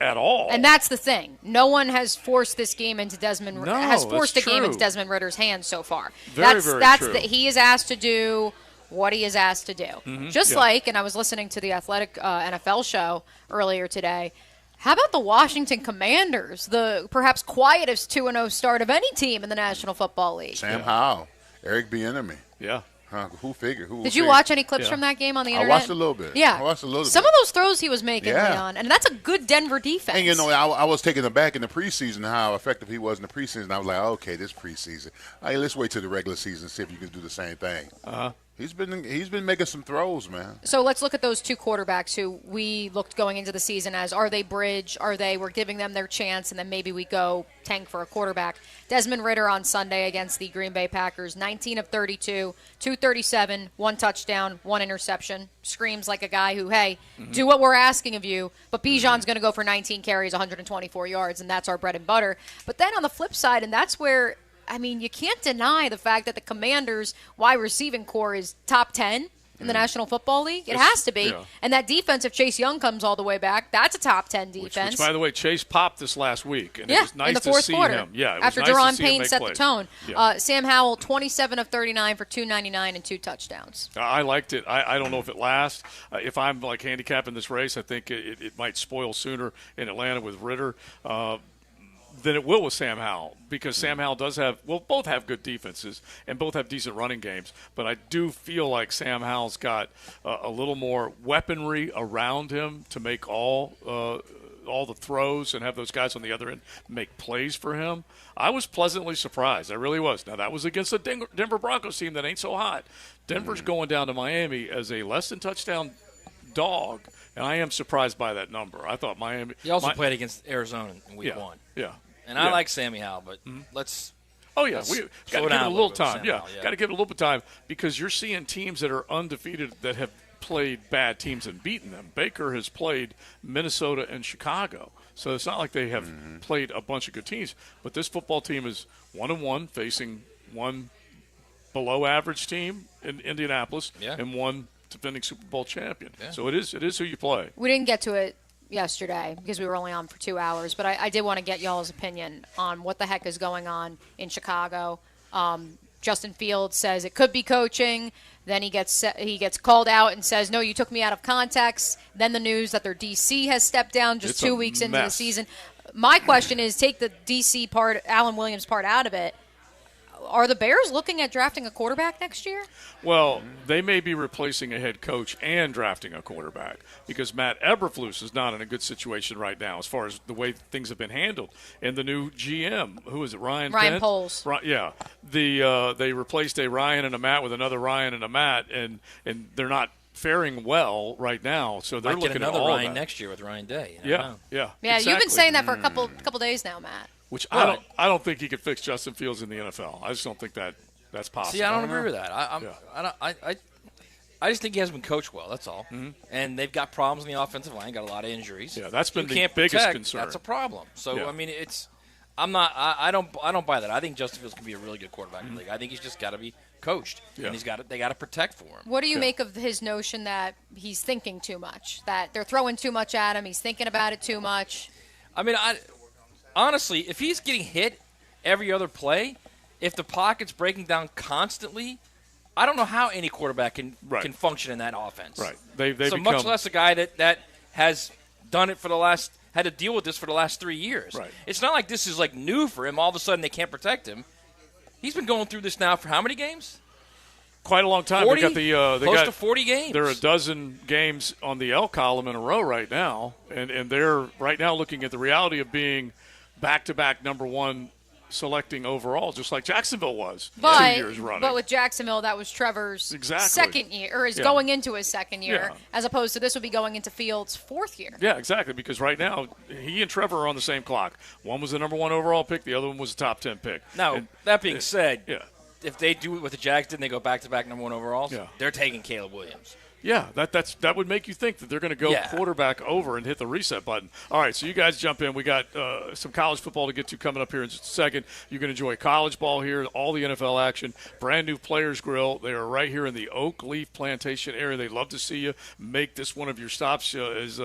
at all. And that's the thing. No one has forced this game into Desmond Ritter's hands so far. Very that's true. He is asked to do what he is asked to do. Like, and I was listening to the Athletic NFL show earlier today. How about the Washington Commanders, the perhaps quietest 2-0 start of any team in the National Football League? Sam Howell, Eric Bieniemy. Yeah. Who figured? Did you watch any clips from that game on the internet? I watched a little bit. Yeah. I watched a little bit. Some of those throws he was making, Leon, and that's a good Denver defense. And, I was taken aback in the preseason how effective he was in the preseason. I was like, okay, this preseason. Let's wait till the regular season and see if you can do the same thing. Uh-huh. He's been making some throws, man. So let's look at those two quarterbacks who we looked going into the season as, are they bridge? We're giving them their chance, and then maybe we go tank for a quarterback. Desmond Ritter on Sunday against the Green Bay Packers, 19 of 32, 237, 1 touchdown, 1 interception. Screams like a guy who, hey, do what we're asking of you, but Bijan's going to go for 19 carries, 124 yards, and that's our bread and butter. But then on the flip side, and that's where – you can't deny the fact that the Commanders' wide receiving core is top 10 in the National Football League. It has to be. Yeah. And that defense, if Chase Young comes all the way back, that's a top 10 defense. Which by the way, Chase popped this last week. And it was nice in the to see quarter. him. Yeah, after nice Daron Payne set the tone. Yeah. Sam Howell, 27 of 39 for 299 and 2 touchdowns. I liked it. I don't know if it lasts. If I'm handicapping this race, I think it might spoil sooner in Atlanta with Ritter. Than it will with Sam Howell, because Sam Howell both have good defenses and both have decent running games, but I do feel like Sam Howell's got a little more weaponry around him to make all the throws and have those guys on the other end make plays for him. I was pleasantly surprised. I really was. Now, that was against a Denver Broncos team that ain't so hot. Denver's going down to Miami as a less than touchdown dog, and I am surprised by that number. I thought Miami – He also played against Arizona in week 1. Yeah. And I like Sammy Howell, but let's – we got to give it a little time. Got to give it a little bit of time because you're seeing teams that are undefeated that have played bad teams and beaten them. Baker has played Minnesota and Chicago. So it's not like they have played a bunch of good teams. But this football team is 1-1 facing one below-average team in Indianapolis and one defending Super Bowl champion. Yeah. So it is who you play. We didn't get to it yesterday because we were only on for 2 hours, but I did want to get y'all's opinion on what the heck is going on in Chicago. Justin Fields says it could be coaching. Then he gets called out and says, no, you took me out of context. Then the news that their DC has stepped down just 2 weeks into the season. My question is, take the DC part, Alan Williams part out of it. Are the Bears looking at drafting a quarterback next year? Well, they may be replacing a head coach and drafting a quarterback because Matt Eberflus is not in a good situation right now as far as the way things have been handled. And the new GM, who is it, Ryan Poles. Yeah. They replaced a Ryan and a Matt with another Ryan and a Matt, and they're not faring well right now. So they're looking at all another Ryan that. next year with Ryan Day. Yeah. Exactly. You've been saying that for a couple days now, Matt. which Right. I don't think he could fix Justin Fields in the NFL. I just don't think that's possible. See, I don't agree with that. I just think he hasn't been coached well. That's all. Mm-hmm. And they've got problems in the offensive line. Got a lot of injuries. Yeah, that's been You the can't biggest protect, concern. That's a problem. So Yeah. I mean, I don't buy that. I think Justin Fields can be a really good quarterback in the league. I think he's just got to be coached, Yeah. and they got to protect for him. What do you make of his notion that he's thinking too much, that they're throwing too much at him, he's thinking about it too much? I mean, honestly, if he's getting hit every other play, if the pocket's breaking down constantly, I don't know how any quarterback can function in that offense. Right. They so much less a guy that has done it had to deal with this for the last 3 years. Right. It's not like this is like new for him. All of a sudden they can't protect him. He's been going through this now for how many games? Quite a long time. 40? They got Close to 40 games. There are a dozen games on the L column in a row right now, and they're right now looking at the reality of being back-to-back number one selecting overall, just like Jacksonville was 2 years running. But with Jacksonville, that was Trevor's second year, or is going into his second year, as opposed to this would be going into Fields' fourth year. Yeah, exactly, because right now he and Trevor are on the same clock. One was the number one overall pick, the other one was a top 10 pick. Now, that being said, yeah. if they do it with the Jags, didn't they go back-to-back number one overalls? Yeah. They're taking Caleb Williams. Yeah, that would make you think that they're going to go quarterback over and hit the reset button. All right, so you guys jump in. We got some college football to get to coming up here in just a second. You can enjoy college ball here, all the NFL action, brand new Players Grill. They are right here in the Oak Leaf Plantation area. They'd love to see you make this one of your stops, as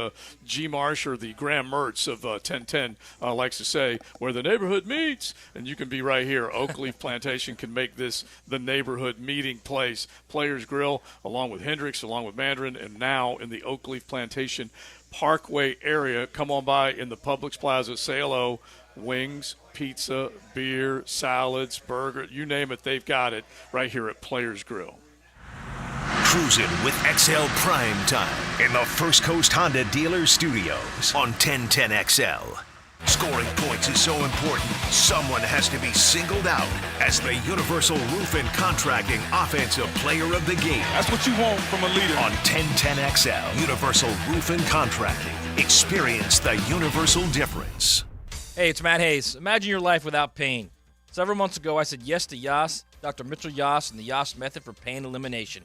G. Marsh or the Graham Mertz of 1010 likes to say, where the neighborhood meets. And you can be right here. Oak Leaf Plantation can make this the neighborhood meeting place. Players Grill, along with Hendricks, along with Mandarin, and now in the Oakleaf Plantation Parkway area. Come on by in the Publix Plaza. Say hello. Wings, pizza, beer, salads, burger, you name it, they've got it right here at Players Grill. Cruising with XL Prime Time in the First Coast Honda Dealer Studios on 1010XL. Scoring points is so important, someone has to be singled out as the Universal Roof and Contracting Offensive Player of the Game. That's what you want from a leader. On 1010XL, Universal Roof and Contracting. Experience the universal difference. Hey, it's Matt Hayes. Imagine your life without pain. Several months ago, I said yes to Yas, Dr. Mitchell Yas, and the Yas method for pain elimination.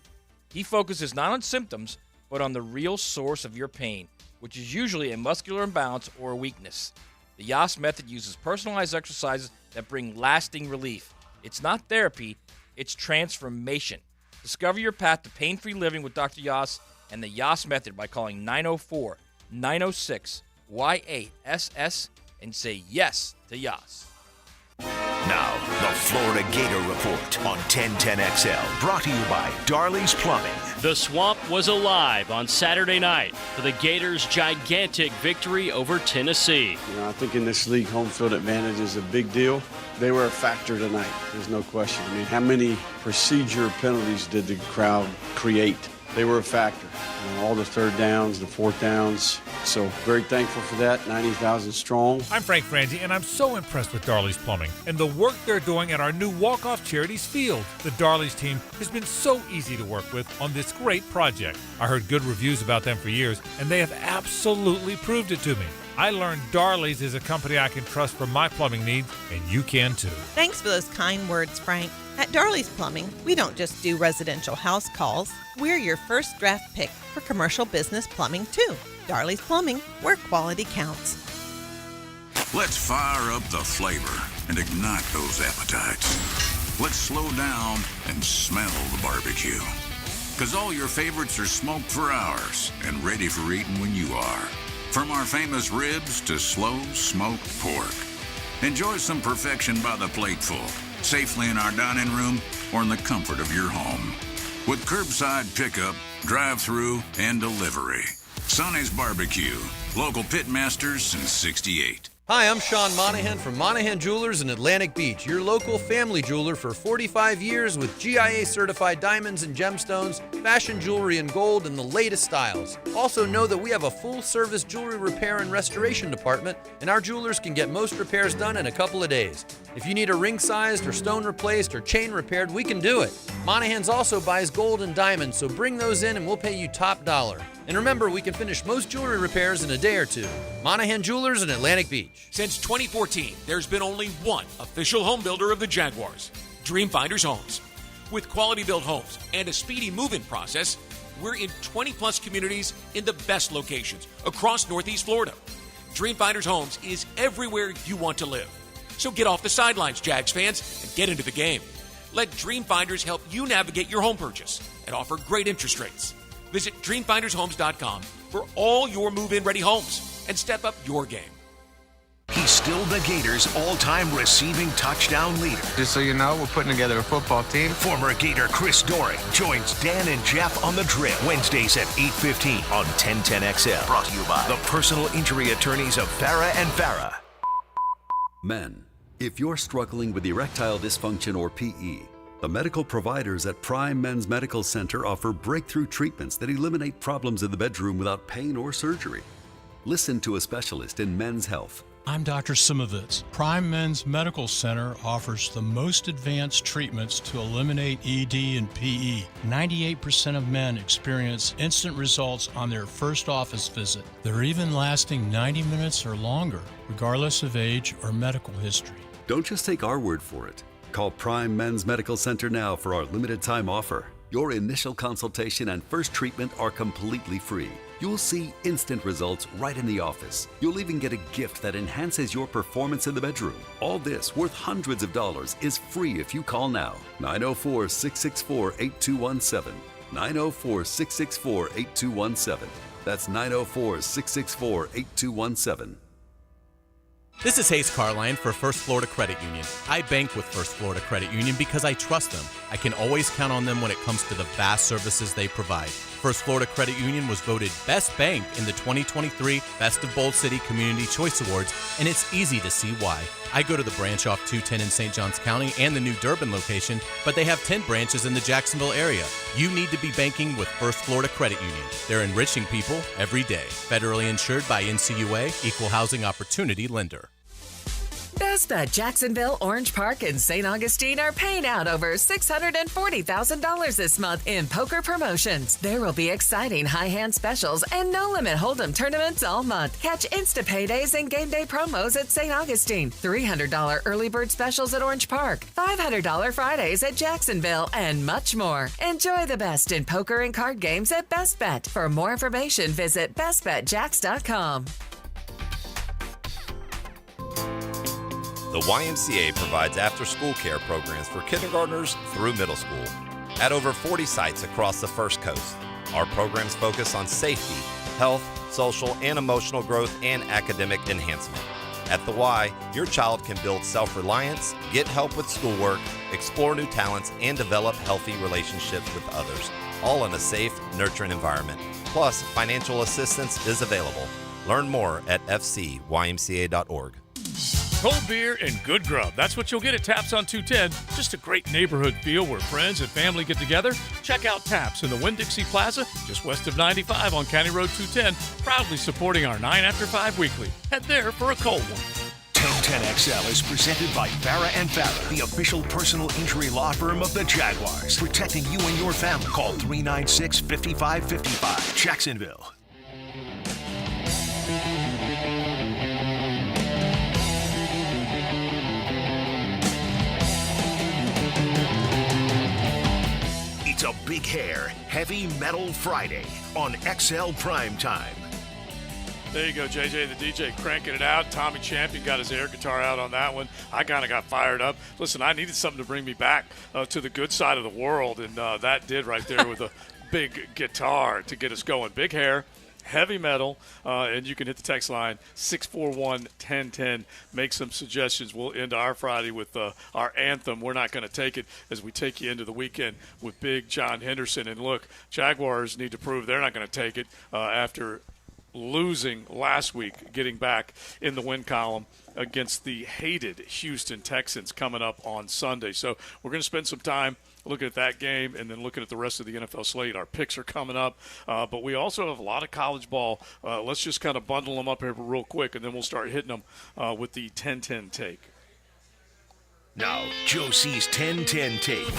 He focuses not on symptoms, but on the real source of your pain, which is usually a muscular imbalance or a weakness. The Yas method uses personalized exercises that bring lasting relief. It's not therapy, it's transformation. Discover your path to pain-free living with Dr. Yas and the Yas method by calling 904-906-Y8SS and say yes to Yas. Now, the Florida Gator Report on 1010XL, brought to you by Darley's Plumbing. The Swamp was alive on Saturday night for the Gators' gigantic victory over Tennessee. I think in this league, home field advantage is a big deal. They were a factor tonight. There's no question. I mean, how many procedure penalties did the crowd create? They were a factor. All the third downs, the fourth downs. So very thankful for that. 90,000 strong. I'm Frank Franzi, and I'm so impressed with Darley's Plumbing and the work they're doing at our new Walk-Off Charities field. The Darley's team has been so easy to work with on this great project. I heard good reviews about them for years, and they have absolutely proved it to me. I learned Darley's is a company I can trust for my plumbing needs, and you can too. Thanks for those kind words, Frank. At Darley's Plumbing, we don't just do residential house calls. We're your first draft pick for commercial business plumbing, too. Darley's Plumbing, where quality counts. Let's fire up the flavor and ignite those appetites. Let's slow down and smell the barbecue. Because all your favorites are smoked for hours and ready for eating when you are. From our famous ribs to slow smoked pork. Enjoy some perfection by the plateful, safely in our dining room or in the comfort of your home. With curbside pickup, drive-through, and delivery. Sonny's Barbecue, local pitmasters since '68. Hi, I'm Sean Monahan from Monahan Jewelers in Atlantic Beach, your local family jeweler for 45 years with GIA-certified diamonds and gemstones, fashion jewelry in gold, and the latest styles. Also know that we have a full-service jewelry repair and restoration department, and our jewelers can get most repairs done in a couple of days. If you need a ring-sized or stone replaced or chain repaired, we can do it. Monahan's also buys gold and diamonds, so bring those in and we'll pay you top dollar. And remember, we can finish most jewelry repairs in a day or two. Monahan Jewelers in Atlantic Beach. Since 2014, there's been only one official home builder of the Jaguars, Dreamfinders Homes. With quality-built homes and a speedy move-in process, we're in 20-plus communities in the best locations across Northeast Florida. Dreamfinders Homes is everywhere you want to live. So get off the sidelines, Jags fans, and get into the game. Let Dreamfinders help you navigate your home purchase and offer great interest rates. Visit DreamfindersHomes.com for all your move-in ready homes and step up your game. He's still the Gators' all-time receiving touchdown leader. Just so you know, we're putting together a football team. Former Gator Chris Doring joins Dan and Jeff on the Drill Wednesdays at 8:15 on 1010XL. Brought to you by the personal injury attorneys of Farah and Farah. Men, if you're struggling with erectile dysfunction or PE, the medical providers at Prime Men's Medical Center offer breakthrough treatments that eliminate problems in the bedroom without pain or surgery. Listen to a specialist in men's health. I'm Dr. Simovitz. Prime Men's Medical Center offers the most advanced treatments to eliminate ED and PE. 98% of men experience instant results on their first office visit. They're even lasting 90 minutes or longer, regardless of age or medical history. Don't just take our word for it. Call Prime Men's Medical Center now for our limited time offer. Your initial consultation and first treatment are completely free. You'll see instant results right in the office. You'll even get a gift that enhances your performance in the bedroom. All this, worth hundreds of dollars, is free if you call now. 904-664-8217. 904-664-8217. That's 904-664-8217. This is Hayes Carline for First Florida Credit Union. I bank with First Florida Credit Union because I trust them. I can always count on them when it comes to the vast services they provide. First Florida Credit Union was voted Best Bank in the 2023 Best of Bold City Community Choice Awards, and it's easy to see why. I go to the branch off 210 in St. Johns County and the new Durbin location, but they have 10 branches in the Jacksonville area. You need to be banking with First Florida Credit Union. They're enriching people every day. Federally insured by NCUA, Equal Housing Opportunity Lender. Best Bet Jacksonville, Orange Park, and St. Augustine are paying out over $640,000 this month in poker promotions. There will be exciting high-hand specials and no-limit hold'em tournaments all month. Catch Insta Paydays and game day promos at St. Augustine, $300 early bird specials at Orange Park, $500 Fridays at Jacksonville, and much more. Enjoy the best in poker and card games at Best Bet. For more information, visit bestbetjax.com. The YMCA provides after-school care programs for kindergartners through middle school at over 40 sites across the First Coast. Our programs focus on safety, health, social and emotional growth, and academic enhancement. At the Y, your child can build self-reliance, get help with schoolwork, explore new talents, and develop healthy relationships with others, all in a safe, nurturing environment. Plus, financial assistance is available. Learn more at fcymca.org. Cold beer and good grub. That's what you'll get at Taps on 210. Just a great neighborhood feel where friends and family get together. Check out Taps in the Winn-Dixie Plaza, just west of 95 on County Road 210, proudly supporting our 9 After 5 weekly. Head there for a cold one. 1010XL is presented by Farah and Farah, the official personal injury law firm of the Jaguars. Protecting you and your family. Call 396-5555. Jacksonville. It's a Big Hair Heavy Metal Friday on XL Primetime. There you go, JJ the DJ cranking it out. Tommy Champion got his air guitar out on that one. I kind of got fired up. Listen, I needed something to bring me back to the good side of the world, and that did right there with a big guitar to get us going. Big Hair, heavy metal, and you can hit the text line 641-1010. Make some suggestions. We'll end our Friday with our anthem. We're not going to take it as we take you into the weekend with Big John Henderson. And look, Jaguars need to prove they're not going to take it after losing last week, getting back in the win column against the hated Houston Texans coming up on Sunday. So we're going to spend some time looking at that game and then looking at the rest of the NFL slate. Our picks are coming up, but we also have a lot of college ball. Let's just kind of bundle them up here real quick, and then we'll start hitting them with the 10-10 take. Now, Josie's 10-10 take.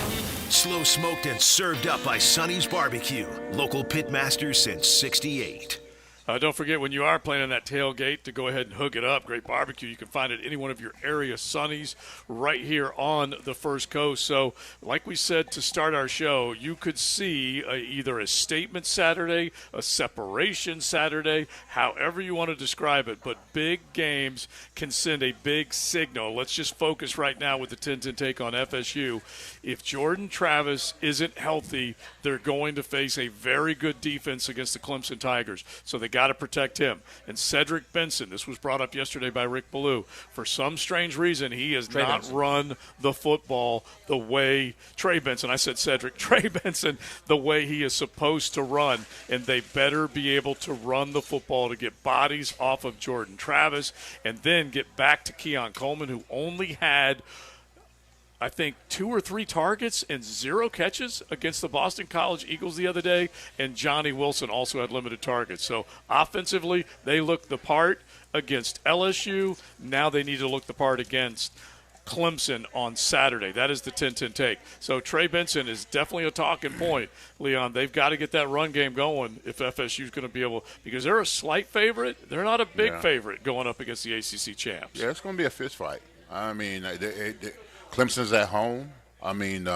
Slow smoked and served up by Sonny's Barbecue. Local pit masters since '68. Don't forget, when you are planning that tailgate, to go ahead and hook it up. Great barbecue. You can find it at any one of your area Sonny's right here on the First Coast. So, like we said to start our show, you could see either a statement Saturday, a separation Saturday, however you want to describe it. But big games can send a big signal. Let's just focus right now with the 10-10 take on FSU. If Jordan Travis isn't healthy, they're going to face a very good defense against the Clemson Tigers. So they got to protect him. And Cedric Benson, this was brought up yesterday by Rick Ballou. For some strange reason, he has not run the football the way Trey Benson, I said Cedric, Trey Benson, the way he is supposed to run. And they better be able to run the football to get bodies off of Jordan Travis and then get back to Keon Coleman, who only had, I think, 2 or 3 targets and 0 catches against the Boston College Eagles the other day, and Johnny Wilson also had limited targets. So offensively, they looked the part against LSU. Now they need to look the part against Clemson on Saturday. That is the 10-10 take. So Trey Benson is definitely a talking point, Leon. They've got to get that run game going if FSU is going to be able, because they're a slight favorite. They're not a big favorite going up against the ACC champs. Yeah, it's going to be a fist fight. I mean, Clemson's at home. I mean,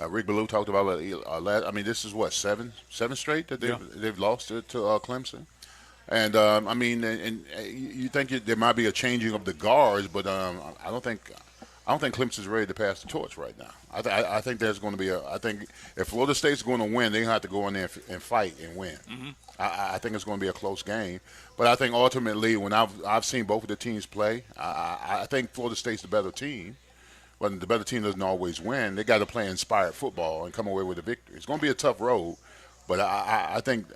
Rick Ballou talked about I mean, this is what, seven straight that they've lost to Clemson, and I mean, and you think there might be a changing of the guards, but I don't think Clemson's ready to pass the torch right now. I think there's going to be I think if Florida State's going to win, they have to go in there and fight and win. Mm-hmm. I think it's going to be a close game, but I think ultimately, when I've seen both of the teams play, I think Florida State's the better team. But the better team doesn't always win. They got to play inspired football and come away with a victory. It's going to be a tough road, but I think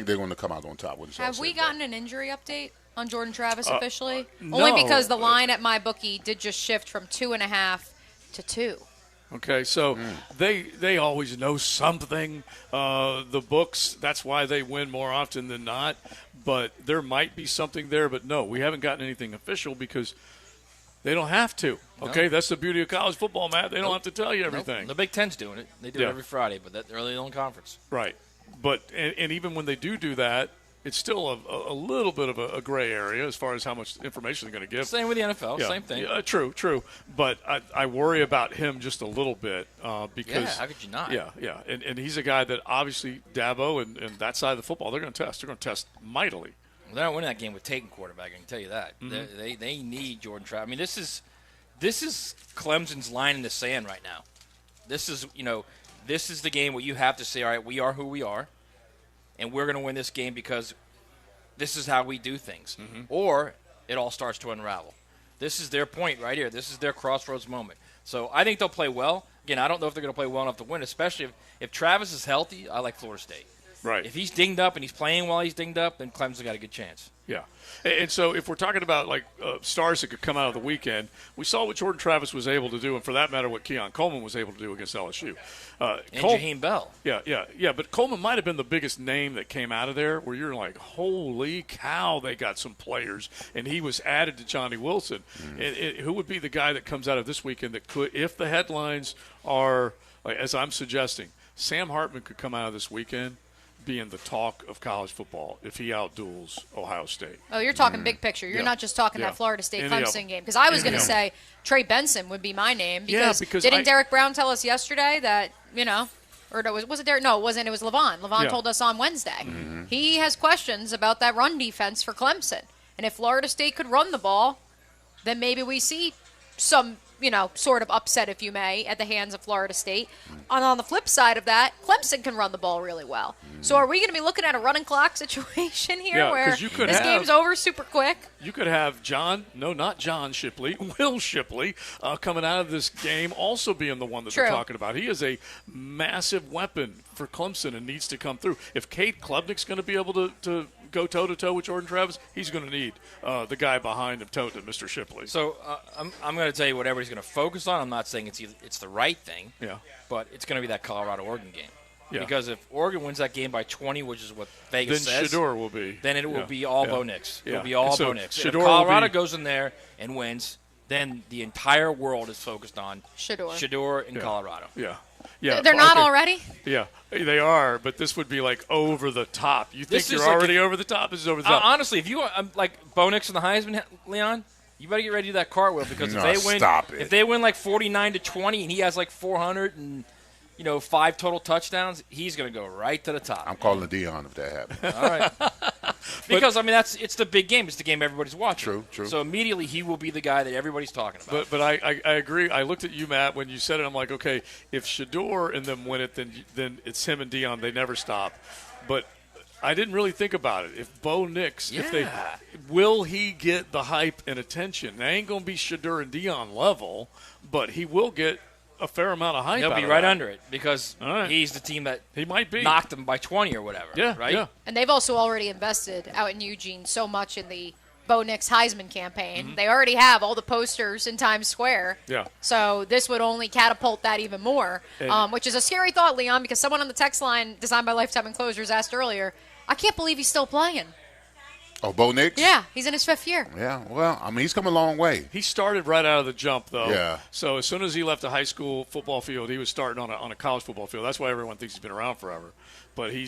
they're going to come out on top with it. Have we gotten an injury update on Jordan Travis officially? No. Only because the line at my bookie did just shift from 2.5 to 2. Okay, so they always know something. The books, that's why they win more often than not. But there might be something there. But no, we haven't gotten anything official because they don't have to. Okay, that's the beauty of college football, Matt. They don't have to tell you everything. Nope. The Big Ten's doing it. They do it every Friday, but they're the only conference. Right. But and even when they do that, it's still a little bit of a gray area as far as how much information they're going to give. Same with the NFL. Same thing. Yeah, true. But I worry about him just a little bit because how could you not? Yeah. And he's a guy that obviously Dabo and that side of the football, they're going to test. They're going to test mightily. Well, they're not winning that game with Tate quarterback. I can tell you that. Mm-hmm. They need Jordan Travis. I mean, this is Clemson's line in the sand right now. This is the game where you have to say, all right, we are who we are, and we're going to win this game because this is how we do things. Mm-hmm. Or it all starts to unravel. This is their point right here. This is their crossroads moment. So I think they'll play well. Again, I don't know if they're going to play well enough to win, especially if Travis is healthy. I like Florida State. Right. If he's dinged up and he's playing while he's dinged up, then Clemson's got a good chance. Yeah. And so if we're talking about, like, stars that could come out of the weekend, we saw what Jordan Travis was able to do, and for that matter, what Keon Coleman was able to do against LSU. And Jaheim Bell. Yeah. But Coleman might have been the biggest name that came out of there where you're like, holy cow, they got some players. And he was added to Johnny Wilson. Who would be the guy that comes out of this weekend that could, if the headlines are, like, as I'm suggesting, Sam Hartman could come out of this weekend being the talk of college football if he outduels Ohio State. Oh, you're talking big picture. You're not just talking that Florida State-Clemson game. Because I was going to say Trey Benson would be my name. Because didn't Derek Brown tell us yesterday that, or was it Derek? No, it wasn't. It was Levon. Levon told us on Wednesday. Mm-hmm. He has questions about that run defense for Clemson. And if Florida State could run the ball, then maybe we see some sort of upset, if you may, at the hands of Florida State. And on the flip side of that, Clemson can run the ball really well. So are we going to be looking at a running clock situation here where this game's over super quick? You could have not John Shipley, Will Shipley, coming out of this game also being the one that they're talking about. He is a massive weapon for Clemson and needs to come through. If Cade Klubnik's going to be able to go toe-to-toe with Jordan Travis, he's going to need the guy behind him, Mr. Shipley. So I'm going to tell you what everybody's going to focus on. I'm not saying it's the right thing, but it's going to be that Colorado-Oregon game. Yeah. Because if Oregon wins that game by 20, which is what Vegas says, then Shedeur will be. Then it will be all Bo Nix. Yeah. It will be all Bo Nix. If Colorado goes in there and wins, then the entire world is focused on Shador in Colorado. Yeah. They're not already? Yeah, they are, but this would be like over the top. You think you're like already over the top? This is over the top. Honestly, if you like Bo Nix and the Heisman, Leon, you better get ready to do that cartwheel because if they win like 49-20 and he has like 400 and 5 total touchdowns, he's going to go right to the top. I'm calling Dion if that happens. All right. Because it's the big game. It's the game everybody's watching. True. So immediately he will be the guy that everybody's talking about. But I agree. I looked at you, Matt, when you said it. I'm like, okay, if Shador and them win it, then it's him and Dion. They never stop. But I didn't really think about it. If Bo Nix, will he get the hype and attention? It ain't going to be Shador and Dion level, but he will get a fair amount of hype. He'll be right under it because he's the team that he might be knocked them by 20 or whatever. Yeah, right. Yeah. And they've also already invested out in Eugene so much in the Bo Nix Heisman campaign. Mm-hmm. They already have all the posters in Times Square. Yeah. So this would only catapult that even more, which is a scary thought, Leon, because someone on the text line, designed by Lifetime Enclosures, asked earlier, I can't believe he's still playing. Oh, Bo Nix? Yeah, he's in his 5th year. Yeah, well, I mean, he's come a long way. He started right out of the jump, though. Yeah. So as soon as he left the high school football field, he was starting on a college football field. That's why everyone thinks he's been around forever. But he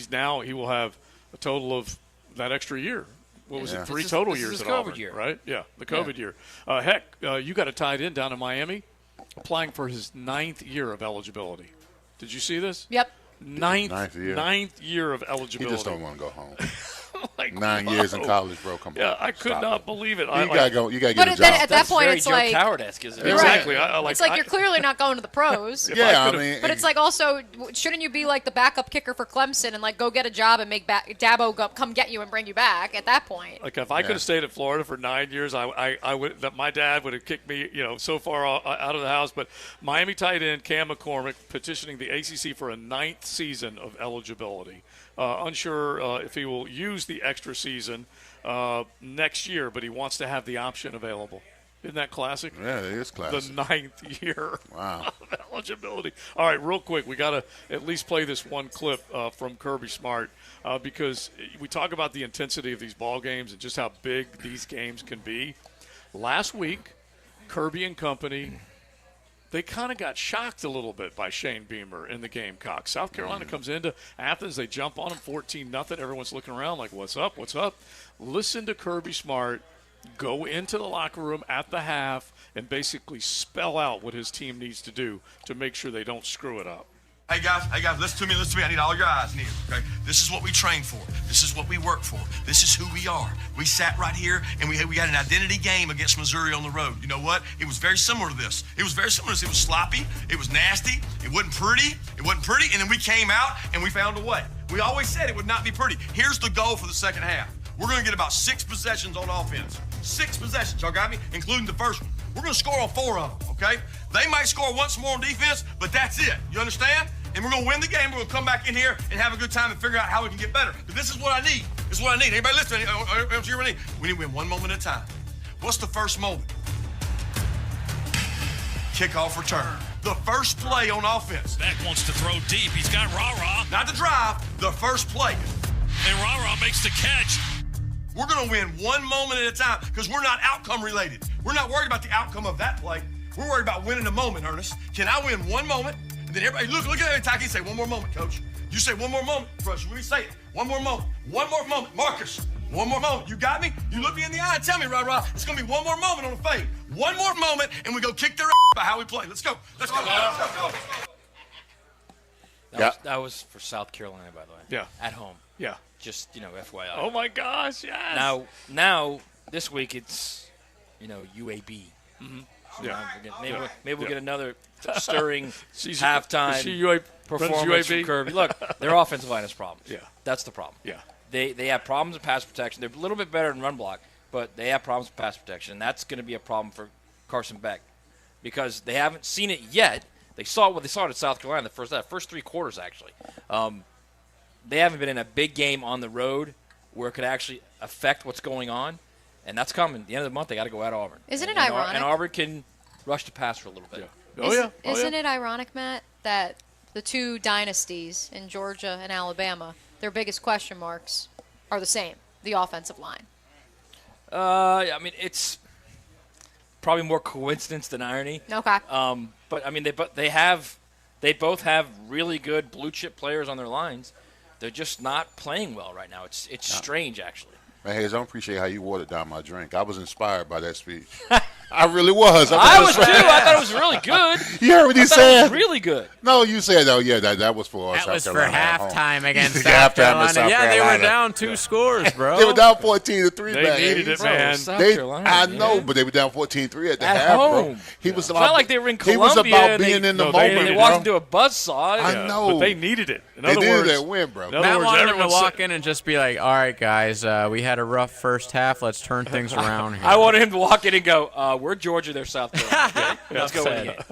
will have a total of that extra year. What was it? 3 total years at Auburn, year. Right? Yeah, the COVID year. Heck, you got a tight end down in Miami applying for his 9th year of eligibility. Did you see this? Yep. Ninth year of eligibility. He just don't want to go home. 9 years in college, bro. Come on. Yeah, I could not believe it. You gotta go. You gotta get a job. But at that point, it's like Joe-Coward-esque, isn't it? Exactly. Right. It's like you're clearly not going to the pros. I mean, but it's like also, shouldn't you be like the backup kicker for Clemson and like go get a job and make Dabo come get you and bring you back at that point? Like if I could have stayed in Florida for 9 years, I would. That my dad would have kicked me, so far out of the house. But Miami tight end Cam McCormick petitioning the ACC for a 9th season of eligibility. Unsure if he will use the extra season next year, but he wants to have the option available. Isn't that classic? Yeah, it is classic. The 9th year of eligibility. All right, real quick, we got to at least play this one clip from Kirby Smart because we talk about the intensity of these ball games and just how big these games can be. Last week, Kirby and company, they kind of got shocked a little bit by Shane Beamer and the Gamecocks. South Carolina comes into Athens. They jump on them 14-0. Everyone's looking around like, what's up, what's up? Listen to Kirby Smart go into the locker room at the half and basically spell out what his team needs to do to make sure they don't screw it up. Hey guys, listen to me. I need all your eyes in here, okay? This is what we train for. This is what we work for. This is who we are. We sat right here, and we had an identity game against Missouri on the road. You know what? It was very similar to this. It was sloppy. It was nasty. It wasn't pretty. And then we came out, and we found a way. We always said it would not be pretty. Here's the goal for the second half. We're going to get about 6 possessions on offense. 6 possessions, y'all got me? Including the first one. We're going to score on 4 of them, okay? They might score once more on defense, but that's it. You understand? And we're going to win the game. We're going to come back in here and have a good time and figure out how we can get better. But this is what I need. This is what I need. Everybody listen. We need to win one moment at a time. What's the first moment? Kickoff return. The first play on offense. Beck wants to throw deep. He's got Rah-Rah. Not the drive, the first play. And Rah-Rah makes the catch. We're going to win one moment at a time because we're not outcome related. We're not worried about the outcome of that play. We're worried about winning a moment, Ernest. Can I win one moment? And then everybody, look at that attack and say, one more moment, coach. You say one more moment, Fresh. Let me say it. One more moment. One more moment. Marcus, one more moment. You got me? You look me in the eye and tell me, Rah-Rah, it's going to be one more moment on the fade. One more moment, and we go kick their ass by how we play. Let's go. Let's go. That was for South Carolina, by the way. Yeah. At home. Yeah. Just, FYI. Oh, my gosh, yes. Now this week it's, UAB. Mm-hmm. Yeah. Maybe we'll get another stirring halftime performance from Kirby. Look, their offensive line has problems. Yeah. That's the problem. Yeah. They have problems in pass protection. They're a little bit better in run block, but they have problems with pass protection, and that's going to be a problem for Carson Beck because they haven't seen it yet. They saw it at South Carolina the first 3 quarters, actually. They haven't been in a big game on the road where it could actually affect what's going on, and that's coming. At the end of the month, they got to go at Auburn. Isn't it ironic? And Auburn can rush the pass for a little bit. Yeah. Isn't it ironic, Matt, that the 2 dynasties in Georgia and Alabama, their biggest question marks are the same, the offensive line? I mean, it's probably more coincidence than irony. Okay. But I mean, they both have really good blue chip players on their lines. They're just not playing well right now. It's strange, actually. Man, Hayes, I don't appreciate how you watered down my drink. I was inspired by that speech. I really was. I was too. I thought it was really good. You heard what he I thought said? It was really good. No, you said, oh, yeah, that was for us. That was South for Carolina at home. halftime against South Carolina. Yeah, they were down 2 scores, bro. They were down 14-3. They man. needed it, man. South Carolina, I know, but they were down 14-3 at the At half, home. bro. He was It's not like they were in Columbia. He was about and being in the moment, They bro. walked into a buzzsaw. I know. But they needed it. In They other needed words, that win, bro. Matt wanted him to walk in and just be like, all right, guys, we had a rough first half. Let's turn things around here. I wanted him to walk in and go, we're Georgia, they're South Carolina. Okay, let's go win the game.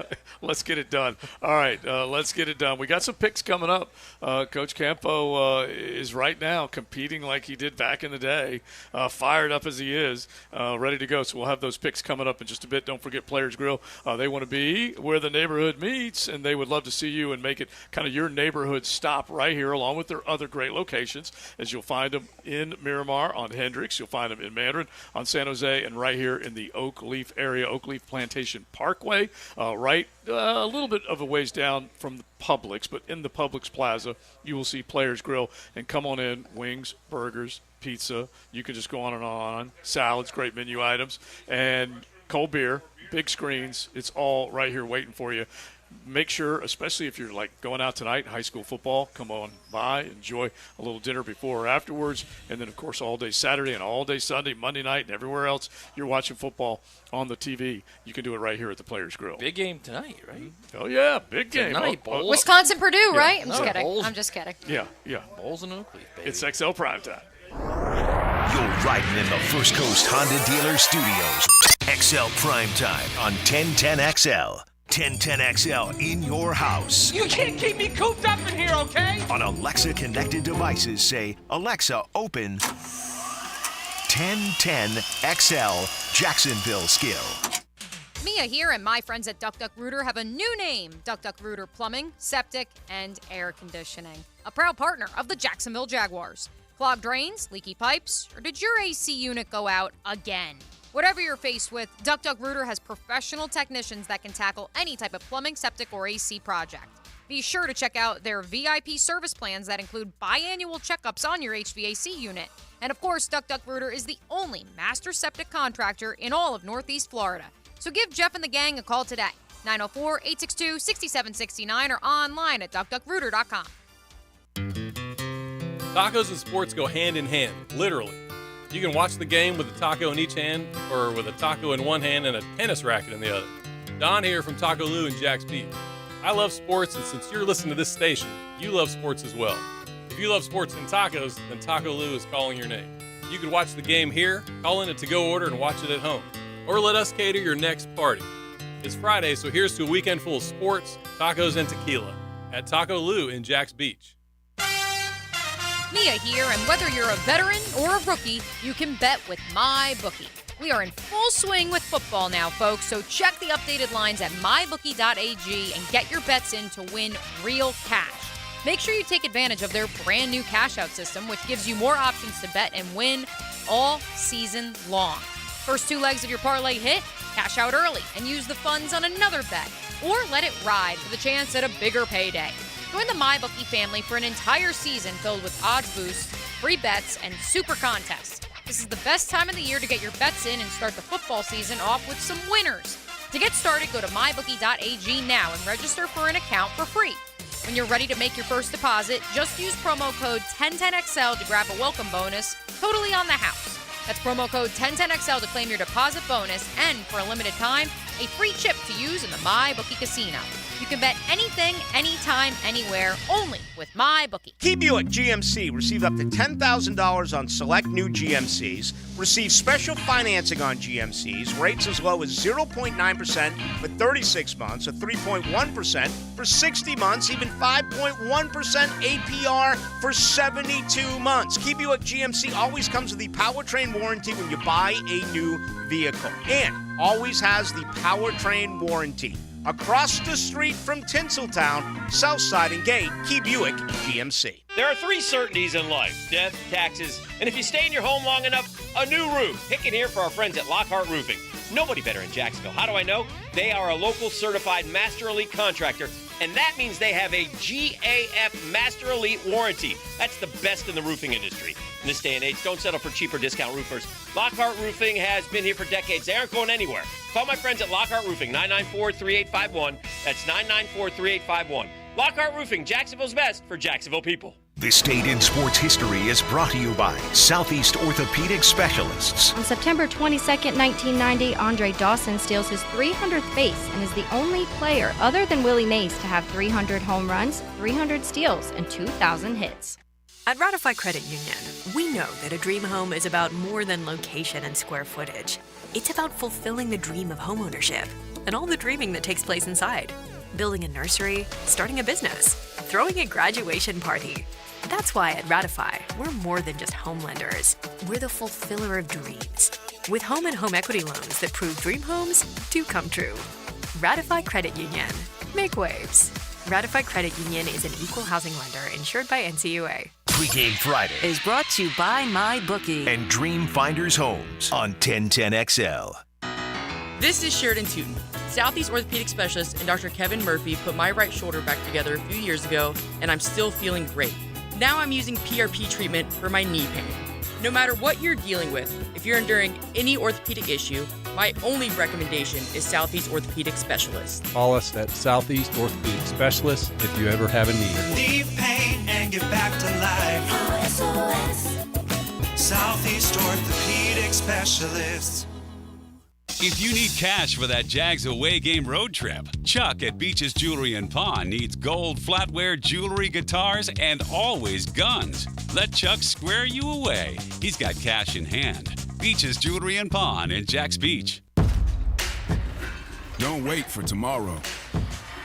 Let's get it done. All right, let's get it done. We got some picks coming up. Coach Campo is right now competing like he did back in the day, fired up as he is, ready to go. So we'll have those picks coming up in just a bit. Don't forget Players Grill. They want to be where the neighborhood meets, and they would love to see you and make it kind of your neighborhood stop right here, along with their other great locations, as you'll find them in Miramar on Hendricks. You'll find them in Mandarin on San Jose, and right here in the Oak Leaf area, Oak Leaf Plantation Parkway, right a little bit of a ways down from the Publix, but in the Publix Plaza, you will see Players Grill. And come on in, wings, burgers, pizza. You can just go on and on. Salads, great menu items, and cold beer, big screens. It's all right here waiting for you. Make sure, especially if you're like going out tonight, high school football, come on by, enjoy a little dinner before or afterwards, and then, of course, all day Saturday and all day Sunday, Monday night, and everywhere else you're watching football on the TV. You can do it right here at the Players Grill. Big game tonight, right? Oh, yeah, big game. Tonight, Wisconsin, Purdue, Yeah. right? I'm just No, kidding. Bowls. I'm just kidding. Yeah. Bowls and Oak Leaf, baby. It's XL Primetime. You're riding in the First Coast Honda Dealer Studios. XL Primetime on 1010XL. 1010XL in your house. You can't keep me cooped up in here, okay? On Alexa connected devices, say, Alexa, open 1010XL Jacksonville Skill. Mia here, and my friends at Duck Duck Rooter have a new name, Duck Duck Rooter Plumbing, Septic, and Air Conditioning. A proud partner of the Jacksonville Jaguars. Clogged drains, leaky pipes, or did your AC unit go out again? Whatever you're faced with, Duck Duck Rooter has professional technicians that can tackle any type of plumbing, septic, or AC project. Be sure to check out their VIP service plans that include biannual checkups on your HVAC unit. And of course, Duck Duck Rooter is the only master septic contractor in all of Northeast Florida. So give Jeff and the gang a call today, 904-862-6769, or online at duckduckrooter.com. Tacos and sports go hand in hand, literally. You can watch the game with a taco in each hand or with a taco in one hand and a tennis racket in the other. Don here from Taco Lou in Jack's Beach. I love sports, and since you're listening to this station, you love sports as well. If you love sports and tacos, then Taco Lou is calling your name. You can watch the game here, call in a to-go order, and watch it at home. Or let us cater your next party. It's Friday, so here's to a weekend full of sports, tacos, and tequila at Taco Lou in Jack's Beach. Mia here, and whether you're a veteran or a rookie, you can bet with MyBookie. We are in full swing with football now, folks, so check the updated lines at mybookie.ag and get your bets in to win real cash. Make sure you take advantage of their brand new cash out system, which gives you more options to bet and win all season long. First 2 legs of your parlay hit, cash out early and use the funds on another bet, or let it ride for the chance at a bigger payday. Join the MyBookie family for an entire season filled with odds boosts, free bets, and super contests. This is the best time of the year to get your bets in and start the football season off with some winners. To get started, go to mybookie.ag now and register for an account for free. When you're ready to make your first deposit, just use promo code 1010XL to grab a welcome bonus totally on the house. That's promo code 1010XL to claim your deposit bonus and, for a limited time, a free chip to use in the MyBookie casino. You can bet anything, anytime, anywhere, only with MyBookie. Key Buick GMC received up to $10,000 on select new GMCs, received special financing on GMCs, rates as low as 0.9% for 36 months, or 3.1% for 60 months, even 5.1% APR for 72 months. Key Buick GMC always comes with the powertrain warranty when you buy a new vehicle, and always has the powertrain warranty. Across the street from Tinseltown, Southside and Gate, Key Buick GMC. There are 3 certainties in life: death, taxes, and if you stay in your home long enough, a new roof. Pick it here for our friends at Lockhart Roofing. nobody better in Jacksonville. How do I know? They are a local certified Master Elite contractor, and that means they have a GAF Master Elite warranty. That's the best in the roofing industry. In this day and age, don't settle for cheap or discount roofers. Lockhart Roofing has been here for decades. They aren't going anywhere. Call my friends at Lockhart Roofing, 994-3851. That's 994-3851. Lockhart Roofing, Jacksonville's best for Jacksonville people. This date in sports history is brought to you by Southeast Orthopedic Specialists. On September 22nd, 1990, Andre Dawson steals his 300th base and is the only player other than Willie Mays to have 300 home runs, 300 steals, and 2,000 hits. At Ratify Credit Union, we know that a dream home is about more than location and square footage. It's about fulfilling the dream of homeownership and all the dreaming that takes place inside. Building a nursery, starting a business, throwing a graduation party. That's why at Ratify, we're more than just home lenders. We're the fulfiller of dreams. With home and home equity loans that prove dream homes do come true. Ratify Credit Union. Make waves. Ratify Credit Union is an equal housing lender insured by NCUA. Pregame Friday is brought to you by MyBookie and Dream Finders Homes on 1010XL. This is Sheridan Tootin. Southeast Orthopedic Specialist and Dr. Kevin Murphy put my right shoulder back together a few years ago, and I'm still feeling great. Now I'm using PRP treatment for my knee pain. No matter what you're dealing with, if you're enduring any orthopedic issue, my only recommendation is Southeast Orthopedic Specialist. Call us at Southeast Orthopedic Specialist if you ever have a need. Relieve pain and get back to life. SOS. Southeast Orthopedic Specialists. If you need cash for that Jags away game road trip, Chuck at Beach's Jewelry and Pawn needs gold flatware jewelry, guitars, and always guns. Let Chuck square you away. He's got cash in hand. Beach's Jewelry and Pawn in Jax Beach. Don't wait for tomorrow.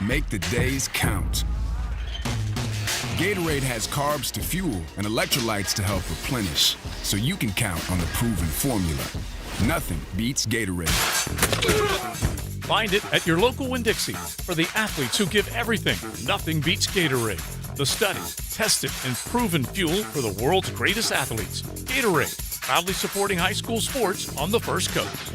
Make the days count. Gatorade has carbs to fuel and electrolytes to help replenish, so you can count on the proven formula. Nothing beats Gatorade. Find it at your local Winn-Dixie. For the athletes who give everything, nothing beats Gatorade. The studied, tested, and proven fuel for the world's greatest athletes. Gatorade, proudly supporting high school sports on the First Coast.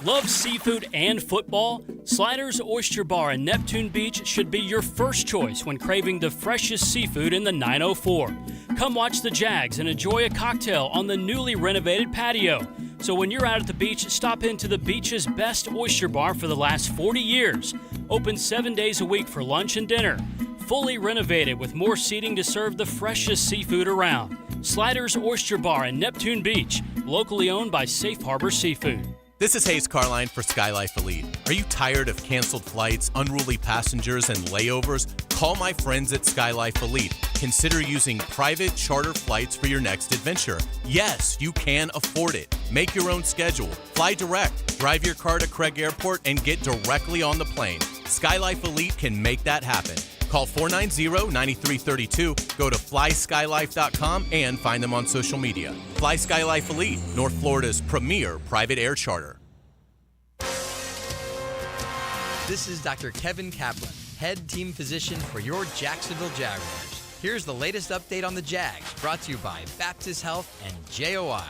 Love seafood and football? Sliders Oyster Bar in Neptune Beach should be your first choice when craving the freshest seafood in the 904. Come watch the Jags and enjoy a cocktail on the newly renovated patio. So when you're out at the beach, stop into the beach's best oyster bar for the last 40 years. Open 7 days a week for lunch and dinner. Fully renovated with more seating to serve the freshest seafood around. Sliders Oyster Bar in Neptune Beach, locally owned by Safe Harbor Seafood. This is Hayes Carline for SkyLife Elite. Are you tired of canceled flights, unruly passengers, and layovers? Call my friends at SkyLife Elite. Consider using private charter flights for your next adventure. Yes, you can afford it. Make your own schedule. Fly direct. Drive your car to Craig Airport and get directly on the plane. SkyLife Elite can make that happen. Call 490-9332, go to flyskylife.com, and find them on social media. Fly SkyLife Elite, North Florida's premier private air charter. This is Dr. Kevin Kaplan, head team physician for your Jacksonville Jaguars. Here's the latest update on the Jags, brought to you by Baptist Health and JOI.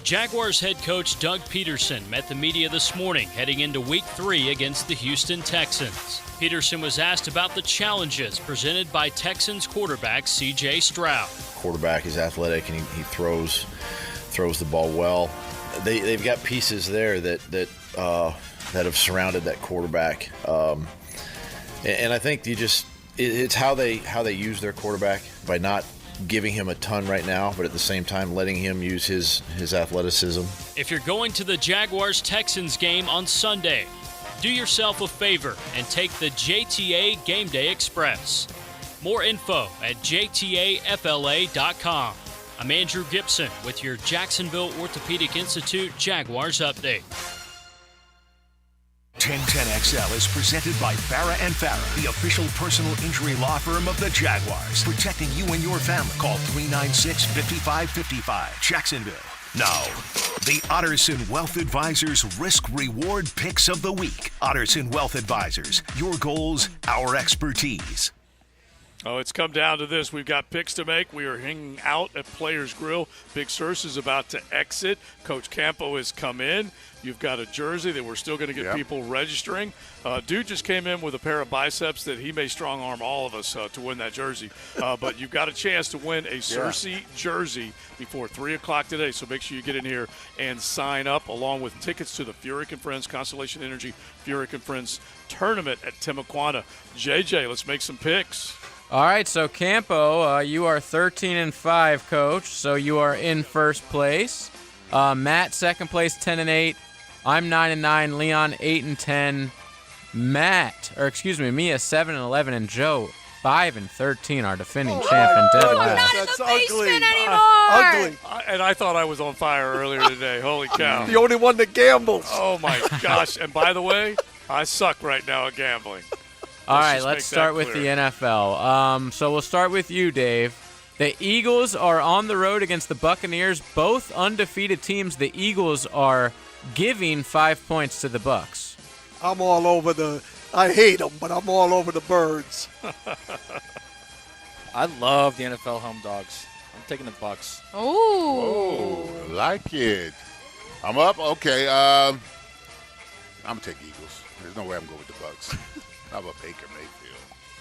Jaguars head coach Doug Peterson met the media this morning heading into Week 3 against the Houston Texans. Peterson was asked about the challenges presented by Texans quarterback C.J. Stroud. Quarterback is athletic and he throws the ball well. They've got pieces there that have surrounded that quarterback, and I think it's how they use their quarterback by not giving him a ton right now, but at the same time letting him use his athleticism. If you're going to the Jaguars-Texans game on Sunday, do yourself a favor and take the JTA Game Day Express. More info at jtafla.com. I'm Andrew Gibson with your Jacksonville Orthopedic Institute Jaguars update. 1010XL is presented by Farah & Farah, the official personal injury law firm of the Jaguars, protecting you and your family. Call 396-5555, Jacksonville. Now, the Otterson Wealth Advisors Risk-Reward Picks of the Week. Otterson Wealth Advisors, your goals, our expertise. Oh, it's come down to this. We've got picks to make. We are hanging out at Players Grill. Big Surse is about to exit. Coach Campo has come in. You've got a jersey that we're still going to get people registering. Dude just came in with a pair of biceps that he may strong-arm all of us to win that jersey. But you've got a chance to win a Cersei jersey before 3 o'clock today. So make sure you get in here and sign up, along with tickets to the Furyk and Friends Constellation Energy Furyk and Friends tournament at Timuquana. JJ, let's make some picks. All right, so Campo, you are 13-5, Coach. So you are in first place. Matt, second place, 10-8. I'm 9-9. Leon, 8-10. Mia, 7-11, and Joe, 5-13. Our defending champ and dead last. I'm not in the basement anymore. Ugly. And I thought I was on fire earlier today. Holy cow! The only one that gambles. Oh my gosh! And by the way, I suck right now at gambling. All right, let's start with the NFL. So we'll start with you, Dave. The Eagles are on the road against the Buccaneers, both undefeated teams. The Eagles are giving 5 points to the Bucs. I'm all over I hate them, but I'm all over the Birds. I love the NFL home dogs. I'm taking the Bucs. Ooh. I like it. I'm up? Okay. I'm going to take Eagles. There's no way I'm going with the Bucs. How about Baker Mayfield?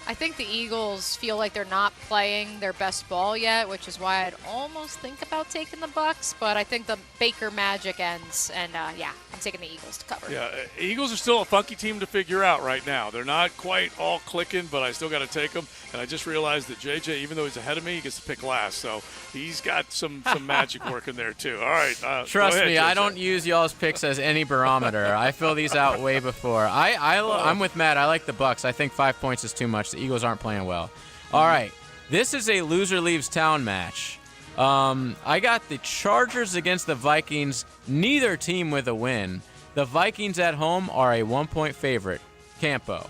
I think the Eagles feel like they're not playing their best ball yet, which is why I'd almost think about taking the Bucs. But I think the Baker magic ends, and I'm taking the Eagles to cover. Yeah, Eagles are still a funky team to figure out right now. They're not quite all clicking, but I still got to take them. And I just realized that JJ, even though he's ahead of me, he gets to pick last. So he's got some magic working there too. All right. Trust me, JJ. I don't use y'all's picks as any barometer. I fill these out way before. I'm with Matt. I like the Bucs. I think 5 points is too much. The Eagles aren't playing well. All right. This is a loser leaves town match. I got the Chargers against the Vikings. Neither team with a win. The Vikings at home are a 1-point favorite. Campo.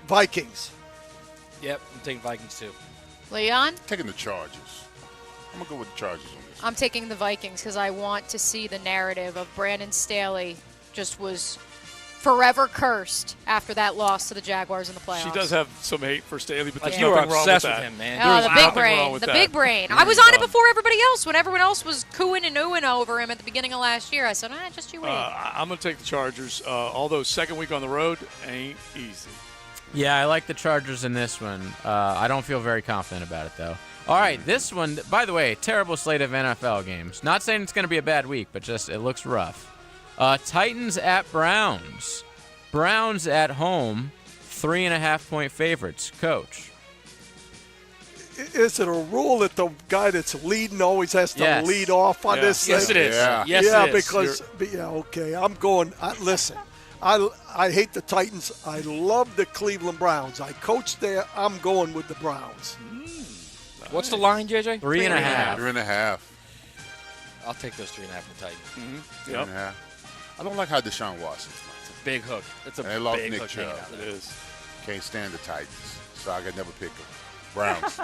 Vikings. Yep, I'm taking Vikings too. Leon? Taking the Chargers. I'm going to go with the Chargers on this. I'm taking the Vikings because I want to see the narrative of Brandon Staley just was forever cursed after that loss to the Jaguars in the playoffs. She does have some hate for Staley, but there's you nothing were wrong obsessed with with that. him, man. Oh, the big brain. The big brain. I was on it before everybody else. When everyone else was cooing and oohing over him at the beginning of last year, I said, just you wait. I'm going to take the Chargers, although second week on the road ain't easy. Yeah, I like the Chargers in this one. I don't feel very confident about it, though. All right, this one, by the way, terrible slate of NFL games. Not saying it's going to be a bad week, but just it looks rough. Titans at Browns. Browns at home, 3.5-point favorites. Coach. Is it a rule that the guy that's leading always has to lead off on this thing? Yes, it is. Yeah, yes, it is. Because okay, I'm going. Listen, I hate the Titans. I love the Cleveland Browns. I coached there. I'm going with the Browns. What's the line, JJ? 3.5. 3.5. I'll take those 3.5 from Titans. Mm-hmm. 3.5. I don't like how Deshaun Watson's playing. Big hook. It's a they lost big Nick hook. Chubb. It is. Can't stand the Titans, so I could never pick them. Browns.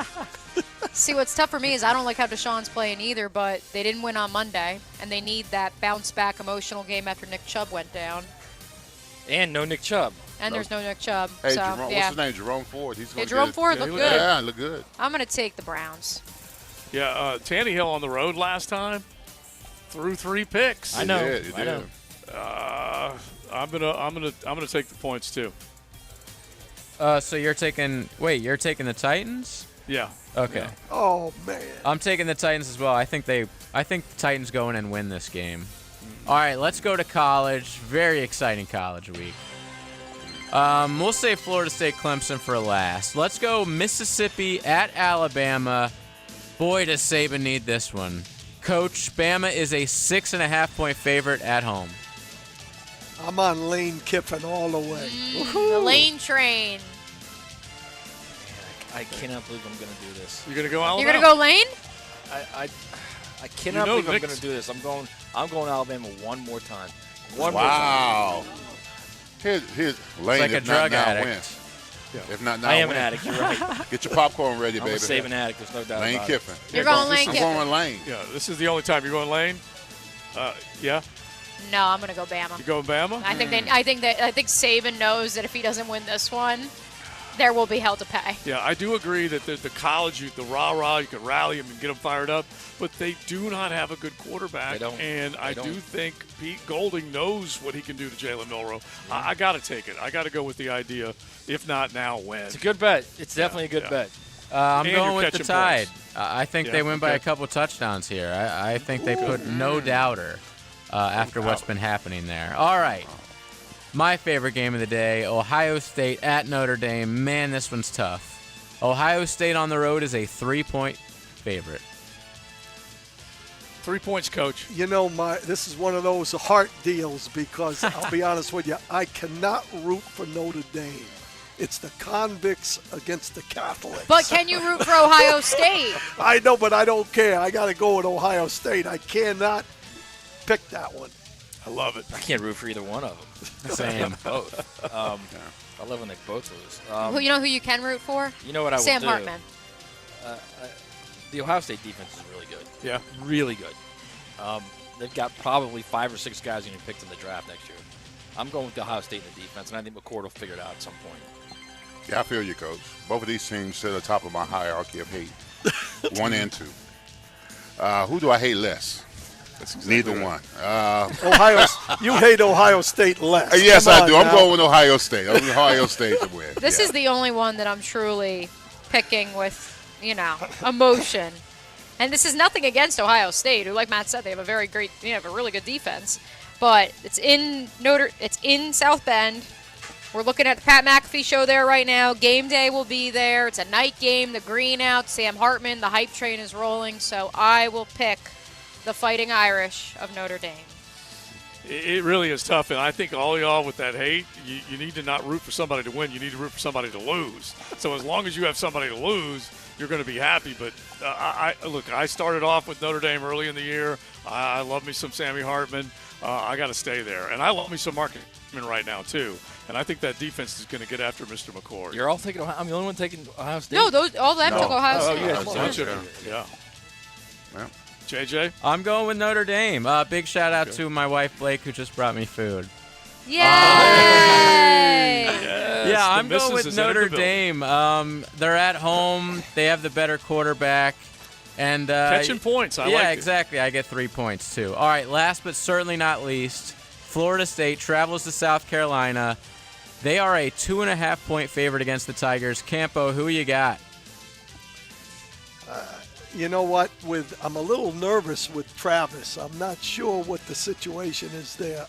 See, what's tough for me is I don't like how Deshaun's playing either, but they didn't win on Monday, and they need that bounce-back emotional game after Nick Chubb went down. And no Nick Chubb. And there's no Nick Chubb. Hey, so, Jerome, yeah. what's his name? Jerome Ford. He's going Jerome Ford looked good. Yeah, look good. I'm going to take the Browns. Yeah, Tannehill on the road last time threw 3 picks. I know. He did. I know. I'm gonna take the points too. So you're taking the Titans? Yeah. Okay. Yeah. Oh man. I'm taking the Titans as well. I think the Titans go in and win this game. All right, let's go to college. Very exciting college week. We'll save Florida State Clemson for last. Let's go Mississippi at Alabama. Boy, does Saban need this one. Coach, Bama is a 6.5-point favorite at home. I'm on Lane Kiffin all the way. The Lane train. I cannot believe I'm going to do this. You're going to go Alabama? You're going to go Lane? I cannot believe I'm going to do this. I'm going Alabama one more time. One more time. Here's Lane. It's like a drug addict. Yeah. If not now, I am an addict. You're right. Get your popcorn ready, baby. I'm a saving addict. There's no doubt Lane about Kiffin. it. You're going Lane Kiffin. I'm going Lane. Yeah, this is the only time you're going Lane. Yeah. No, I'm going to go Bama. You go Bama? I think Saban knows that if he doesn't win this one, there will be hell to pay. Yeah, I do agree that the college, the rah-rah, you can rally them and get them fired up, but they do not have a good quarterback. They don't. And I do think Pete Golding knows what he can do to Jalen Milroe. I got to take it. I got to go with the idea, if not now, when. It's a good bet. It's definitely a good bet. I'm And going you're with the catching Tide. points. I think they win by a couple touchdowns here. I think they put no doubter after what's been happening there. All right. My favorite game of the day, Ohio State at Notre Dame. Man, this one's tough. Ohio State on the road is a 3-point favorite. 3 points, Coach. You know, this is one of those heart deals because I'll be honest with you, I cannot root for Notre Dame. It's the convicts against the Catholics. But can you root for Ohio State? I know, but I don't care. I got to go with Ohio State. I cannot pick that one. I love it. I can't root for either one of them. Same. Both. I love when they both lose. You know who you can root for? You know what I Sam will do? Hartman. The Ohio State defense is really good. Yeah. Really good. They've got probably 5 or 6 guys getting picked in the draft next year. I'm going with the Ohio State in the defense, and I think McCord will figure it out at some point. Yeah, I feel you, Coach. Both of these teams sit at the top of my hierarchy of hate. 1 and 2. Who do I hate less? Neither one. You hate Ohio State less. Yes, Come I on do. now. I'm going with Ohio State. I'm with Ohio State to win. This is the only one that I'm truly picking with, emotion. And this is nothing against Ohio State, who, like Matt said, they have a really good defense. But it's in South Bend. We're looking at the Pat McAfee show there right now. Game day will be there. It's a night game. The green out. Sam Hartman. The hype train is rolling. So I will pick the Fighting Irish of Notre Dame. It really is tough, and I think all y'all with that hate, you need to not root for somebody to win. You need to root for somebody to lose. So as long as you have somebody to lose, you're going to be happy. But I started off with Notre Dame early in the year. I love me some Sammy Hartman. I got to stay there. And I love me some Mark Inman right now, too. And I think that defense is going to get after Mr. McCord. You're all taking Ohio. I'm the only one taking Ohio State. No, all of them took Ohio State. Yeah. JJ? I'm going with Notre Dame. Big shout out to my wife, Blake, who just brought me food. Yay! Yeah, I'm going with Notre Dame. They're at home. They have the better quarterback. And catching points. I like it. Yeah, exactly. I get 3 points, too. All right, last but certainly not least, Florida State travels to South Carolina. They are a 2.5-point favorite against the Tigers. Campo, who you got? You know what? I'm a little nervous with Travis. I'm not sure what the situation is there.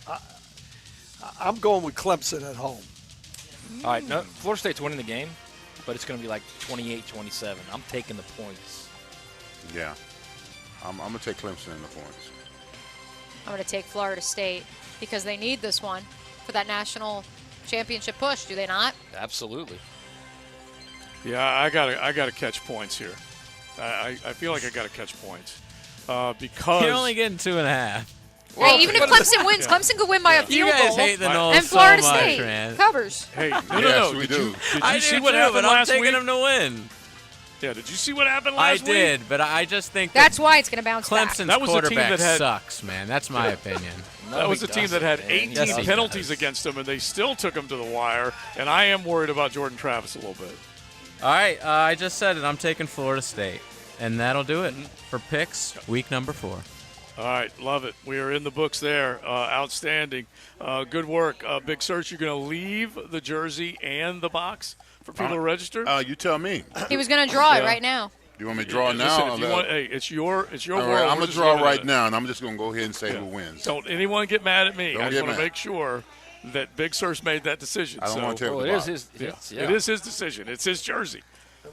I'm going with Clemson at home. All right, no, Florida State's winning the game, but it's going to be like 28-27. I'm taking the points. Yeah. I'm going to take Clemson in the points. I'm going to take Florida State because they need this one for that national championship push, do they not? Absolutely. Yeah, I gotta catch points here. I feel like I got to catch points because You're only getting 2.5. Hey, even if Clemson wins, Clemson could win by a field You guys goal. hate the Noles and Florida so much, State man. covers. Hey, no. Yes, we Did do. you see what happened but I'm last taking week? them to win. Yeah, did you see what happened last week? I did, but I just think That's why it's going to bounce back. Clemson's That was a team quarterback that had- sucks, man. That's my opinion. That was a team that had 18 Yes, he penalties does. against them, and they still took them to the wire. And I am worried about Jordan Travis a little bit. All right, I just said it. I'm taking Florida State. And that'll do it for picks week number 4. All right, love it. We are in the books there. Outstanding. Good work. Big Search, you're going to leave the jersey and the box for people to register? You tell me. He was going to draw it right now. You want me to draw Listen, now? if you want, hey, it's your All world. right, I'm We're going to just draw looking at right it. now, and I'm just going to go ahead and say who wins. Don't anyone get mad at me. Don't I just get want to mad. make sure that Big Sur's made that decision. I don't want to tell Well, you it about is his. It is his decision. It's his jersey.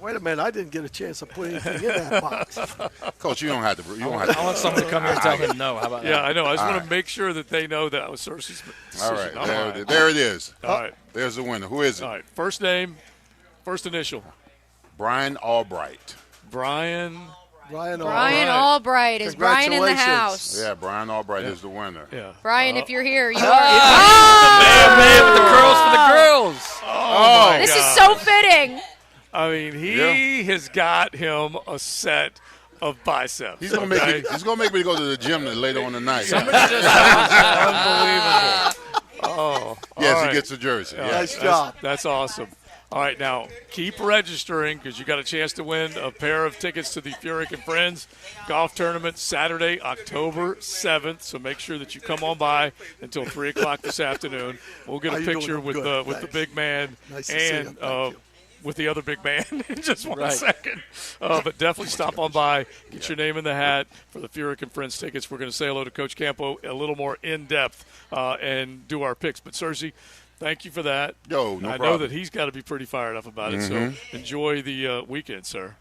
Wait a minute, I didn't get a chance to put anything in that box. Coach, you don't have to. You don't have to. I want someone to come here and tell him no. How about that? Yeah, I know. I just All want right. to make sure that they know that was Cersei's decision. All right, All there it is. All right. There's the winner. Who is it? All right. First name, first initial. Brian Albright. Brian Albright. Is Brian in the house? Yeah, Brian Albright is the winner. Yeah. Brian, if you're here, you are. Man with the curls for the girls. Oh, This is so fitting. I mean, he has got him a set of biceps. He's gonna make me. He's gonna make me go to the gym later on tonight. Somebody just unbelievable. Oh, Yes, all he right. gets a jersey. Yeah, Yes. Nice job. That's awesome. All right, now keep registering because you got a chance to win a pair of tickets to the Furyk and Friends golf tournament Saturday, October 7th. So make sure that you come on by until 3 o'clock this afternoon. We'll get a picture with the big man and with the other big man in just one second. But definitely stop on by, get your name in the hat for the Furyk and Friends tickets. We're going to say hello to Coach Campo a little more in-depth and do our picks. But, Cersei, thank you for that. No I problem. know that he's got to be pretty fired up about it, so enjoy the weekend, sir.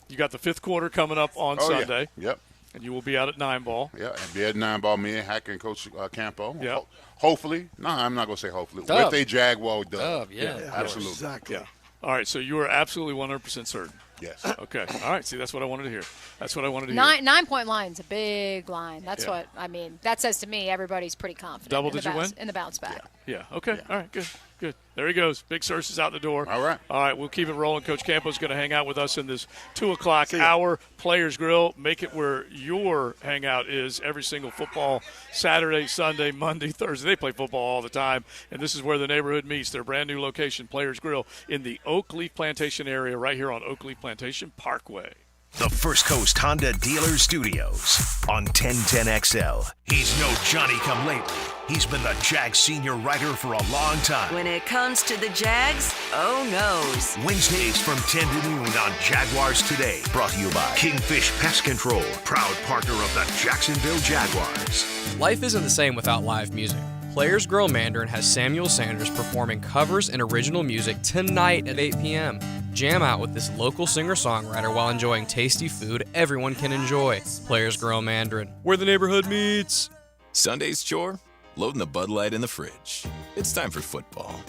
You got the fifth quarter coming up on Sunday. Yeah. Yep. And you will be out at 9 ball. Yeah, and be at 9 ball, me and Hack and Coach Campo. Yeah. Hopefully. No, I'm not going to say hopefully. Dub. With a Jaguar dub. Yeah, absolutely. Exactly. Yeah. All right, so you are absolutely 100% certain. Yes. Okay. All right. See, that's what I wanted to hear. That's what I wanted to hear. 9-point line's a big line. That's what I mean. That says to me everybody's pretty confident. Double-digit win In the bounce back. Yeah. Okay. Yeah. All right. Good. There he goes. Big Search is out the door. All right. We'll keep it rolling. Coach Campo's going to hang out with us in this 2 o'clock hour. Players Grill. Make it where your hangout is every single football Saturday, Sunday, Monday, Thursday. They play football all the time, and this is where the neighborhood meets. Their brand new location, Players Grill, in the Oak Leaf Plantation area right here on Oak Leaf Plantation Parkway. The First Coast Honda Dealer Studios on 1010XL. He's no Johnny-come-lately. He's been the Jags senior writer for a long time. When it comes to the Jags, oh noes. Wednesdays from 10 to noon on Jaguars Today. Brought to you by Kingfish Pest Control, proud partner of the Jacksonville Jaguars. Life isn't the same without live music. Players Grill Mandarin has Samuel Sanders performing covers and original music tonight at 8 p.m. Jam out with this local singer-songwriter while enjoying tasty food everyone can enjoy. Players Grill Mandarin, where the neighborhood meets. Sunday's chore? Loading the Bud Light in the fridge. It's time for football.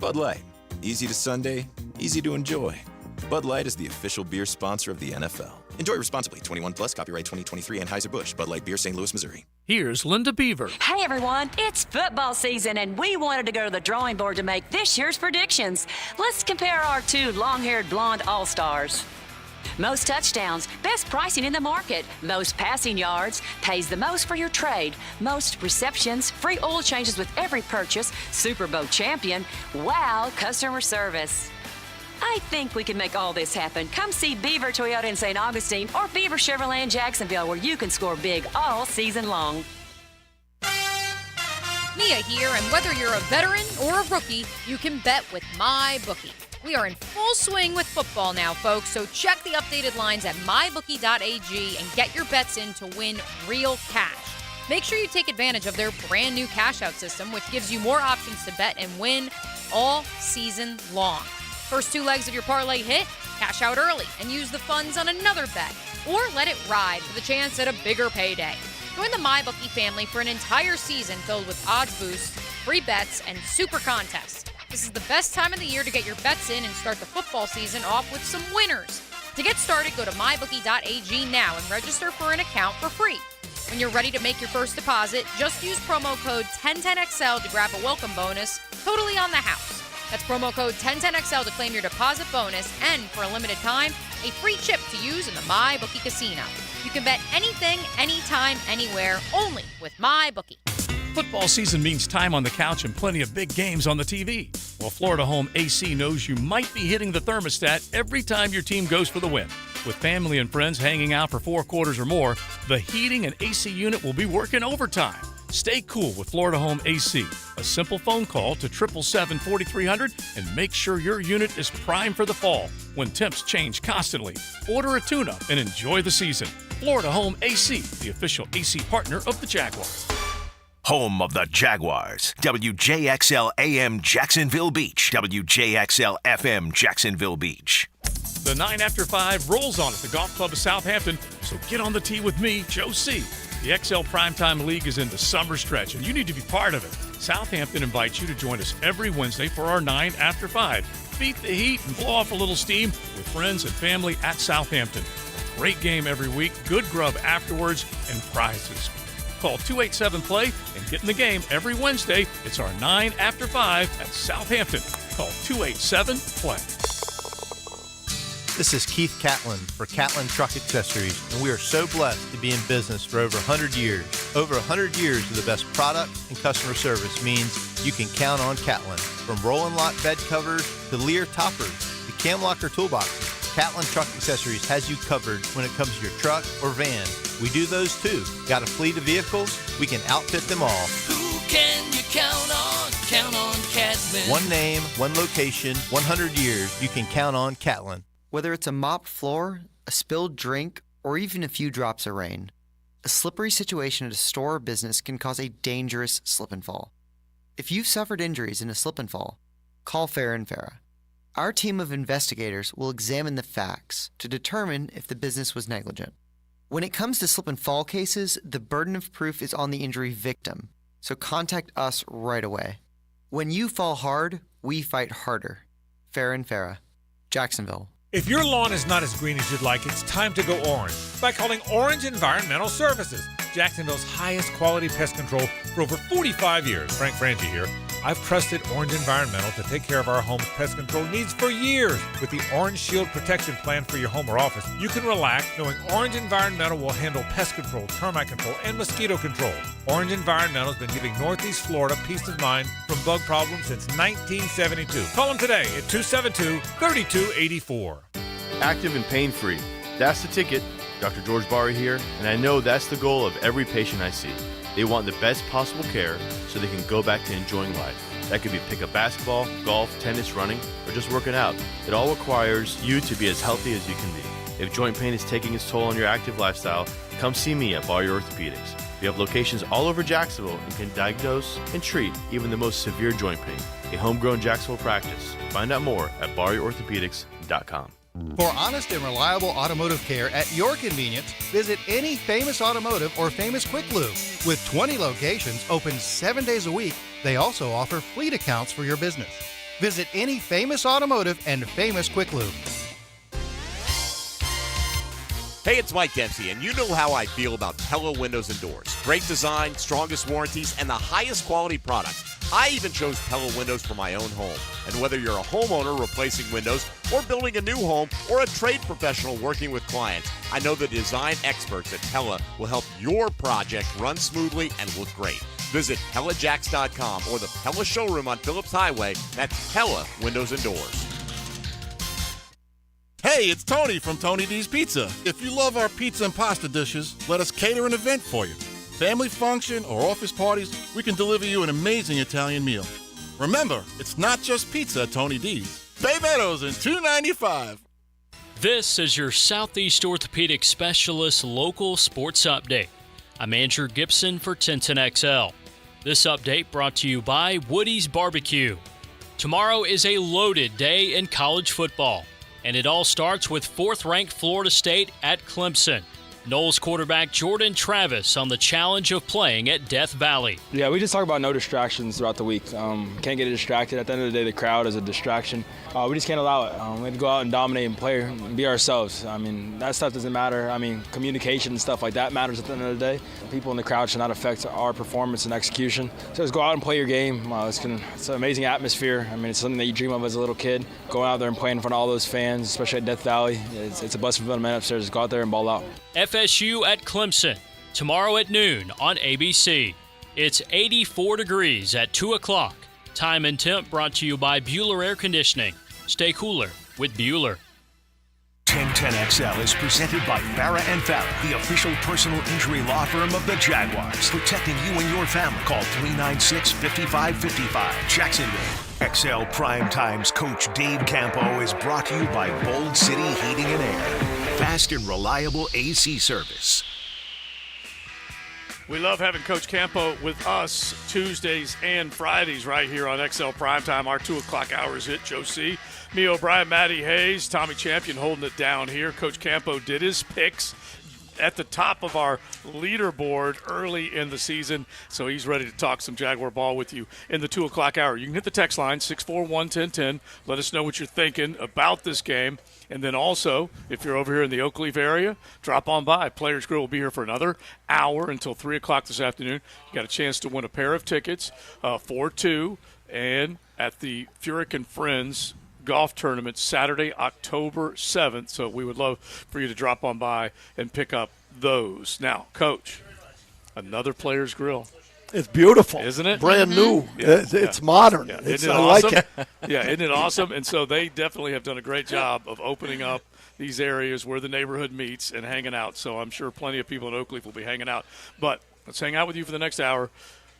Bud Light. Easy to Sunday, easy to enjoy. Bud Light is the official beer sponsor of the NFL. Enjoy responsibly. 21 plus. Copyright 2023 Anheuser-Busch. Bud Light Beer, St. Louis, Missouri. Here's Linda Beaver. Hey everyone, it's football season and we wanted to go to the drawing board to make this year's predictions. Let's compare our 2 long-haired blonde all-stars. Most touchdowns, best pricing in the market, most passing yards, pays the most for your trade, most receptions, free oil changes with every purchase, Super Bowl champion, wow customer service. I think we can make all this happen. Come see Beaver Toyota in St. Augustine or Beaver Chevrolet in Jacksonville, where you can score big all season long. Mia here, and whether you're a veteran or a rookie, you can bet with MyBookie. We are in full swing with football now, folks, so check the updated lines at mybookie.ag and get your bets in to win real cash. Make sure you take advantage of their brand new cash-out system, which gives you more options to bet and win all season long. First 2 legs of your parlay hit, cash out early and use the funds on another bet, or let it ride for the chance at a bigger payday. Join the MyBookie family for an entire season filled with odds boosts, free bets, and super contests. This is the best time of the year to get your bets in and start the football season off with some winners. To get started, go to mybookie.ag now and register for an account for free. When you're ready to make your first deposit, just use promo code 1010XL to grab a welcome bonus totally on the house. That's promo code 1010XL to claim your deposit bonus and, for a limited time, a free chip to use in the MyBookie casino. You can bet anything, anytime, anywhere, only with MyBookie. Football season means time on the couch and plenty of big games on the TV. Well, Florida Home AC knows you might be hitting the thermostat every time your team goes for the win. With family and friends hanging out for 4 quarters or more, the heating and AC unit will be working overtime. Stay cool with Florida Home AC. A simple phone call to 777-4300 and make sure your unit is primed for the fall when temps change constantly. Order a tune-up and enjoy the season. Florida Home AC, the official AC partner of the Jaguars. Home of the Jaguars. WJXL AM Jacksonville Beach. WJXL FM Jacksonville Beach. The 9 after 5 rolls on at the Golf Club of Southampton, so get on the tee with me, Joe C. The XL Primetime League is in the summer stretch, and you need to be part of it. Southampton invites you to join us every Wednesday for our 9 after 5. Beat the heat and blow off a little steam with friends and family at Southampton. Great game every week, good grub afterwards, and prizes. Call 287-PLAY and get in the game every Wednesday. It's our 9 after 5 at Southampton. Call 287-PLAY. This is Keith Catlin for Catlin Truck Accessories, and we are so blessed to be in business for over 100 years. Over 100 years of the best product and customer service means you can count on Catlin. From Roll-and Lock bed covers to Lear toppers to cam locker toolboxes, Catlin Truck Accessories has you covered when it comes to your truck or van. We do those too. Got a fleet of vehicles? We can outfit them all. Who can you count on? Count on Catlin. One name, one location, 100 years, you can count on Catlin. Whether it's a mopped floor, a spilled drink, or even a few drops of rain, a slippery situation at a store or business can cause a dangerous slip and fall. If you've suffered injuries in a slip and fall, call Farah and Farah. Our team of investigators will examine the facts to determine if the business was negligent. When it comes to slip and fall cases, the burden of proof is on the injury victim, so contact us right away. When you fall hard, we fight harder. Farah and Farah, Jacksonville. If your lawn is not as green as you'd like, it's time to go orange by calling Orange Environmental Services, Jacksonville's highest quality pest control for over 45 years. Frank Franchi here. I've trusted Orange Environmental to take care of our home's pest control needs for years. With the Orange Shield Protection Plan for your home or office, you can relax knowing Orange Environmental will handle pest control, termite control, and mosquito control. Orange Environmental has been giving Northeast Florida peace of mind from bug problems since 1972. Call them today at 272-3284. Active and pain-free. That's the ticket. Dr. George Barry here, and I know that's the goal of every patient I see. They want the best possible care so they can go back to enjoying life. That could be pick up basketball, golf, tennis, running, or just working out. It all requires you to be as healthy as you can be. If joint pain is taking its toll on your active lifestyle, come see me at Barry Orthopedics. We have locations all over Jacksonville and can diagnose and treat even the most severe joint pain. A homegrown Jacksonville practice. Find out more at BarryOrthopedics.com. For honest and reliable automotive care at your convenience, visit any Famous Automotive or Famous Quick Lube. With 20 locations open 7 days a week, they also offer fleet accounts for your business. Visit any Famous Automotive and Famous Quick Lube. Hey, it's Mike Dempsey, and you know how I feel about Pella Windows and Doors. Great design, strongest warranties, and the highest quality products. I even chose Pella Windows for my own home. And whether you're a homeowner replacing windows or building a new home or a trade professional working with clients, I know the design experts at Pella will help your project run smoothly and look great. Visit PellaJacks.com or the Pella showroom on Phillips Highway. That's Pella Windows and Doors. Hey, it's Tony from Tony D's Pizza. If you love our pizza and pasta dishes, let us cater an event for you. Family function or office parties, we can deliver you an amazing Italian meal. Remember, it's not just pizza at Tony D's. Bay Meadows and $2.95. This is your Southeast Orthopedic Specialist local sports update. I'm Andrew Gibson for 1010XL. This update brought to you by Woody's Barbecue. Tomorrow is a loaded day in college football, and it all starts with 4th-ranked Florida State at Clemson. Noles quarterback Jordan Travis on the challenge of playing at Death Valley. Yeah, we just talk about no distractions throughout the week. Can't get distracted. At the end of the day, the crowd is a distraction. We just can't allow it. We have to go out and dominate and play and be ourselves. I mean, that stuff doesn't matter. I mean, communication and stuff like that matters at the end of the day. People in the crowd should not affect our performance and execution. So just go out and play your game. It's an amazing atmosphere. I mean, it's something that you dream of as a little kid. Going out there and playing in front of all those fans, especially at Death Valley. It's a blessing for the men upstairs. Just go out there and ball out. FSU at Clemson, tomorrow at noon on ABC. It's 84 degrees at 2 o'clock. Time and temp brought to you by Bueller Air Conditioning. Stay cooler with Bueller. 1010XL is presented by Farah and Farah, the official personal injury law firm of the Jaguars. Protecting you and your family. Call 396-5555. Jacksonville. XL Primetime's coach Dave Campo is brought to you by Bold City Heating and Air. Fast and reliable AC service. We love having Coach Campo with us Tuesdays and Fridays right here on XL Primetime. Our 2 o'clock hours hit. Joe C., me, O'Brien, Matty Hayes, Tommy Champion holding it down here. Coach Campo did his picks at the top of our leaderboard early in the season, so he's ready to talk some Jaguar ball with you in the 2 o'clock hour. You can hit the text line, 641-1010. Let us know what you're thinking about this game. And then also, if you're over here in the Oak Leaf area, drop on by. Players Grill will be here for another hour until 3 o'clock this afternoon. You got a chance to win a pair of tickets for 2, and at the Furyk and Friends golf tournament Saturday, October 7th. So we would love for you to drop on by and pick up those. Now, Coach, another Players Grill. It's beautiful, isn't it? Brand new. Yeah, it's modern. Yeah. It's, Isn't it I awesome? like it. Yeah, isn't it awesome? And so they definitely have done a great job of opening up these areas where the neighborhood meets and hanging out. So I'm sure plenty of people in Oakleaf will be hanging out. But let's hang out with you for the next hour.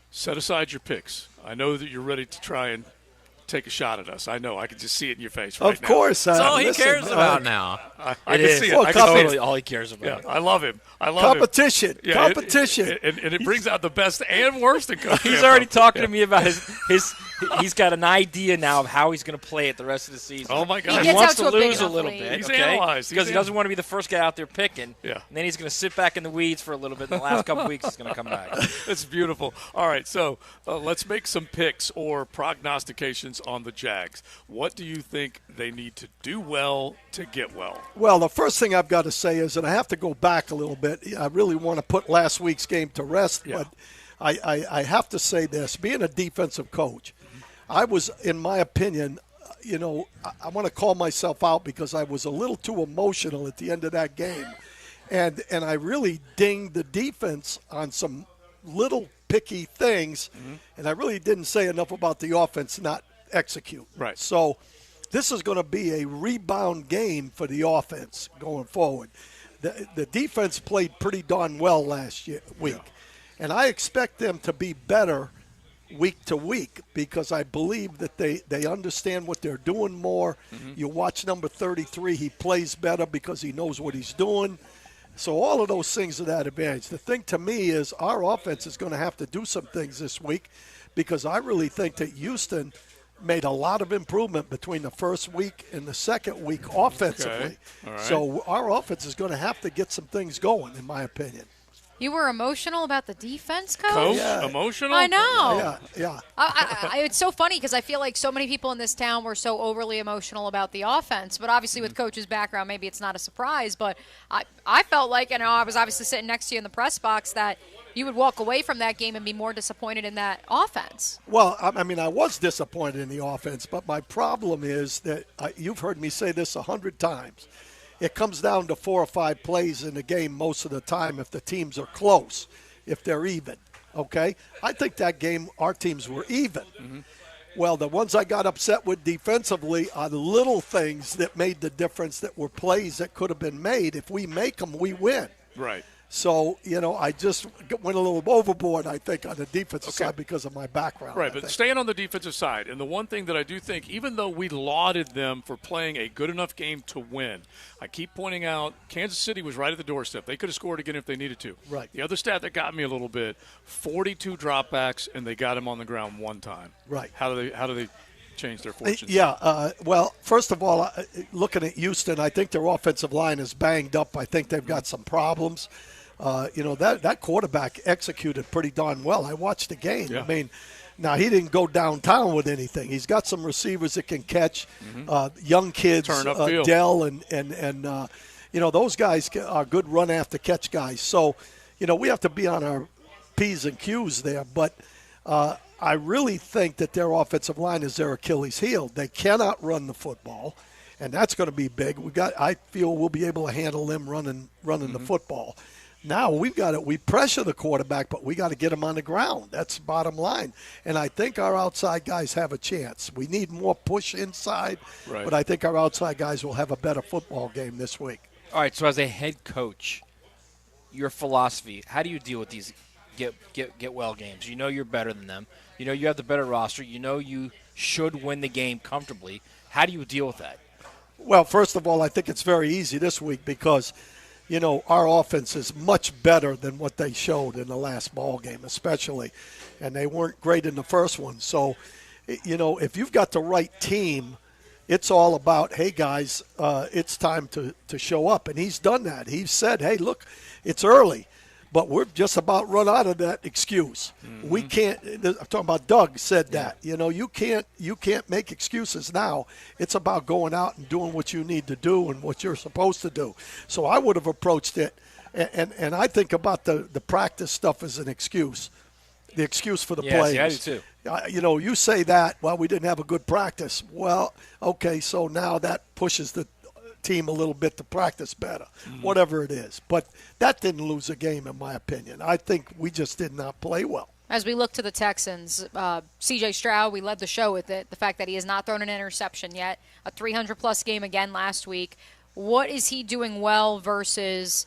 Set aside your picks. I know that you're ready to try and take a shot at us. I know. I can just see it in your face right now. Of course. That's all he cares about now. I can see it. Well, I can see totally it. all he cares about. Yeah, I love him. I love competition. him. Yeah, competition. And it brings out the best and worst in Coach He's Campo. already talking to me about his he's got an idea now of how he's going to play it the rest of the season. Oh, my God. He wants to lose a little bit. He's okay? analyzed. Because he doesn't want to be the first guy out there picking. Yeah. And then he's going to sit back in the weeds for a little bit. In the last couple weeks, he's going to come back. That's beautiful. All right, so let's make some picks or prognostications on the Jags. What do you think they need to do well to get well? Well, the first thing I've got to say is, and I have to go back a little bit, I really want to put last week's game to rest, but I have to say this. Being a defensive coach, I was, in my opinion, I want to call myself out because I was a little too emotional at the end of that game. And I really dinged the defense on some little picky things, and I really didn't say enough about the offense not execute. Right. So this is going to be a rebound game for the offense going forward. The defense played pretty darn well last week, and I expect them to be better week to week because I believe that they understand what they're doing more. You watch number 33, he plays better because he knows what he's doing. So all of those things are that advantage. The thing to me is our offense is going to have to do some things this week because I really think that Houston made a lot of improvement between the first week and the second week offensively. Okay. All right. So our offense is going to have to get some things going, in my opinion. You were emotional about the defense, Coach? Coach, Yeah. emotional? I know. Yeah. It's so funny because I feel like so many people in this town were so overly emotional about the offense. But obviously with Coach's background, maybe it's not a surprise. But I felt like, I was obviously sitting next to you in the press box, that you would walk away from that game and be more disappointed in that offense. Well, I mean, I was disappointed in the offense, but my problem is that you've heard me say this 100 times. It comes down to 4 or 5 plays in the game most of the time if the teams are close, if they're even, okay? I think that game our teams were even. Well, the ones I got upset with defensively are the little things that made the difference that were plays that could have been made. If we make them, we win. Right. So, I just went a little overboard, I think, on the defensive side because of my background. Right, but staying on the defensive side, and the one thing that I do think, even though we lauded them for playing a good enough game to win, I keep pointing out Kansas City was right at the doorstep. They could have scored again if they needed to. Right. The other stat that got me a little bit, 42 dropbacks, and they got him on the ground one time. Right. How do they change their fortunes? Yeah, well, first of all, looking at Houston, I think their offensive line is banged up. I think they've got some problems. That quarterback executed pretty darn well. I watched the game. Yeah. I mean, now he didn't go downtown with anything. He's got some receivers that can catch young kids, Turn upfield. Dell and those guys are good run after catch guys. So, we have to be on our P's and Q's there. But I really think that their offensive line is their Achilles heel. They cannot run the football, and that's going to be big. I feel we'll be able to handle them running the football. Now we pressure the quarterback, but we got to get him on the ground. That's the bottom line. And I think our outside guys have a chance. We need more push inside, Right. but I think our outside guys will have a better football game this week. All right, so as a head coach, your philosophy, how do you deal with these get well games? You know you're better than them. You know you have the better roster. You know you should win the game comfortably. How do you deal with that? Well, first of all, I think it's very easy this week because – our offense is much better than what they showed in the last ball game, especially. And they weren't great in the first one. So, if you've got the right team, it's all about, hey, guys, it's time to show up. And he's done that. He's said, hey, look, it's early, but we're just about run out of that excuse. We can't – I'm talking about Doug said that. You can't make excuses now. It's about going out and doing what you need to do and what you're supposed to do. So I would have approached it, and I think about the practice stuff as an excuse. The excuse for the Yeah, plays. see, I do too. You know, you say that, well, we didn't have a good practice. Well, okay, so now that pushes the team a little bit to practice better, whatever it is. But that didn't lose a game, in my opinion. I think we just did not play well. As we look to the Texans, C.J. Stroud, we led the show with it. The fact that he has not thrown an interception yet, a 300-plus game again last week. What is he doing well versus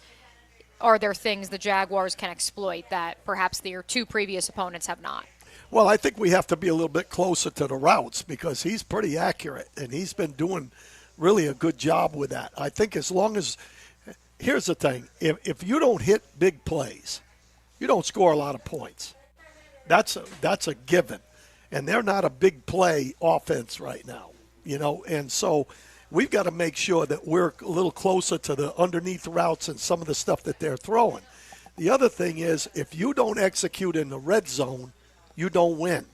are there things the Jaguars can exploit that perhaps their two previous opponents have not? Well, I think we have to be a little bit closer to the routes because he's pretty accurate, and he's been doing really a good job with that. I think as long as – here's the thing. If you don't hit big plays, you don't score a lot of points. That's a given. And they're not a big play offense right now, you know. And so we've got to make sure that we're a little closer to the underneath routes and some of the stuff that they're throwing. The other thing is if you don't execute in the red zone, you don't win.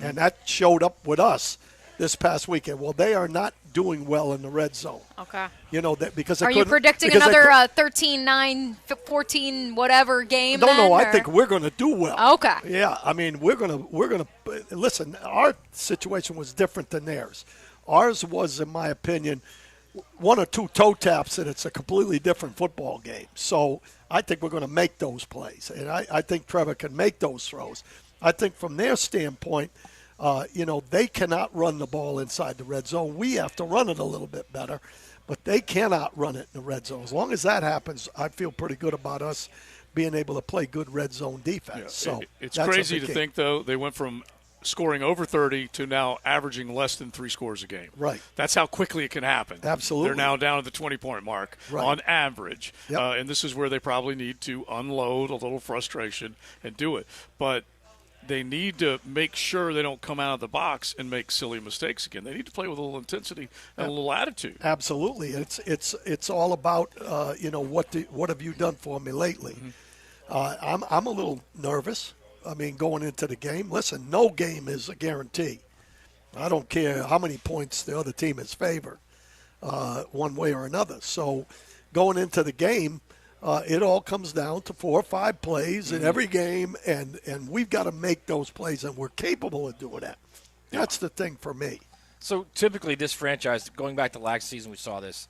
And that showed up with us this past weekend. Well, they are not doing well in the red zone. Okay. You know, that because are you predicting another 13-9, 14 whatever game? No, I think we're going to do well. Okay. Yeah, I mean, we're going to listen, our situation was different than theirs. Ours was, in my opinion, one or two toe taps, and it's a completely different football game. So I think we're going to make those plays, and I think Trevor can make those throws. I think from their standpoint, you know, they cannot run the ball inside the red zone. We have to run it a little bit better, but they cannot run it in the red zone. As long as that happens, I feel pretty good about us being able to play good red zone defense. Yeah, so it's crazy to think, though, they went from scoring over 30 to now averaging less than 3 scores a game. Right. That's how quickly it can happen. Absolutely. They're now down at the 20-point mark on average. Yep. And this is where they probably need to unload a little frustration and do it. But they need to make sure they don't come out of the box and make silly mistakes again. They need to play with a little intensity and a little attitude. Absolutely. It's all about, you know, what have you done for me lately? I'm a little nervous. I mean, going into the game. Listen, no game is a guarantee. I don't care how many points the other team is favored one way or another. So going into the game, it all comes down to 4 or 5 plays in every game, and we've got to make those plays, and we're capable of doing that. That's the thing for me. So typically this franchise, going back to last season, we saw this.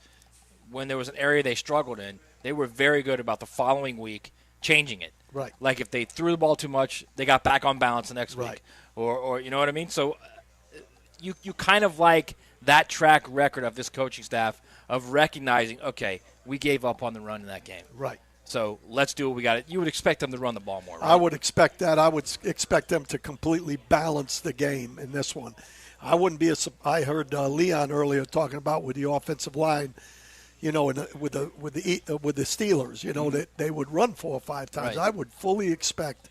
When there was an area they struggled in, they were very good about the following week changing it. Right. Like if they threw the ball too much, they got back on balance the next week. Or you know what I mean? So you kind of like that track record of this coaching staff of recognizing, okay, we gave up on the run in that game. Right. So let's do what we got. You would expect them to run the ball more, right? I would expect that. I would expect them to completely balance the game in this one. I wouldn't be I heard Leon earlier talking about with the offensive line, you know, with the Steelers, you know, that they would run 4 or 5 times. Right. I would fully expect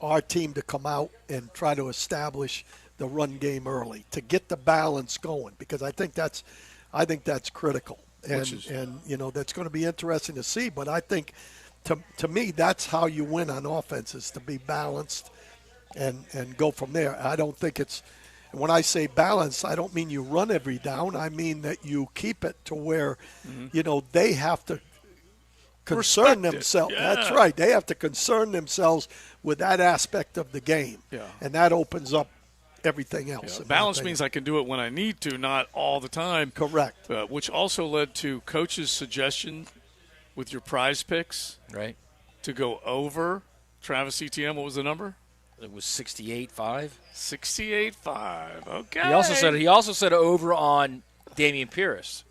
our team to come out and try to establish the run game early to get the balance going, because I think that's critical. And you know, that's going to be interesting to see. But I think, to me, that's how you win on offense, is to be balanced and go from there. I don't think it's – when I say balance, I don't mean you run every down. I mean that you keep it to where, you know, they have to concern themselves. Yeah. That's right. They have to concern themselves with that aspect of the game. Yeah. And that opens up everything else. Yeah. Balance means I can do it when I need to, not all the time. Correct. Which also led to Coach's suggestion with your prize picks. Right. To go over Travis Etienne. What was the number? It was 68.5. 68.5. Okay. He also said over on Damian Pierce,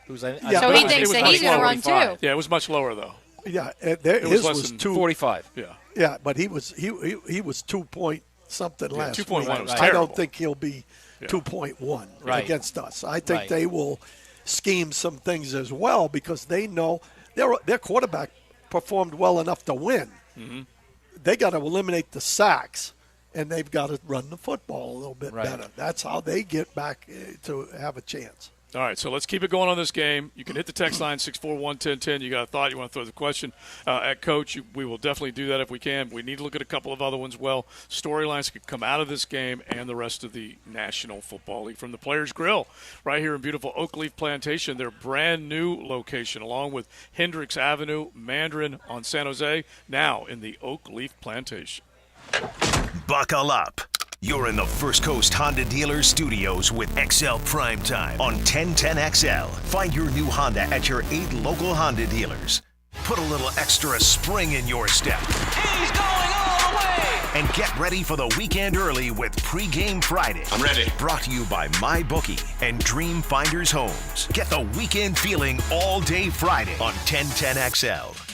who's so he thinks that he's going to run too. Yeah, it was much lower though. Yeah, his was 245. Yeah. Yeah, but he was 2 point something last 2.1 week. was I terrible. don't think he'll be 2.1 against us. I think Right. they will scheme some things as well, because they know their quarterback performed well enough to win. They got to eliminate the sacks, and they've got to run the football a little bit better. That's how they get back to have a chance. All right, so let's keep it going on this game. You can hit the text line 641-1010. You got a thought, you want to throw the question at Coach, we will definitely do that if we can. We need to look at a couple of other ones. Well, storylines could come out of this game and the rest of the National Football League. From the Players Grill right here in beautiful Oakleaf Plantation, their brand new location, along with Hendricks Avenue, Mandarin on San Jose, now in the Oakleaf Plantation. Buckle up. You're in the First Coast Honda Dealer Studios with XL Primetime on 1010XL. Find your new Honda at your 8 local Honda dealers. Put a little extra spring in your step. He's going all the way! And get ready for the weekend early with Pre-Game Friday. I'm ready. Brought to you by MyBookie and Dream Finders Homes. Get the weekend feeling all day Friday on 1010XL.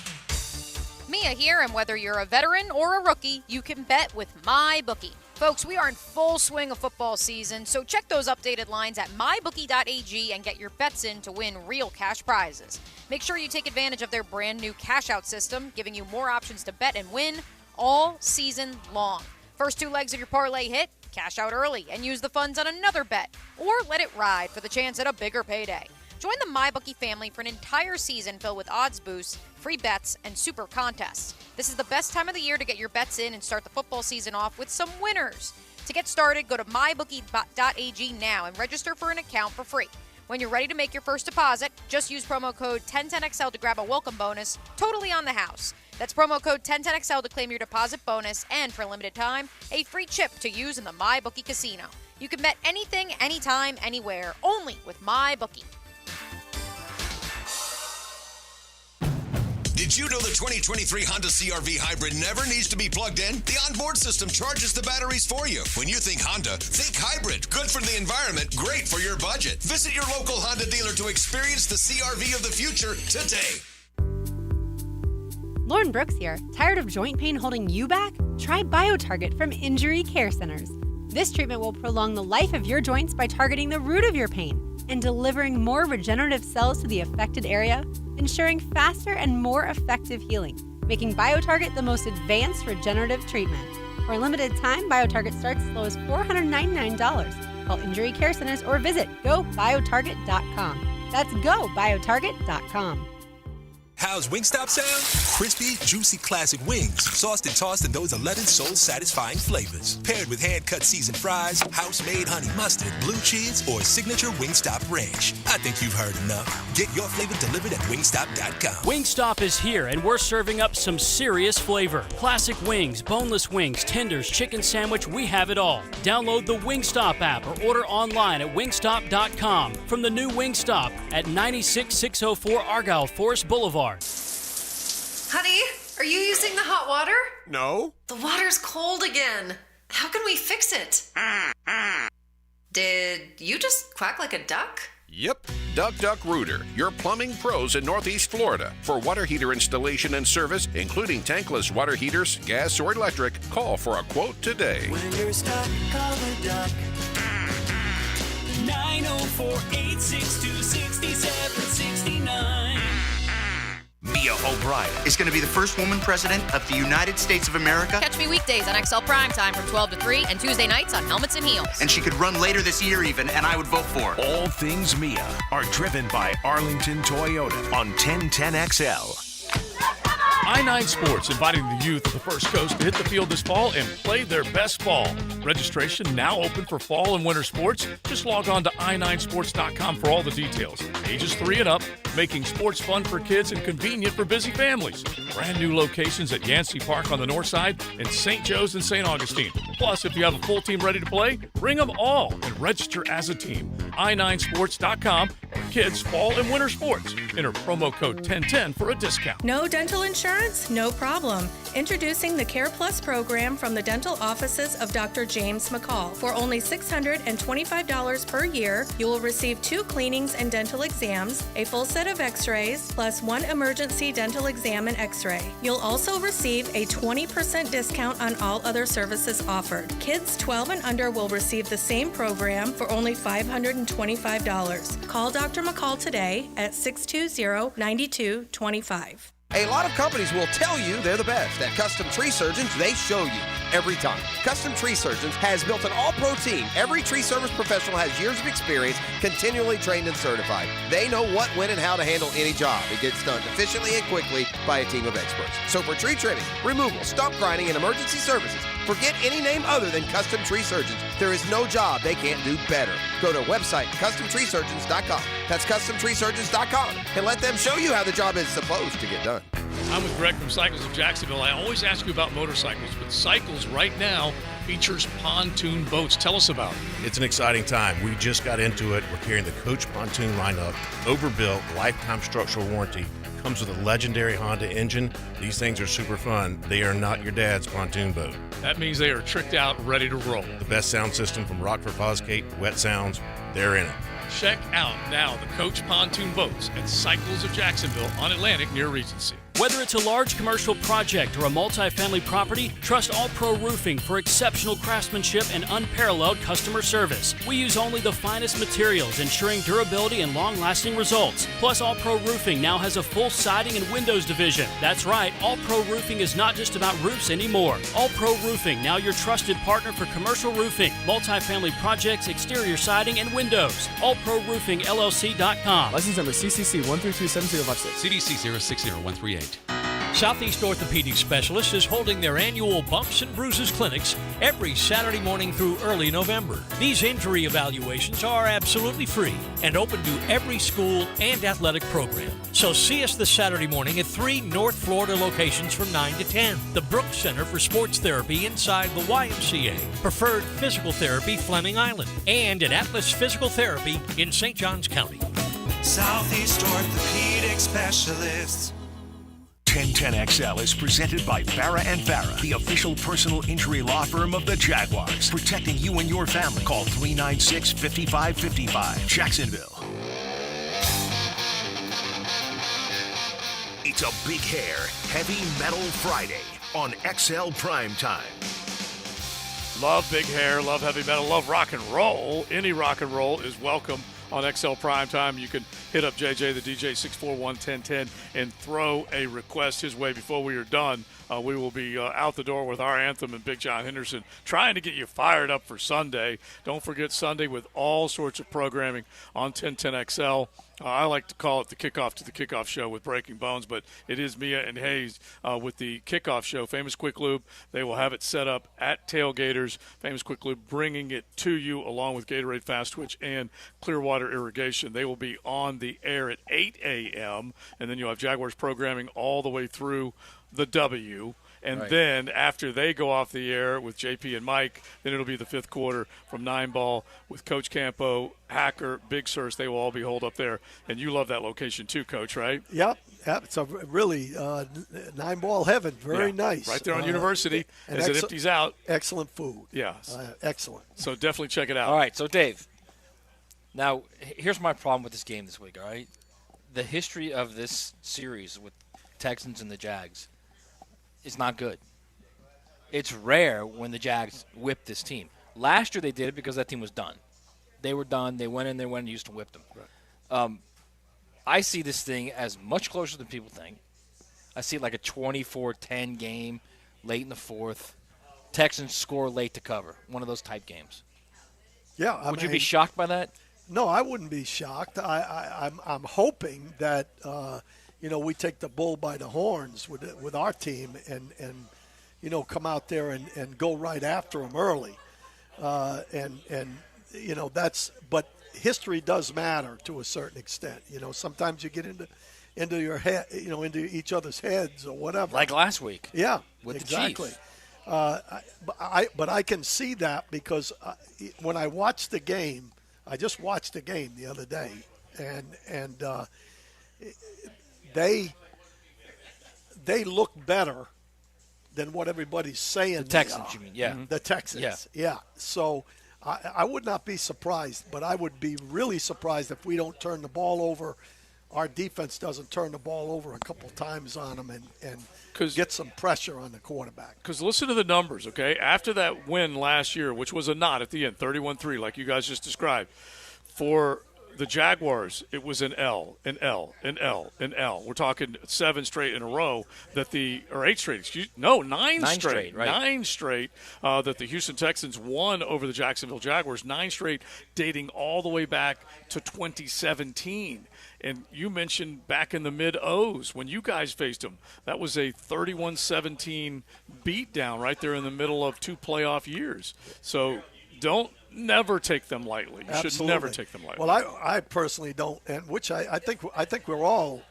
Mia here, and whether you're a veteran or a rookie, you can bet with MyBookie. Folks, we are in full swing of football season, so check those updated lines at mybookie.ag and get your bets in to win real cash prizes. Make sure you take advantage of their brand new cash-out system, giving you more options to bet and win all season long. First 2 legs of your parlay hit, cash out early and use the funds on another bet, or let it ride for the chance at a bigger payday. Join the MyBookie family for an entire season filled with odds boosts, free bets, and super contests. This is the best time of the year to get your bets in and start the football season off with some winners. To get started, go to mybookie.ag now and register for an account for free. When you're ready to make your first deposit, just use promo code 1010XL to grab a welcome bonus, totally on the house. That's promo code 1010XL to claim your deposit bonus and, for a limited time, a free chip to use in the MyBookie casino. You can bet anything, anytime, anywhere, only with MyBookie. Did you know the 2023 Honda CR-V Hybrid never needs to be plugged in? The onboard system charges the batteries for you. When you think Honda, think hybrid. Good for the environment, great for your budget. Visit your local Honda dealer to experience the CR-V of the future today. Lauren Brooks here. Tired of joint pain holding you back? Try BioTarget from Injury Care Centers. This treatment will prolong the life of your joints by targeting the root of your pain and delivering more regenerative cells to the affected area, ensuring faster and more effective healing, making BioTarget the most advanced regenerative treatment. For a limited time, BioTarget starts as low as $499. Call Injury Care Centers or visit GoBioTarget.com. That's GoBioTarget.com. How's Wingstop sound? Crispy, juicy classic wings, sauced and tossed in those 11 soul-satisfying flavors. Paired with hand-cut seasoned fries, house-made honey mustard, blue cheese, or signature Wingstop ranch. I think you've heard enough. Get your flavor delivered at Wingstop.com. Wingstop is here, and we're serving up some serious flavor. Classic wings, boneless wings, tenders, chicken sandwich, we have it all. Download the Wingstop app or order online at Wingstop.com from the new Wingstop at 96604 Argyle Forest Boulevard. Honey, are you using the hot water? No. The water's cold again. How can we fix it? Did you just quack like a duck? Yep. Duck Rooter, your plumbing pros in Northeast Florida. For water heater installation and service, including tankless water heaters, gas or electric, call for a quote today. When you're stuck, call the duck. 904-862-6769. Mia O'Brien is going to be the first woman president of the United States of America. Catch me weekdays on XL Primetime from 12 to 3 and Tuesday nights on Helmets and Heels. And she could run later this year even, and I would vote for her. All things Mia are driven by Arlington Toyota on 1010XL. I-9 Sports inviting the youth of the First Coast to hit the field this fall and play their best ball. Registration now open for fall and winter sports. Just log on to i9sports.com for all the details. Ages 3 and up, making sports fun for kids and convenient for busy families. Brand new locations at Yancey Park on the north side and St. Joe's and St. Augustine. Plus, if you have a full team ready to play, bring them all and register as a team. i9sports.com for kids' fall and winter sports. Enter promo code 1010 for a discount. No dental insurance? No problem. Introducing the Care Plus program from the dental offices of Dr. James McCall. For only $625 per year, you will receive 2 cleanings and dental exams, a full set of x-rays, plus 1 emergency dental exam and x-ray. You'll also receive a 20% discount on all other services offered. Kids 12 and under will receive the same program for only $525. Call Dr. McCall today at 620-9225. A lot of companies will tell you they're the best. At Custom Tree Surgeons, they show you every time. Custom Tree Surgeons has built an all-pro team. Every tree service professional has years of experience, continually trained and certified. They know what, when, and how to handle any job. It gets done efficiently and quickly by a team of experts. So for tree trimming, removal, stump grinding, and emergency services, forget any name other than Custom Tree Surgeons. There is no job they can't do better. Go to website CustomTreeSurgeons.com. That's CustomTreeSurgeons.com and let them show you how the job is supposed to get done. I'm with Greg from Cycles of Jacksonville. I always ask you about motorcycles, but Cycles right now features pontoon boats. Tell us about it. It's an exciting time. We just got into it. We're carrying the Coach Pontoon lineup, overbuilt, lifetime structural warranty. Comes with a legendary Honda engine. These things are super fun. They are not your dad's pontoon boat. That means they are tricked out, ready to roll. The best sound system from Rockford Fosgate, Wet Sounds, they're in it. Check out now the Coach Pontoon Boats at Cycles of Jacksonville on Atlantic near Regency. Whether it's a large commercial project or a multifamily property, trust All Pro Roofing for exceptional craftsmanship and unparalleled customer service. We use only the finest materials, ensuring durability and long-lasting results. Plus, All Pro Roofing now has a full siding and windows division. That's right, All Pro Roofing is not just about roofs anymore. All Pro Roofing, now your trusted partner for commercial roofing, multifamily projects, exterior siding, and windows. AllProRoofingLLC.com. License number CCC 1327056. CDC 060138. Southeast Orthopedic Specialists is holding their annual Bumps and Bruises clinics every Saturday morning through early November. These injury evaluations are absolutely free and open to every school and athletic program. So see us this Saturday morning at 3 North Florida locations from 9 to 10. The Brooks Center for Sports Therapy inside the YMCA. Preferred Physical Therapy, Fleming Island. And at Atlas Physical Therapy in St. Johns County. Southeast Orthopedic Specialists. 1010XL is presented by Farah and Farah, the official personal injury law firm of the Jaguars, protecting you and your family. Call 396-5555. Jacksonville. It's a Big Hair Heavy Metal Friday on XL Primetime. Love Big Hair, love heavy metal, love rock and roll. Any rock and roll is welcome on XL Primetime. You can hit up JJ, the DJ, 641-1010, and throw a request his way before we are done. We will be out the door with our anthem and Big John Henderson, trying to get you fired up for Sunday. Don't forget Sunday with all sorts of programming on 1010XL. I like to call it the kickoff to the kickoff show with Breaking Bones, but it is Mia and Hayes with the kickoff show, Famous Quick Lube. They will have it set up at Tailgaters. Famous Quick Lube bringing it to you along with Gatorade Fast Twitch and Clearwater Irrigation. They will be on the air at 8 a.m., and then you'll have Jaguars programming all the way through the W. And Right. then after they go off the air with JP and Mike, then it'll be the fifth quarter from 9 ball with Coach Campo, Hacker, Big Sirs. They will all be holed up there. And you love that location too, Coach, right? Yep. It's a really 9-ball heaven. Very nice. Right there on University and as it empties out. Excellent food. Yes. Excellent. So definitely check it out. All right, so Dave, now here's my problem with this game this week, all right? The history of this series with Texans and the Jags is not good. It's rare when the Jags whip this team. Last year they did it because that team was done. They were done. They went in there, and Houston whipped them. Right. I see this thing as much closer than people think. I see it like a 24-10 game late in the fourth. Texans score late to cover. One of those type games. Yeah. Would you be shocked by that? No, I wouldn't be shocked. I'm hoping that we take the bull by the horns with our team and come out there and go right after them early. But history does matter to a certain extent. Sometimes you get into your head, into each other's heads or whatever. Like last week. Yeah, with exactly. The Chiefs. But I can see that because when I watched the game, I just watched the game the other day, and they look better than what everybody's saying. The Texans, you mean? Yeah. Mm-hmm. The Texans. Yeah. So I would not be surprised, but I would be really surprised if we don't turn the ball over. Our defense doesn't turn the ball over a couple times on them and get some pressure on the quarterback. Because listen to the numbers, okay? After that win last year, which was a knot at the end, 31-3, like you guys just described, for the Jaguars, it was an L, an L, an L, an L. We're talking 7 straight in a row that 8 straight, nine straight. Right. 9 straight that the Houston Texans won over the Jacksonville Jaguars. 9 straight dating all the way back to 2017. And you mentioned back in the mid-O's when you guys faced them. That was a 31-17 beatdown right there in the middle of 2 playoff years. So never take them lightly. You should never take them lightly. Well, I personally don't, and which I think we're all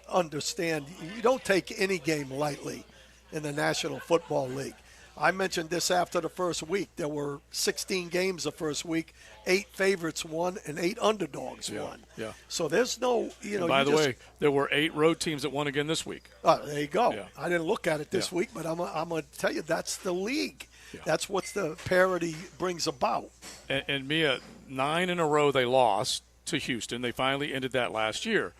understand you don't take any game lightly in the National Football League. I mentioned this after the first week. There were 16 games the first week, 8 favorites won and 8 underdogs won. Yeah. So there's no, And by the way, there were 8 road teams that won again this week. There you go. Yeah. I didn't look at it this week, but I'm going to tell you that's the league. Yeah. That's what the parity brings about. And Mia, 9 in a row they lost to Houston. They finally ended that last year.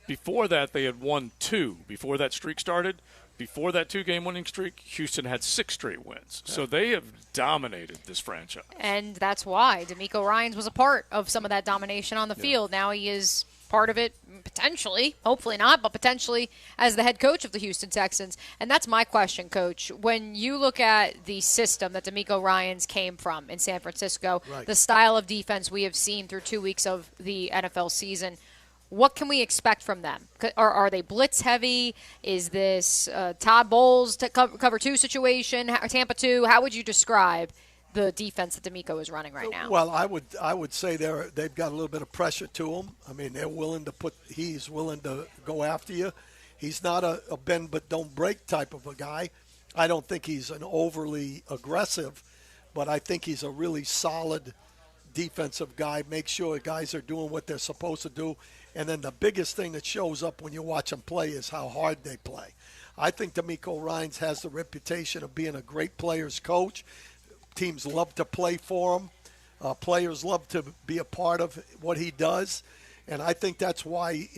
Before that, they had won 2. Before that streak started, before that 2-game winning streak, Houston had 6 straight wins. So they have dominated this franchise. And that's why DeMeco Ryans was a part of some of that domination on the field. Now he is part of it, potentially, hopefully not, but potentially as the head coach of the Houston Texans. And that's my question, Coach. When you look at the system that DeMeco Ryans came from in San Francisco, the style of defense we have seen through 2 weeks of the NFL season, what can we expect from them? Are they blitz heavy? Is this Todd Bowles cover 2 situation, Tampa 2? How would you describe the defense that DeMeco is running right now? Well, I would say they've got a little bit of pressure to them. I mean, he's willing to go after you. He's not a bend but don't break type of a guy. I don't think he's an overly aggressive, but I think he's a really solid defensive guy. Make sure guys are doing what they're supposed to do. And then the biggest thing that shows up when you watch them play is how hard they play. I think DeMeco Ryans has the reputation of being a great player's coach. Teams love to play for him. Players love to be a part of what he does. And I think that's why,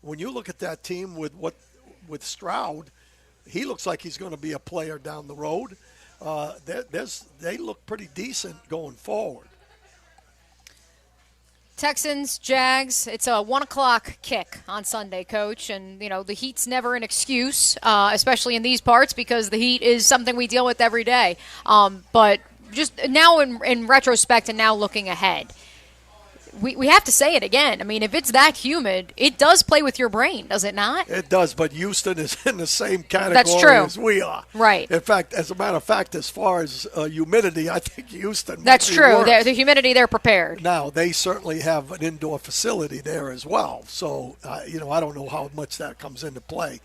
when you look at that team with Stroud, he looks like he's going to be a player down the road. They look pretty decent going forward. Texans, Jags, it's a 1 o'clock kick on Sunday, Coach. And, the heat's never an excuse, especially in these parts, because the heat is something we deal with every day. But just now in retrospect and now looking ahead, we have to say it again. I mean, if it's that humid, it does play with your brain, does it not? It does, but Houston is in the same category That's true. as we are. Right. In fact, as a matter of fact, as far as humidity, I think Houston That's might be true. worse. The humidity, they're prepared. Now, they certainly have an indoor facility there as well. So, I don't know how much that comes into play.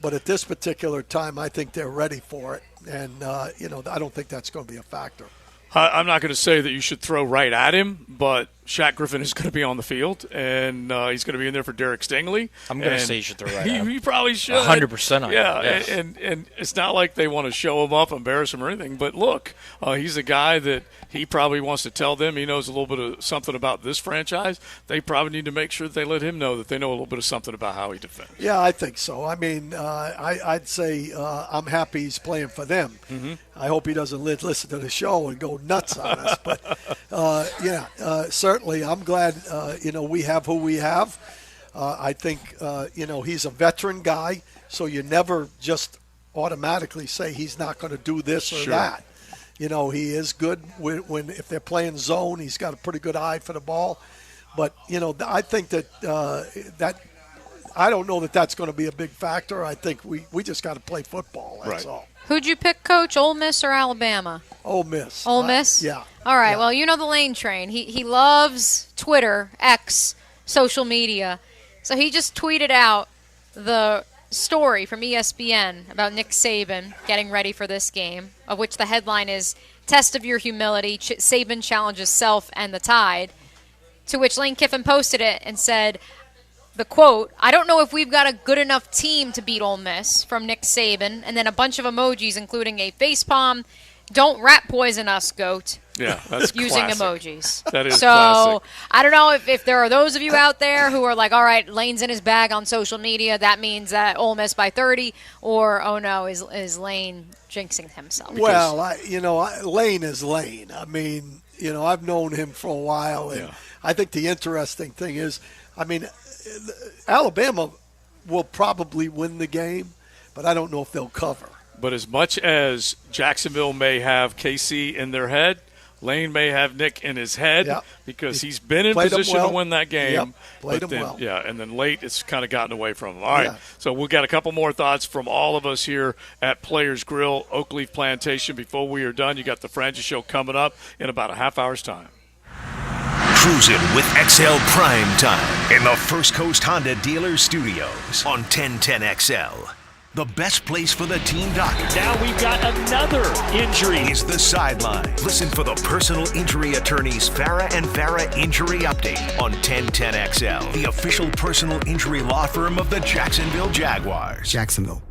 But at this particular time, I think they're ready for it. And, I don't think that's going to be a factor. I'm not going to say that you should throw right at him, but Shaq Griffin is going to be on the field, and he's going to be in there for Derek Stingley. I'm going to say you should throw right at him. You probably should. 100% on Yeah, yes. and it's not like they want to show him up, embarrass him or anything, but look, he's a guy that he probably wants to tell them he knows a little bit of something about this franchise. They probably need to make sure that they let him know that they know a little bit of something about how he defends. Yeah, I think so. I mean, I'd say I'm happy he's playing for them. Mm-hmm. I hope he doesn't listen to the show and go nuts on us. But, certainly I'm glad, we have who we have. I think, he's a veteran guy, so you never just automatically say he's not going to do this or that. He is good when if they're playing zone. He's got a pretty good eye for the ball. But, I think that I don't know that that's going to be a big factor. I think we just got to play football. That's all. Who'd you pick, Coach? Ole Miss or Alabama? Ole Miss. Ole Miss? Yeah. All right. Yeah. Well, the Lane train. He loves Twitter, X, social media. So he just tweeted out the story from ESPN about Nick Saban getting ready for this game, of which the headline is Test of Your Humility, Saban Challenges Self and the Tide, to which Lane Kiffin posted it and said, the quote, "I don't know if we've got a good enough team to beat Ole Miss," from Nick Saban, and then a bunch of emojis, including a facepalm, "Don't rat poison us, goat." Yeah, that's using classic. emojis. That is so classic. I don't know if there are those of you out there who are like, all right, Lane's in his bag on social media. That means that Ole Miss by 30, or oh no, is Lane jinxing himself? Well, Lane is Lane. I mean, I've known him for a while, and I think the interesting thing is, Alabama will probably win the game, but I don't know if they'll cover. But as much as Jacksonville may have KC in their head, Lane may have Nick in his head because he's been in position to win that game. Yep. Played him then, well. Yeah, and then late it's kind of gotten away from him. All right, so we've got a couple more thoughts from all of us here at Players Grill, Oakleaf Plantation. Before we are done, you got the Francis Show coming up in about a half hour's time. Cruising with XL Primetime in the First Coast Honda Dealer Studios on 1010XL. The best place for the team doctor. Now we've got another injury. Is the sideline. Listen for the personal injury attorneys Farah and Farah Injury Update on 1010XL, the official personal injury law firm of the Jacksonville Jaguars. Jacksonville.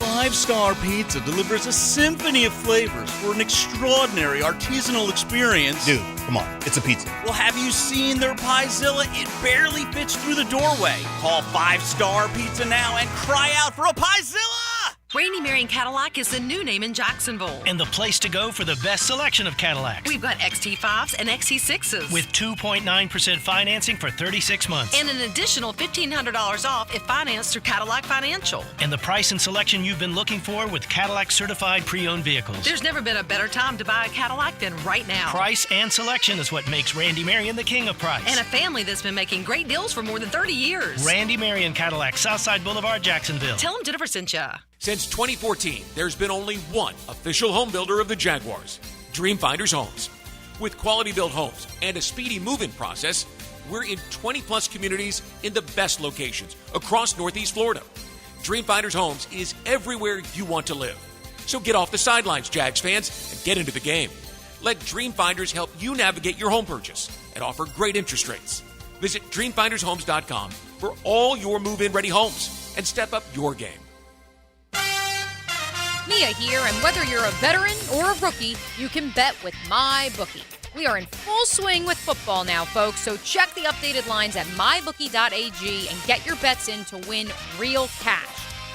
5-Star Pizza delivers a symphony of flavors for an extraordinary artisanal experience. Dude, come on. It's a pizza. Well, have you seen their Piezilla? It barely fits through the doorway. Call 5-Star Pizza now and cry out for a Piezilla! Randy Marion Cadillac is the new name in Jacksonville. And the place to go for the best selection of Cadillacs. We've got XT5s and XT6s. With 2.9% financing for 36 months. And an additional $1,500 off if financed through Cadillac Financial. And the price and selection you've been looking for with Cadillac certified pre-owned vehicles. There's never been a better time to buy a Cadillac than right now. Price and selection is what makes Randy Marion the king of price. And a family that's been making great deals for more than 30 years. Randy Marion Cadillac, Southside Boulevard, Jacksonville. Tell them Jennifer sent ya. Since 2014, there's been only one official home builder of the Jaguars, Dreamfinders Homes. With quality-built homes and a speedy move-in process, we're in 20-plus communities in the best locations across Northeast Florida. Dreamfinders Homes is everywhere you want to live. So get off the sidelines, Jags fans, and get into the game. Let Dreamfinders help you navigate your home purchase and offer great interest rates. Visit DreamfindersHomes.com for all your move-in ready homes and step up your game. Mia here, and whether you're a veteran or a rookie, you can bet with MyBookie. We are in full swing with football now, folks, so check the updated lines at mybookie.ag and get your bets in to win real cash.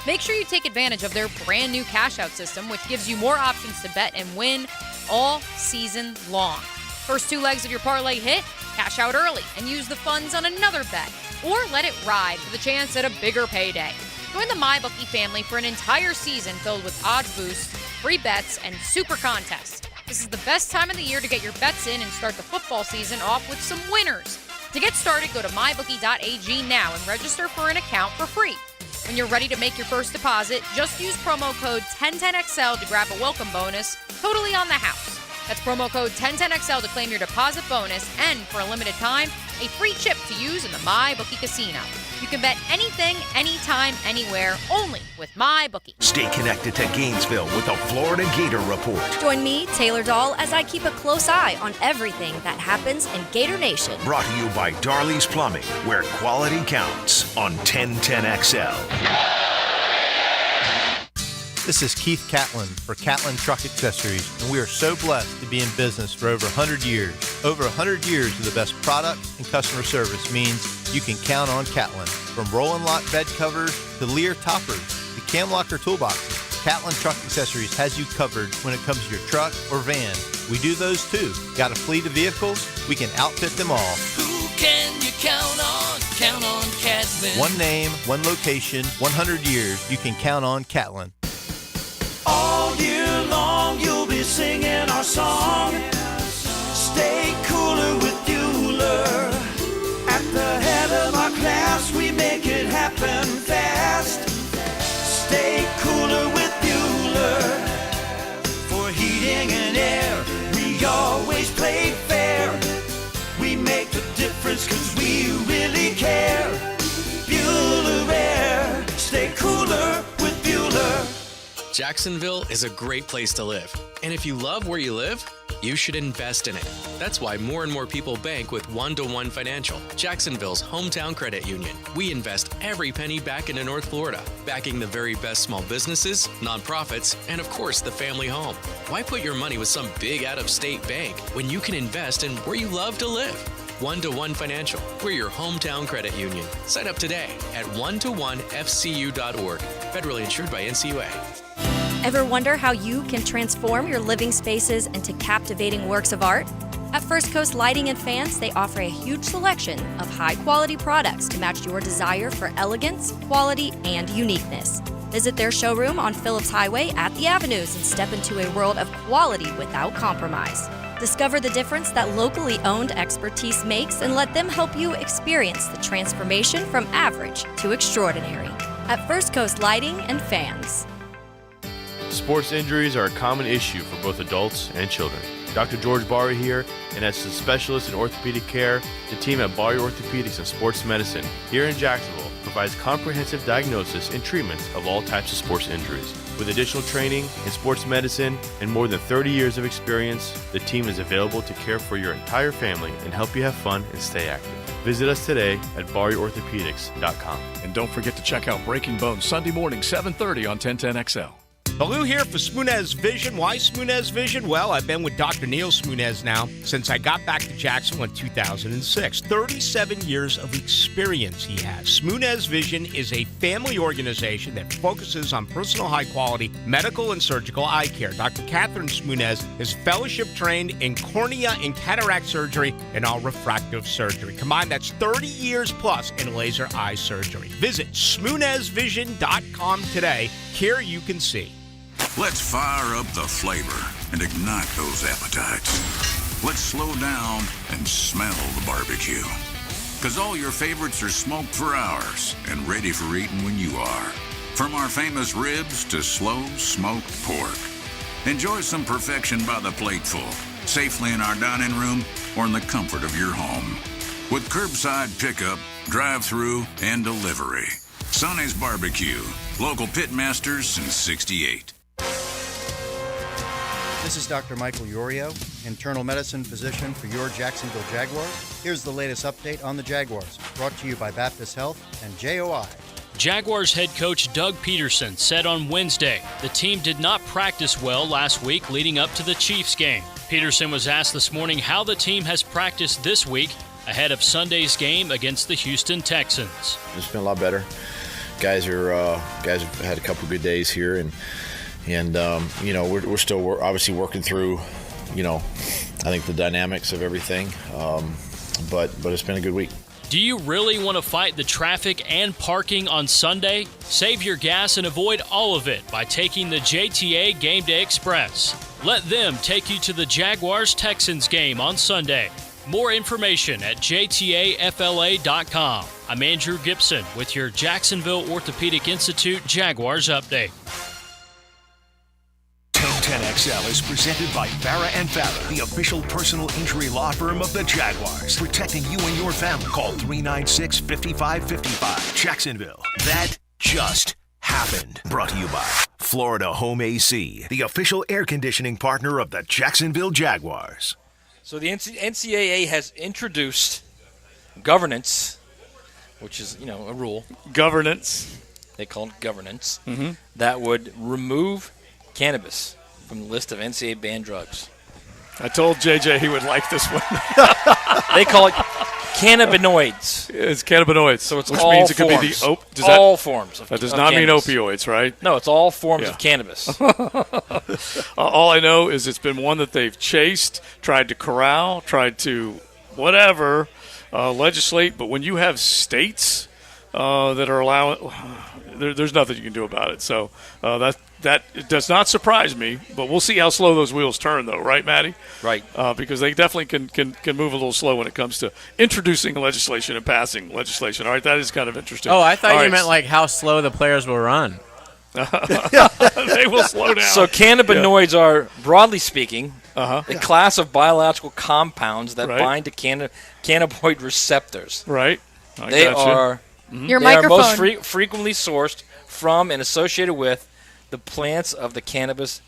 Make sure you take advantage of their brand new cash-out system, which gives you more options to bet and win all season long. First 2 legs of your parlay hit, cash out early and use the funds on another bet, or let it ride for the chance at a bigger payday. Join the MyBookie family for an entire season filled with odds boosts, free bets, and super contests. This is the best time of the year to get your bets in and start the football season off with some winners. To get started, go to mybookie.ag now and register for an account for free. When you're ready to make your first deposit, just use promo code 1010XL to grab a welcome bonus totally on the house. That's promo code 1010XL to claim your deposit bonus and, for a limited time, a free chip to use in the MyBookie casino. You can bet anything, anytime, anywhere, only with MyBookie. Stay connected to Gainesville with the Florida Gator Report. Join me, Taylor Dahl, as I keep a close eye on everything that happens in Gator Nation. Brought to you by Darley's Plumbing, where quality counts on 1010XL. This is Keith Catlin for Catlin Truck Accessories, and we are so blessed to be in business for over 100 years. Over 100 years of the best product and customer service means you can count on Catlin. From Roll and Lock bed covers to Lear toppers to cam locker toolboxes, Catlin Truck Accessories has you covered when it comes to your truck or van. We do those too. Got a fleet of vehicles? We can outfit them all. Who can you count on? Count on Catlin. One name, one location, 100 years. You can count on Catlin. All year long you'll be singing our song. Stay cooler with Bueller. At the head of our class we make it happen fast. Stay cooler with Bueller. For heating and air we always play fair. We make the difference 'cause we really care. Bueller Air. Stay cooler with Bueller. Jacksonville is a great place to live. And if you love where you live, you should invest in it. That's why more and more people bank with One-to-One Financial, Jacksonville's hometown credit union. We invest every penny back into North Florida, backing the very best small businesses, nonprofits, and of course the family home. Why put your money with some big out-of-state bank when you can invest in where you love to live? One-to-One Financial, we're your hometown credit union. Sign up today at one-to-one-fcu.org. Federally insured by NCUA. Ever wonder how you can transform your living spaces into captivating works of art? At First Coast Lighting and Fans, they offer a huge selection of high-quality products to match your desire for elegance, quality, and uniqueness. Visit their showroom on Phillips Highway at the Avenues and step into a world of quality without compromise. Discover the difference that locally owned expertise makes and let them help you experience the transformation from average to extraordinary. At First Coast Lighting and Fans. Sports injuries are a common issue for both adults and children. Dr. George Barry here, and as a specialist in orthopedic care, the team at Barry Orthopedics and Sports Medicine here in Jacksonville provides comprehensive diagnosis and treatment of all types of sports injuries. With additional training in sports medicine and more than 30 years of experience, the team is available to care for your entire family and help you have fun and stay active. Visit us today at BarryOrthopedics.com. And don't forget to check out Breaking Bones Sunday morning, 7:30 on 1010XL. Baloo here for Smoonez Vision. Why Smoonez Vision? Well, I've been with Dr. Neil Smoonez now since I got back to Jacksonville in 2006. 37 years of experience he has. Smoonez Vision is a family organization that focuses on personal high-quality medical and surgical eye care. Dr. Catherine Smoonez is fellowship-trained in cornea and cataract surgery and all refractive surgery. Combined, that's 30 years plus in laser eye surgery. Visit SmoonezVision.com today. Here you can see. Let's fire up the flavor and ignite those appetites. Let's slow down and smell the barbecue. Because all your favorites are smoked for hours and ready for eating when you are. From our famous ribs to slow smoked pork. Enjoy some perfection by the plateful, safely in our dining room or in the comfort of your home. With curbside pickup, drive-through, and delivery. Sonny's Barbecue, local pitmasters since '68. This is Dr. Michael Iorio, internal medicine physician for your Jacksonville Jaguars. Here's the latest update on the Jaguars, brought to you by Baptist Health and JOI. Jaguars head coach Doug Peterson said on Wednesday the team did not practice well last week leading up to the Chiefs game. Peterson was asked this morning how the team has practiced this week ahead of Sunday's game against the Houston Texans. It's been a lot better. Guys have had a couple good days here, and we're still obviously working through, I think the dynamics of everything, but it's been a good week. Do you really want to fight the traffic and parking on Sunday? Save your gas and avoid all of it by taking the JTA Game Day Express. Let them take you to the Jaguars-Texans game on Sunday. More information at jtafla.com. I'm Andrew Gibson with your Jacksonville Orthopedic Institute Jaguars update. 1010XL is presented by Farah & Farah, the official personal injury law firm of the Jaguars. Protecting you and your family. Call 396-5555. Jacksonville. That just happened. Brought to you by Florida Home AC, the official air conditioning partner of the Jacksonville Jaguars. So the NCAA has introduced governance, which is, a rule. Governance. They call it governance. Mm-hmm. That would remove cannabis from the list of NCAA banned drugs. I told JJ he would like this one. They call it cannabinoids. It's cannabinoids. So it's which all means it forms. Could be the all forms of That does of not cannabis. mean opioids, right? No, it's all forms of cannabis. All I know is it's been one that they've chased, tried to corral, tried to whatever, legislate. But when you have states that are allowing, there's nothing you can do about it. So that it does not surprise me. But we'll see how slow those wheels turn, though, right, Maddie? Right. Because they definitely can move a little slow when it comes to introducing legislation and passing legislation. All right, that is kind of interesting. Oh, I thought you meant like how slow the players will run. They will slow down. So cannabinoids are, broadly speaking, a class of biological compounds that bind to cannabinoid receptors. Right. They are Your they microphone. are most frequently sourced from and associated with the plants of the cannabis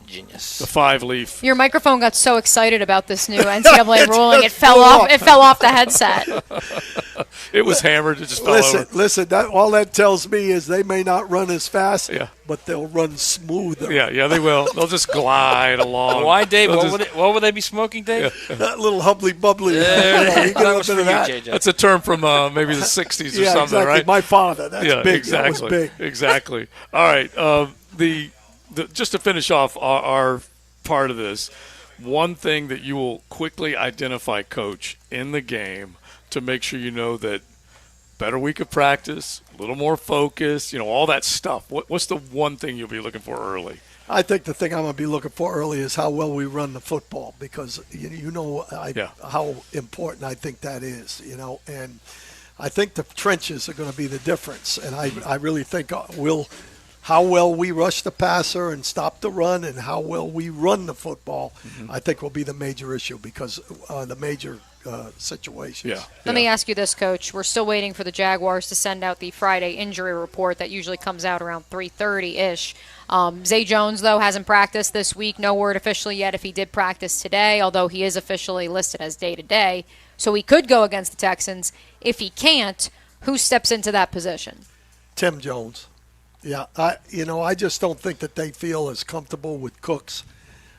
genus. The 5-leaf. Your microphone got so excited about this new NCAA ruling, it fell off. It fell off the headset. It was hammered. It just fell over. Listen. All that tells me is they may not run as fast, but they'll run smoother. Yeah, they will. They'll just glide along. Why, Dave? What would they be smoking, Dave? That little hubbly bubbly. That was for you, JJ. That's a term from maybe the 60s or something, exactly. right? My father. That's big. Exactly. That was big. Exactly. All right. Just to finish off our part of this, one thing that you will quickly identify, Coach, in the game to make sure you know that better week of practice, a little more focus, all that stuff. What's the one thing you'll be looking for early? I think the thing I'm going to be looking for early is how well we run the football, because how important I think that is, and I think the trenches are going to be the difference, and I really think we'll how well we rush the passer and stop the run and how well we run the football, I think will be the major issue because the major situations. Let me ask you this, Coach. We're still waiting for the Jaguars to send out the Friday injury report that usually comes out around 3:30-ish. Zay Jones, though, hasn't practiced this week. No word officially yet if he did practice today, although he is officially listed as day-to-day. So he could go against the Texans. If he can't, who steps into that position? Tim Jones. Yeah, I just don't think that they feel as comfortable with Cooks,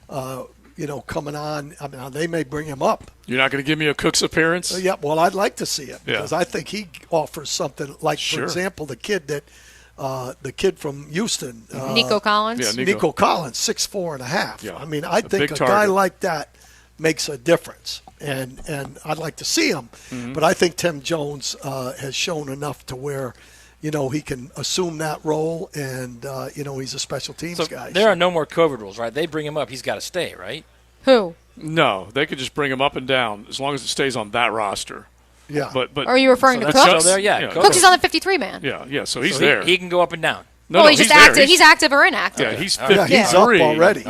coming on. I mean, they may bring him up. You're not going to give me a Cooks appearance? Yeah, well, I'd like to see it because I think he offers something like, for example, the kid from Houston. Nico Collins? Yeah, Nico Collins, 6'4.5". Yeah, I mean, I think a guy like that makes a difference, and I'd like to see him. Mm-hmm. But I think Tim Jones has shown enough to where – he can assume that role, and, he's a special teams guy. There are no more COVID rules, right? They bring him up. He's got to stay, right? Who? No, they could just bring him up and down as long as it stays on that roster. Yeah. But are you referring to Cooks? Cooks is on the 53 man. Yeah, so he's there. He can go up and down. No, he's just active. He's active or inactive. Yeah, he's 53. He's up already.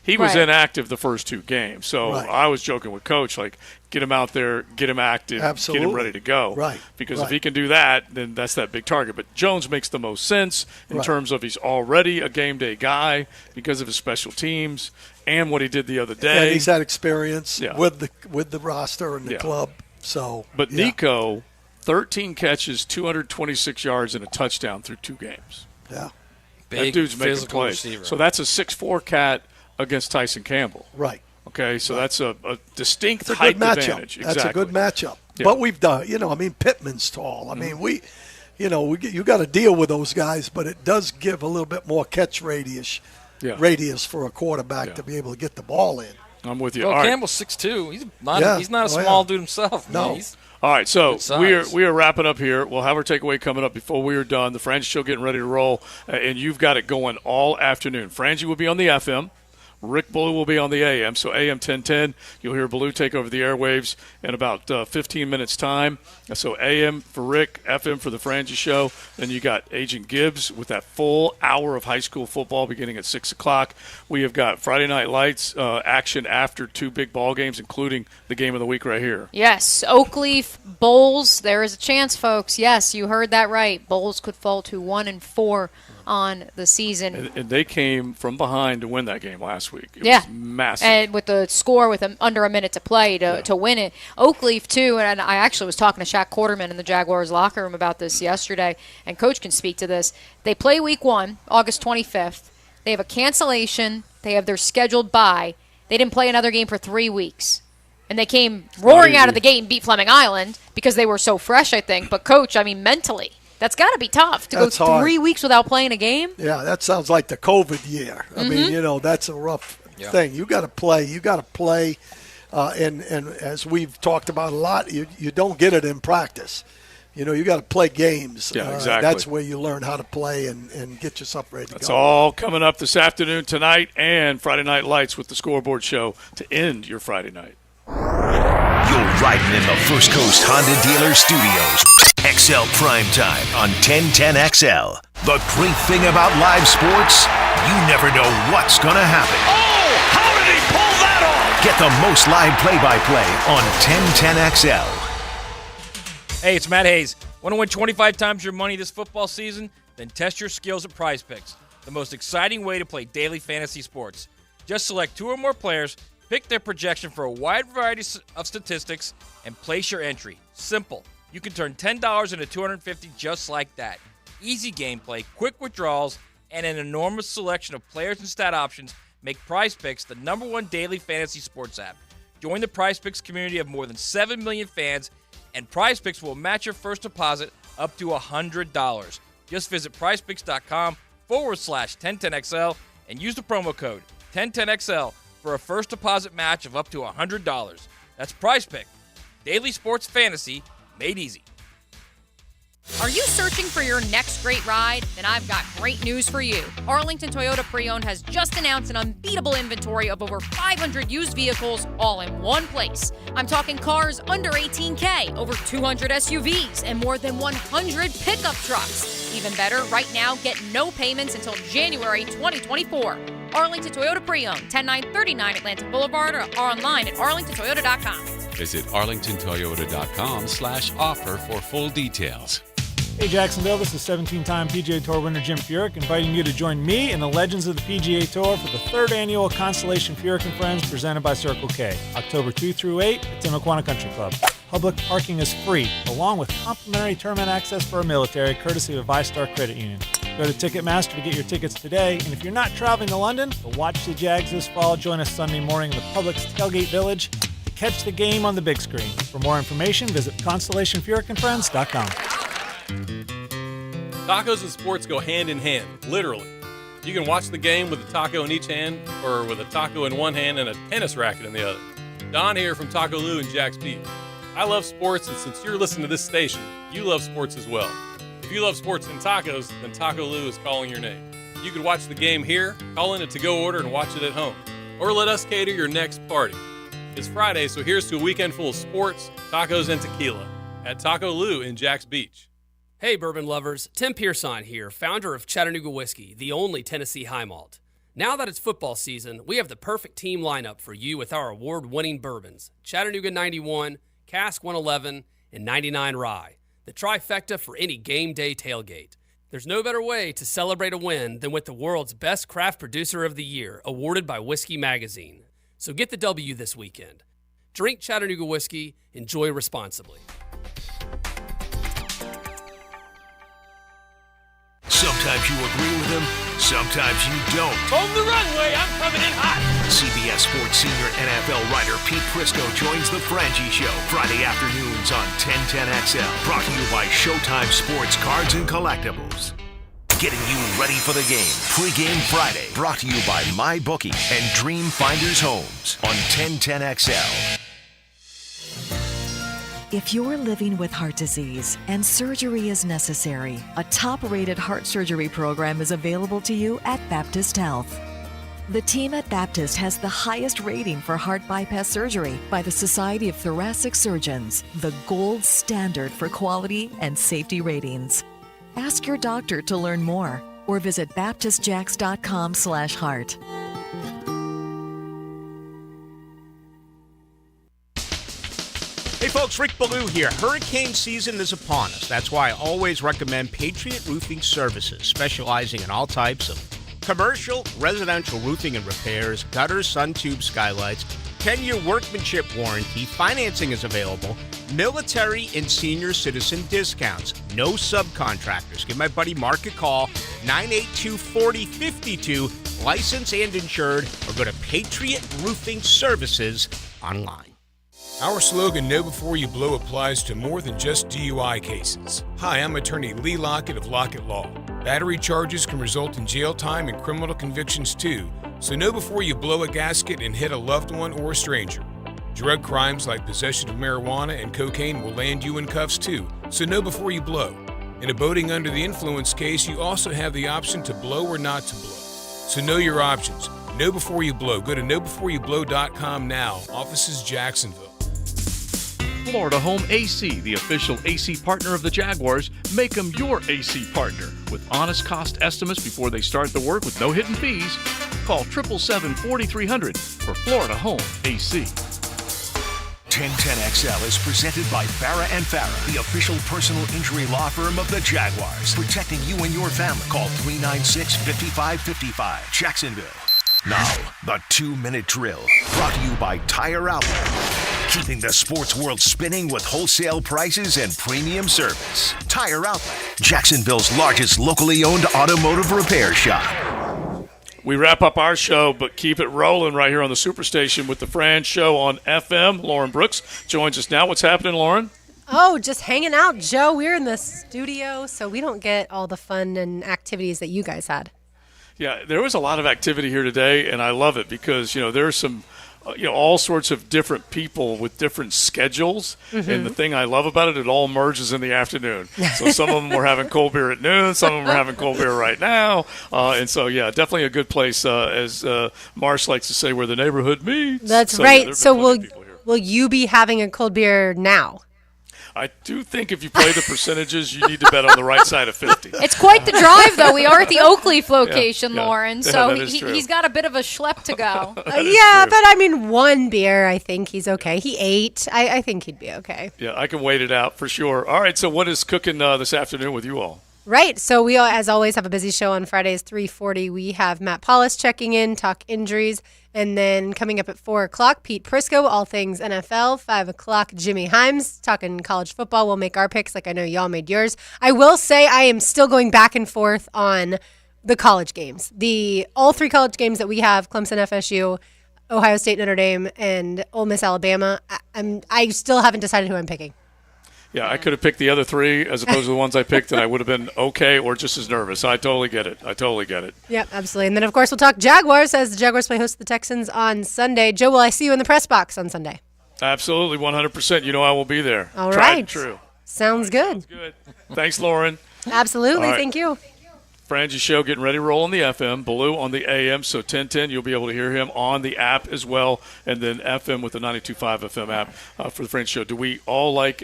He was inactive the first two games. So I was joking with Coach, like, get him out there, get him active, get him ready to go. Right. Because if he can do that, then that's that big target. But Jones makes the most sense in terms of he's already a game day guy because of his special teams and what he did the other day. And he's had experience with the roster and the club. So, but Nico, 13 catches, 226 yards, and a touchdown through 2 games. Yeah. That dude's making plays. Receiver. So that's a 6'4" cat against Tyson Campbell. Right. Okay, so that's a distinct It's a height good matchup. advantage. That's Exactly. a good matchup. Yeah. But we've done, Pittman's tall. I mean, you got to deal with those guys, but it does give a little bit more catch radius for a quarterback to be able to get the ball in. I'm with you. Well, All right. Campbell's 6'2". He's not a small dude himself. No. Man. All right, so Good we are wrapping up here. We'll have our takeaway coming up before we are done. The Frangie Show getting ready to roll, and you've got it going all afternoon. Frangie will be on the FM. Rick Ballou will be on the AM. So AM 1010, you'll hear Ballou take over the airwaves in about 15 minutes' time. So AM for Rick, FM for the Frangie Show. Then you got Agent Gibbs with that full hour of high school football beginning at 6 o'clock. We have got Friday Night Lights action after 2 big ball games, including the game of the week right here. Yes, Oakleaf Bulls. There is a chance, folks. Yes, you heard that right. Bulls could fall to 1-4 on the season. And they came from behind to win that game last week. It was massive. And with the score with under a minute to play to win it. Oakleaf, too, and I actually was talking to Shaq Quarterman in the Jaguars locker room about this yesterday, and Coach can speak to this. They play week 1, August 25th. They have a cancellation. They have their scheduled bye. They didn't play another game for 3 weeks. And they came roaring out of the gate and beat Fleming Island because they were so fresh, I think. But, Coach, I mean, mentally, that's got to be tough to That's go hard. 3 weeks without playing a game. Yeah, that sounds like the COVID year. I mean, that's a rough thing. You got to play. You got to play. And as we've talked about a lot, you don't get it in practice. You got to play games. Yeah, exactly. That's where you learn how to play and get yourself ready to go. That's all coming up this afternoon, tonight, and Friday Night Lights with the Scoreboard Show to end your Friday night. You're riding in the First Coast Honda Dealer Studios. XL Primetime on 1010XL. The great thing about live sports, you never know what's going to happen. Oh, how did he pull that off? Get the most live play-by-play on 1010XL. Hey, it's Matt Hayes. Want to win 25 times your money this football season? Then test your skills at PrizePicks, the most exciting way to play daily fantasy sports. Just select 2 or more players, pick their projection for a wide variety of statistics, and place your entry. Simple. You can turn $10 into $250 just like that. Easy gameplay, quick withdrawals, and an enormous selection of players and stat options make PrizePicks the #1 daily fantasy sports app. Join the PrizePicks community of more than 7 million fans, and PrizePicks will match your first deposit up to $100. Just visit prizepicks.com/1010XL and use the promo code 1010XL for a first deposit match of up to $100. That's PrizePicks. Daily sports fantasy made easy. Are you searching for your next great ride? Then I've got great news for you. Arlington Toyota Pre-Owned has just announced an unbeatable inventory of over 500 used vehicles all in one place. I'm talking cars under $18K, over 200 SUVs, and more than 100 pickup trucks. Even better, right now, get no payments until January 2024. Arlington Toyota Pre-Owned, 10939 Atlantic Boulevard, or online at arlingtontoyota.com. Visit arlingtontoyota.com/offer for full details. Hey Jacksonville, this is 17-time PGA Tour winner Jim Furyk inviting you to join me and the legends of the PGA Tour for the 3rd annual Constellation Furyk and Friends presented by Circle K, October 2 through 8 at Timuquana Country Club. Public parking is free, along with complimentary tournament access for our military, courtesy of ViStar Credit Union. Go to Ticketmaster to get your tickets today, and if you're not traveling to London to watch the Jags this fall, join us Sunday morning in the Publix Tailgate Village to catch the game on the big screen. For more information, visit ConstellationFurykandFriends.com. Tacos and sports go hand in hand, literally. You can watch the game with a taco in each hand or with a taco in one hand and a tennis racket in the other. Don here from Taco Lou in Jack's Beach. I love sports, and since you're listening to this station, you love sports as well. If you love sports and tacos, then Taco Lou is calling your name. You can watch the game here, call in a to-go order, and watch it at home. Or let us cater your next party. It's Friday, so here's to a weekend full of sports, tacos, and tequila at Taco Lou in Jack's Beach. Hey, bourbon lovers. Tim Pearson here, founder of Chattanooga Whiskey, the only Tennessee high malt. Now that it's football season, we have the perfect team lineup for you with our award-winning bourbons, Chattanooga 91, Cask 111, and 99 Rye, the trifecta for any game day tailgate. There's no better way to celebrate a win than with the world's best craft producer of the year, awarded by Whiskey Magazine. So get the W this weekend. Drink Chattanooga Whiskey, enjoy responsibly. Sometimes you agree with him, sometimes you don't. On the runway, I'm coming in hot. CBS Sports senior NFL writer Pete Prisco joins the Frangie Show Friday afternoons on 1010XL. Brought to you by Showtime Sports Cards and Collectibles. Getting you ready for the game. Pre-game Friday. Brought to you by MyBookie and Dream Finders Homes on 1010XL. If you're living with heart disease and surgery is necessary, a top-rated heart surgery program is available to you at Baptist Health. The team at Baptist has the highest rating for heart bypass surgery by the Society of Thoracic Surgeons, the gold standard for quality and safety ratings. Ask your doctor to learn more or visit baptistjacks.com/heart. Hey folks, Rick Ballou here. Hurricane season is upon us. That's why I always recommend Patriot Roofing Services, specializing in all types of commercial, residential roofing and repairs, gutters, sun tubes, skylights, 10-year workmanship warranty, financing is available, military and senior citizen discounts, no subcontractors. Give my buddy Mark a call, 982-4052, licensed and insured, or go to Patriot Roofing Services online. Our slogan, Know Before You Blow, applies to more than just DUI cases. Hi, I'm attorney Lee Lockett of Lockett Law. Battery charges can result in jail time and criminal convictions too, so know before you blow a gasket and hit a loved one or a stranger. Drug crimes like possession of marijuana and cocaine will land you in cuffs too, so know before you blow. In a boating under the influence case, you also have the option to blow or not to blow. So know your options. Know before you blow. Go to knowbeforeyouBlow.com now. Offices Jacksonville. Florida Home AC, the official AC partner of the Jaguars. Make them your AC partner. With honest cost estimates before they start the work with no hidden fees. Call 777-4300 for Florida Home AC. 1010XL is presented by Farah & Farah, the official personal injury law firm of the Jaguars. Protecting you and your family. Call 396-5555. Jacksonville. Now, the 2-minute drill. Brought to you by Tire Outlet. Keeping the sports world spinning with wholesale prices and premium service. Tire Outlet, Jacksonville's largest locally owned automotive repair shop. We wrap up our show, but keep it rolling right here on the Superstation with the Fran Show on FM. Lauren Brooks joins us now. What's happening, Lauren? Oh, just hanging out, Joe. We're in the studio, so we don't get all the fun and activities that you guys had. Yeah, there was a lot of activity here today, and I love it because, there's some all sorts of different people with different schedules. And the thing I love about it all merges in the afternoon. So some of them were having cold beer at noon, some of them are having cold beer right now. And so, yeah, definitely a good place, as Marsh likes to say, where the neighborhood meets. That's so, right. Yeah, So will you be having a cold beer now? I do think if you play the percentages, you need to bet on the right side of 50. It's quite the drive, though. We are at the Oakleaf location, yeah. Lauren, Yeah, so that is true. he's got a bit of a schlep to go. Yeah, but I mean, one beer, I think he's okay. He ate. I think he'd be okay. Yeah, I can wait it out for sure. All right, so what is cooking this afternoon with you all? Right. So we, as always, have a busy show on Fridays, 3:40. We have Matt Paulus checking in, talk injuries. And then coming up at 4 o'clock, Pete Prisco, all things NFL. 5 o'clock, Jimmy Himes, talking college football. We'll make our picks like I know y'all made yours. I will say I am still going back and forth on the college games. All 3 college games that we have, Clemson, FSU, Ohio State, Notre Dame, and Ole Miss, Alabama. I still haven't decided who I'm picking. Yeah, I could have picked the other 3 as opposed to the ones I picked, and I would have been okay or just as nervous. I totally get it. Yep, absolutely. And then, of course, we'll talk Jaguars as the Jaguars play host the Texans on Sunday. Joe, will I see you in the press box on Sunday? Absolutely, 100%. You know I will be there. All Tried right. and true. Sounds good. Thanks, Lauren. Absolutely. All right. Thank you. Frangie Show getting ready to roll on the FM, Baloo on the AM, so 1010 you'll be able to hear him on the app as well, and then FM with the 92.5 FM app for the Frangie Show. Do we all like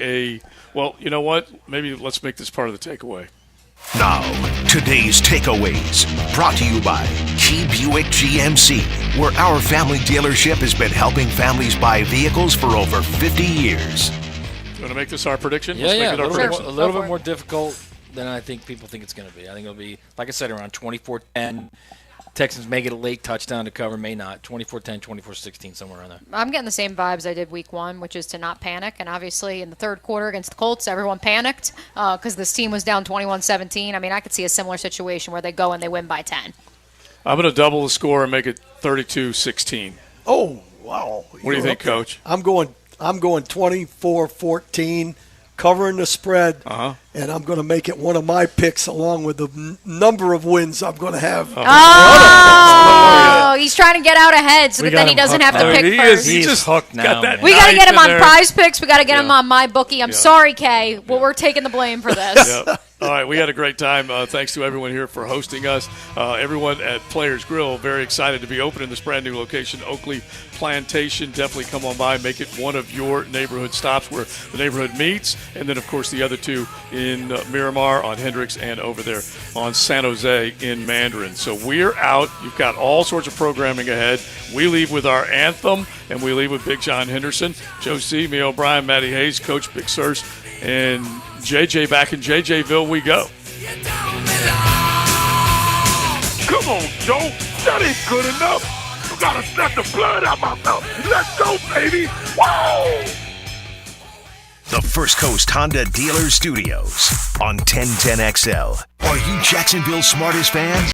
well, you know what? Maybe let's make this part of the takeaway. Now, today's takeaways, brought to you by Key Buick GMC, where our family dealership has been helping families buy vehicles for over 50 years. You want to make this our prediction? Yeah, Let's yeah. make it our prediction. A little bit more difficult than I think people think it's going to be. I think it'll be, like I said, around 24-10. Texans may get a late touchdown to cover, may not. 24-10, 24-16, somewhere around there. I'm getting the same vibes I did week 1, which is to not panic. And obviously in the third quarter against the Colts, everyone panicked because this team was down 21-17. I mean, I could see a similar situation where they go and they win by 10. I'm going to double the score and make it 32-16. Oh, wow. What do you think, Coach? I'm going 24-14. Covering the spread, and I'm going to make it one of my picks along with the number of wins I'm going to have. Oh, he's trying to get out ahead so that then he doesn't have to pick first. He's just hooked now. We got to get him on Prize Picks. We got to get him on MyBookie. I'm sorry, Kay. Well, we're taking the blame for this. Yep. All right, we had a great time. Thanks to everyone here for hosting us. Everyone at Players Grill, very excited to be opening this brand new location, Oakley Plantation. Definitely come on by, make it one of your neighborhood stops where the neighborhood meets. And then, of course, the other 2 in Miramar on Hendricks and over there on San Jose in Mandarin. So we're out. You've got all sorts of programming ahead. We leave with our anthem, and we leave with Big John Henderson, Joe C., me O'Brien, Matty Hayes, Coach Big Sirs, and JJ back in JJville we go. Come on, Joe. That ain't good enough. You gotta suck the blood out my mouth. Let's go, baby. Whoa! The First Coast Honda Dealer Studios on 1010XL. Are you Jacksonville's smartest fans?